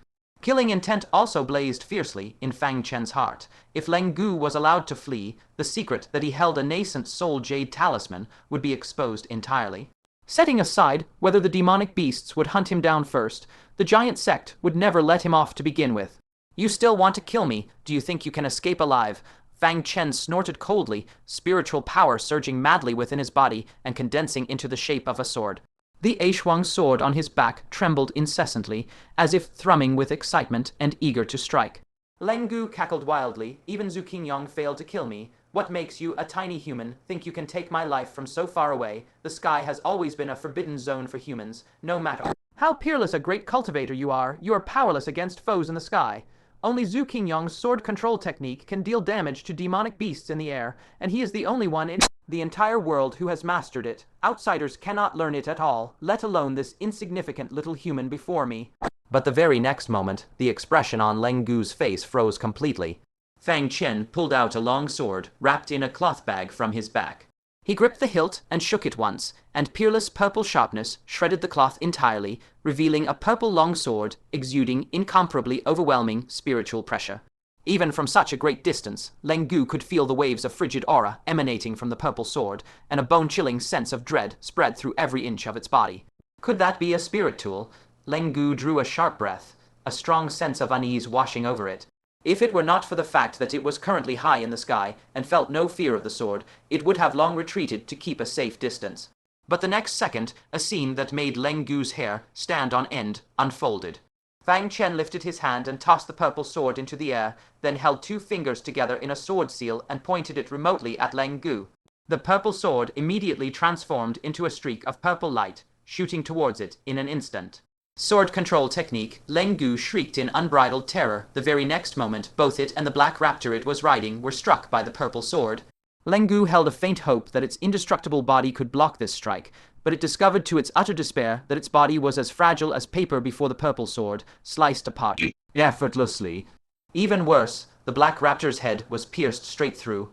Killing intent also blazed fiercely in Fang Chen's heart. If Ling Gu was allowed to flee, the secret that he held a nascent soul jade talisman would be exposed entirely. Setting aside whether the demonic beasts would hunt him down first, the giant sect would never let him off to begin with. You still want to kill me? Do you think you can escape alive? Fang Chen snorted coldly, spiritual power surging madly within his body and condensing into the shape of a sword. The Aishuang sword on his back trembled incessantly, as if thrumming with excitement and eager to strike. Ling Gu cackled wildly. Even Zhu Qingyang failed to kill me. What makes you, a tiny human, think you can take my life from so far away? The sky has always been a forbidden zone for humans, no matter how peerless a great cultivator you are powerless against foes in the sky. Only Zhu Qingyang's sword control technique can deal damage to demonic beasts in the air, and he is the only one in the entire world who has mastered it. Outsiders cannot learn it at all, let alone this insignificant little human before me. But the very next moment, the expression on Ling Gu's face froze completely. Fang Chen pulled out a long sword, wrapped in a cloth bag from his back. He gripped the hilt and shook it once, and peerless purple sharpness shredded the cloth entirely, revealing a purple longsword exuding incomparably overwhelming spiritual pressure. Even from such a great distance, Ling Gu could feel the waves of frigid aura emanating from the purple sword, and a bone-chilling sense of dread spread through every inch of its body. Could that be a spirit tool? Ling Gu drew a sharp breath, a strong sense of unease washing over it. If it were not for the fact that it was currently high in the sky and felt no fear of the sword, it would have long retreated to keep a safe distance. But the next second, a scene that made Ling Gu's hair stand on end unfolded. Fang Chen lifted his hand and tossed the purple sword into the air, then held two fingers together in a sword seal and pointed it remotely at Ling Gu. The purple sword immediately transformed into a streak of purple light, shooting towards it in an instant. Sword control technique, Ling Gu shrieked in unbridled terror. The very next moment, both it and the black raptor it was riding were struck by the purple sword. Ling Gu held a faint hope that its indestructible body could block this strike, but it discovered to its utter despair that its body was as fragile as paper before the purple sword, sliced apart effortlessly. Even worse, the black raptor's head was pierced straight through.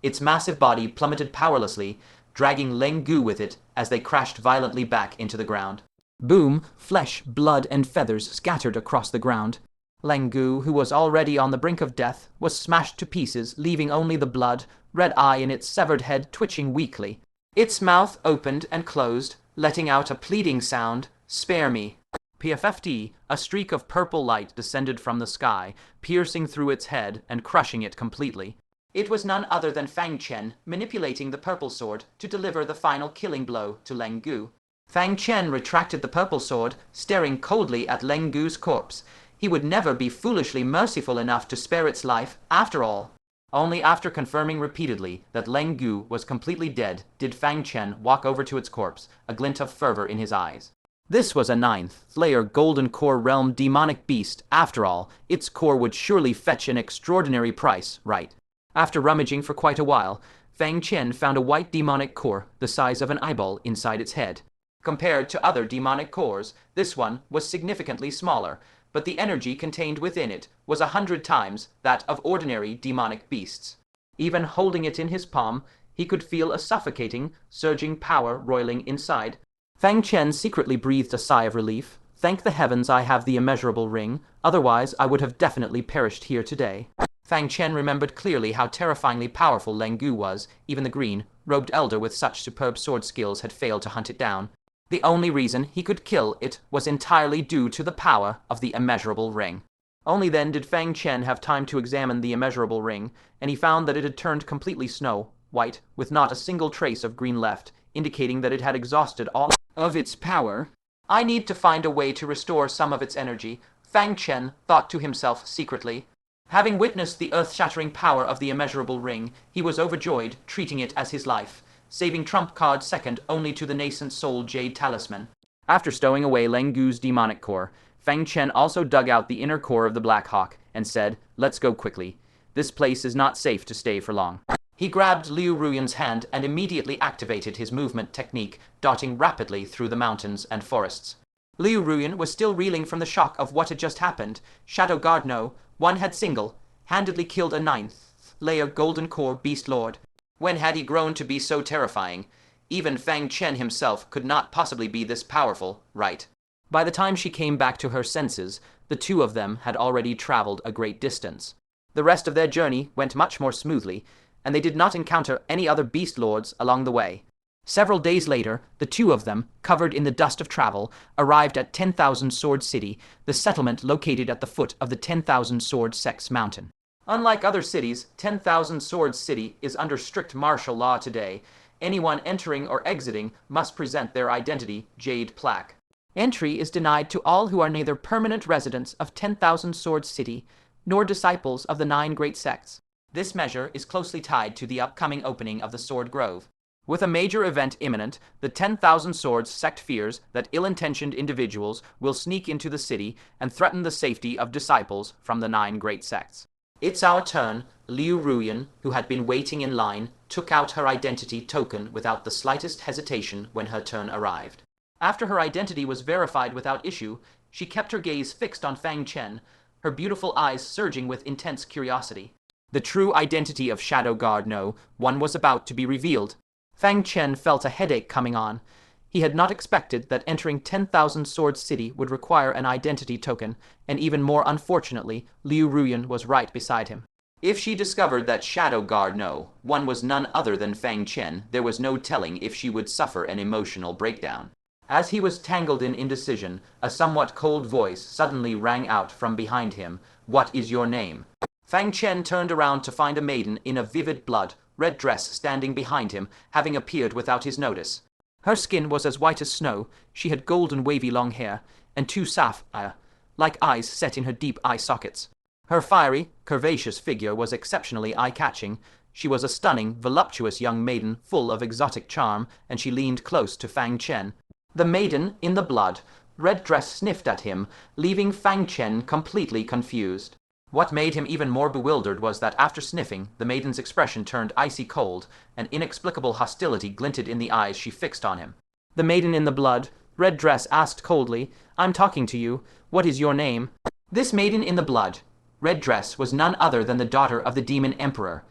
Its massive body plummeted powerlessly, dragging Ling Gu with it as they crashed violently back into the ground. Boom, flesh, blood, and feathers scattered across the ground. Ling Gu, who was already on the brink of death, was smashed to pieces, leaving only the blood, red eye in its severed head twitching weakly. Its mouth opened and closed, letting out a pleading sound, "Spare me." PFFD, a streak of purple light descended from the sky, piercing through its head and crushing it completely. It was none other than Fang Chen, manipulating the purple sword to deliver the final killing blow to Ling Gu. Fang Chen retracted the purple sword, staring coldly at Ling Gu's corpse. He would never be foolishly merciful enough to spare its life, after all. Only after confirming repeatedly that Ling Gu was completely dead did Fang Chen walk over to its corpse, a glint of fervor in his eyes. This was a ninth-layer golden core realm demonic beast. After all, its core would surely fetch an extraordinary price, right? After rummaging for quite a while, Fang Chen found a white demonic core the size of an eyeball inside its head. Compared to other demonic cores, this one was significantly smaller, but the energy contained within it was 100 times that of ordinary demonic beasts. Even holding it in his palm, he could feel a suffocating, surging power roiling inside. Fang Chen secretly breathed a sigh of relief. Thank the heavens I have the immeasurable ring, otherwise I would have definitely perished here today. Fang Chen remembered clearly how terrifyingly powerful Ling Gu was. Even the green, robed elder with such superb sword skills had failed to hunt it down. The only reason he could kill it was entirely due to the power of the immeasurable ring. Only then did Fang Chen have time to examine the immeasurable ring, and he found that it had turned completely snow-white, with not a single trace of green left, indicating that it had exhausted all of its power. I need to find a way to restore some of its energy, Fang Chen thought to himself secretly. Having witnessed the earth-shattering power of the immeasurable ring, he was overjoyed, treating it as his life, saving trump card second only to the nascent soul jade talisman. After stowing away Ling Gu's demonic core, Fang Chen also dug out the inner core of the Black Hawk and said, "Let's go quickly. This place is not safe to stay for long." He grabbed Liu Ruyan's hand and immediately activated his movement technique, darting rapidly through the mountains and forests. Liu Ruyan was still reeling from the shock of what had just happened. Shadow Guard no, one had single-handedly killed a ninth-layer golden core beast lord. When had he grown to be so terrifying? Even Fang Chen himself could not possibly be this powerful, right? By the time she came back to her senses, the two of them had already traveled a great distance. The rest of their journey went much more smoothly, and they did not encounter any other beast lords along the way. Several days later, the two of them, covered in the dust of travel, arrived at 10,000 Sword City, the settlement located at the foot of the 10,000 Sword Sect's mountain. Unlike other cities, 10,000 Sword City is under strict martial law today. Anyone entering or exiting must present their identity jade plaque. Entry is denied to all who are neither permanent residents of 10,000 Sword City nor disciples of the 9 great sects. This measure is closely tied to the upcoming opening of the Sword Grove. With a major event imminent, the 10,000 Swords sect fears that ill-intentioned individuals will sneak into the city and threaten the safety of disciples from the 9 great sects. It's our turn. Liu Ruyan, who had been waiting in line, took out her identity token without the slightest hesitation when her turn arrived. After her identity was verified without issue, she kept her gaze fixed on Fang Chen, her beautiful eyes surging with intense curiosity. The true identity of Shadow Guard No. 1 was about to be revealed. Fang Chen felt a headache coming on. He had not expected that entering 10,000 Sword City would require an identity token, and even more unfortunately, Liu Ruyan was right beside him. If she discovered that Shadow Guard No. 1 was none other than Fang Chen, there was no telling if she would suffer an emotional breakdown. As he was tangled in indecision, a somewhat cold voice suddenly rang out from behind him. "What is your name?" Fang Chen turned around to find a maiden in a vivid blood-red dress standing behind him, having appeared without his notice. Her skin was as white as snow, she had golden wavy long hair, and 2 sapphire-like eyes set in her deep eye sockets. Her fiery, curvaceous figure was exceptionally eye-catching. She was a stunning, voluptuous young maiden full of exotic charm, and she leaned close to Fang Chen. The maiden in the blood-red dress sniffed at him, leaving Fang Chen completely confused. What made him even more bewildered was that after sniffing, the maiden's expression turned icy cold, and inexplicable hostility glinted in the eyes she fixed on him. The maiden in the blood-red dress asked coldly, "I'm talking to you. What is your name?" This maiden in the blood-red dress was none other than the daughter of the Demon Emperor,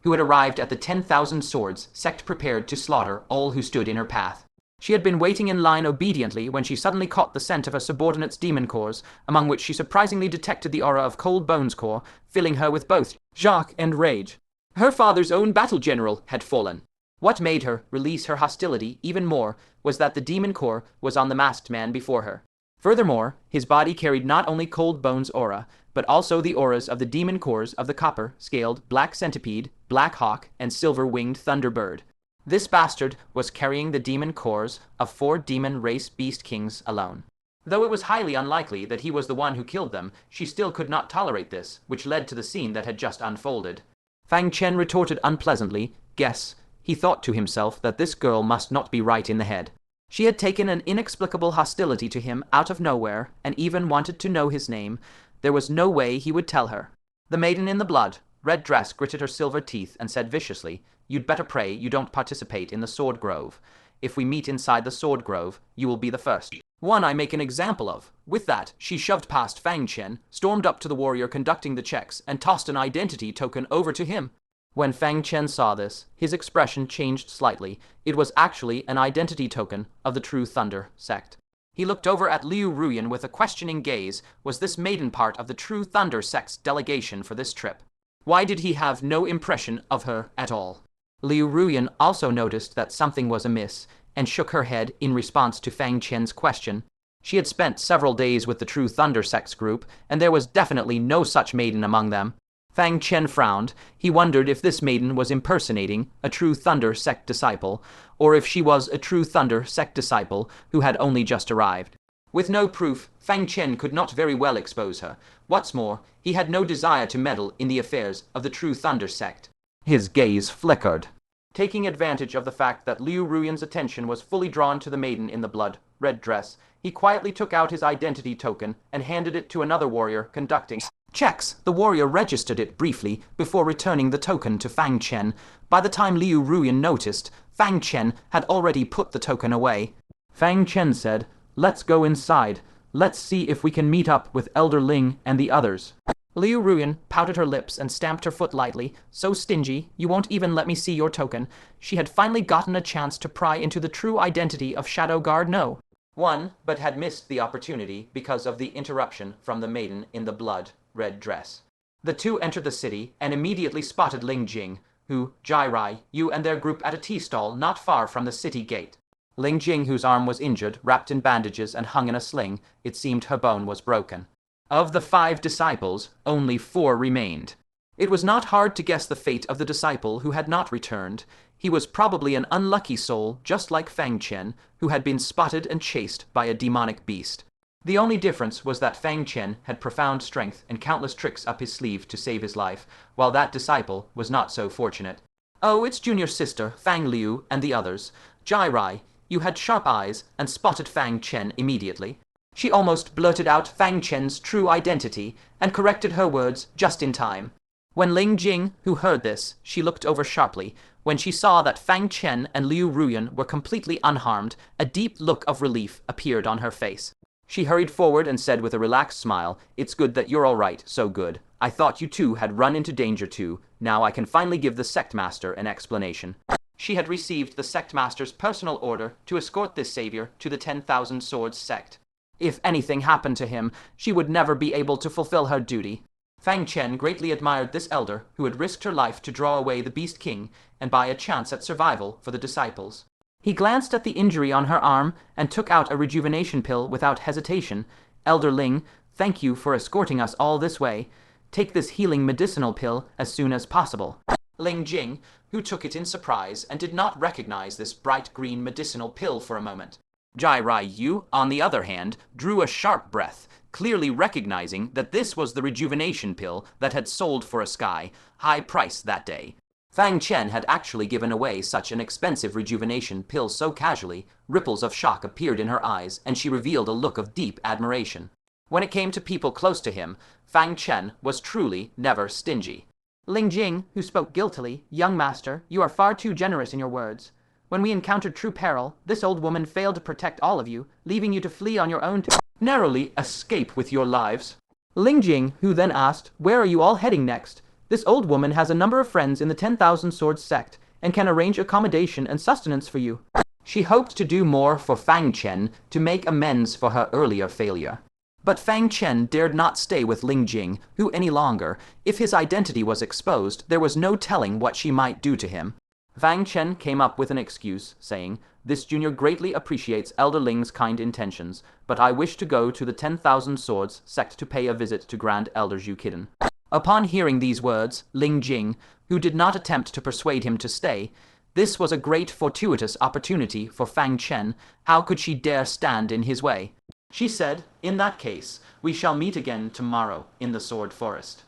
who had arrived at the 10,000 Swords sect prepared to slaughter all who stood in her path. She had been waiting in line obediently when she suddenly caught the scent of her subordinates' demon cores, among which she surprisingly detected the aura of Cold Bones core, filling her with both shock and rage. Her father's own battle general had fallen. What made her release her hostility even more was that the demon core was on the masked man before her. Furthermore, his body carried not only Cold Bones' aura, but also the auras of the demon cores of the Copper, Scaled, Black Centipede, Black Hawk, and Silver-Winged Thunderbird. This bastard was carrying the demon cores of 4 demon race beast kings alone. Though it was highly unlikely that he was the one who killed them, she still could not tolerate this, which led to the scene that had just unfolded. Fang Chen retorted unpleasantly, "Guess." He thought to himself that this girl must not be right in the head. She had taken an inexplicable hostility to him out of nowhere, and even wanted to know his name. There was no way he would tell her. The maiden in the blood-red dress gritted her silver teeth and said viciously, "You'd better pray you don't participate in the Sword Grove. If we meet inside the Sword Grove, you will be the first one I make an example of." With that, she shoved past Fang Chen, stormed up to the warrior conducting the checks, and tossed an identity token over to him. When Fang Chen saw this, his expression changed slightly. It was actually an identity token of the True Thunder Sect. He looked over at Liu Ruyan with a questioning gaze. Was this maiden part of the True Thunder Sect's delegation for this trip? Why did he have no impression of her at all? Liu Ruyan also noticed that something was amiss, and shook her head in response to Fang Chen's question. She had spent several days with the True Thunder Sect's group, and there was definitely no such maiden among them. Fang Chen frowned. He wondered if this maiden was impersonating a True Thunder Sect disciple, or if she was a True Thunder Sect disciple who had only just arrived. With no proof, Fang Chen could not very well expose her. What's more, he had no desire to meddle in the affairs of the True Thunder Sect. His gaze flickered. Taking advantage of the fact that Liu Ruyan's attention was fully drawn to the maiden in the blood-red dress, he quietly took out his identity token and handed it to another warrior conducting checks. The warrior registered it briefly before returning the token to Fang Chen. By the time Liu Ruyan noticed, Fang Chen had already put the token away. Fang Chen said, "Let's go inside. Let's see if we can meet up with Elder Ling and the others." Liu Ruyan pouted her lips and stamped her foot lightly. "So stingy, you won't even let me see your token." She had finally gotten a chance to pry into the true identity of Shadow Guard No. One, but had missed the opportunity because of the interruption from the maiden in the blood-red dress. The two entered the city and immediately spotted Ling Jing, who, Jairai, you and their group at a tea stall not far from the city gate. Ling Jing, whose arm was injured, wrapped in bandages and hung in a sling, it seemed her bone was broken. Of the 5 disciples, only 4 remained. It was not hard to guess the fate of the disciple who had not returned. He was probably an unlucky soul, just like Fang Chen, who had been spotted and chased by a demonic beast. The only difference was that Fang Chen had profound strength and countless tricks up his sleeve to save his life, while that disciple was not so fortunate. Oh, it's Junior Sister, Fang Liu, and the others. Jairai, you had sharp eyes and spotted Fang Chen immediately. She almost blurted out Fang Chen's true identity and corrected her words just in time. When Ling Jing, who heard this, she looked over sharply. When she saw that Fang Chen and Liu Ruyan were completely unharmed, a deep look of relief appeared on her face. She hurried forward and said with a relaxed smile, "It's good that you're all right, so good. I thought you two had run into danger too. Now I can finally give the sect master an explanation." She had received the sect master's personal order to escort this savior to the 10,000 Swords sect. If anything happened to him, she would never be able to fulfill her duty. Fang Chen greatly admired this elder who had risked her life to draw away the Beast King and buy a chance at survival for the disciples. He glanced at the injury on her arm and took out a rejuvenation pill without hesitation. "Elder Ling, thank you for escorting us all this way. Take this healing medicinal pill as soon as possible." Ling Jing, who took it in surprise and did not recognize this bright green medicinal pill for a moment. Jairai Yu, on the other hand, drew a sharp breath, clearly recognizing that this was the rejuvenation pill that had sold for a sky-high price that day. Fang Chen had actually given away such an expensive rejuvenation pill so casually, ripples of shock appeared in her eyes, and she revealed a look of deep admiration. When it came to people close to him, Fang Chen was truly never stingy. Ling Jing, who spoke guiltily, "Young master, you are far too generous in your words. When we encountered true peril, this old woman failed to protect all of you, leaving you to flee on your own to narrowly escape with your lives." Ling Jing, who then asked, "Where are you all heading next? This old woman has a number of friends in the 10,000 Swords sect and can arrange accommodation and sustenance for you." She hoped to do more for Fang Chen to make amends for her earlier failure. But Fang Chen dared not stay with Ling Jing, who any longer, if his identity was exposed, there was no telling what she might do to him. Fang Chen came up with an excuse, saying, "This junior greatly appreciates Elder Ling's kind intentions, but I wish to go to the 10,000 Swords sect to pay a visit to Grand Elder Zhu Kiden." Upon hearing these words, Ling Jing, who did not attempt to persuade him to stay, this was a great fortuitous opportunity for Fang Chen. How could she dare stand in his way? She said, "In that case, we shall meet again tomorrow in the Sword Forest."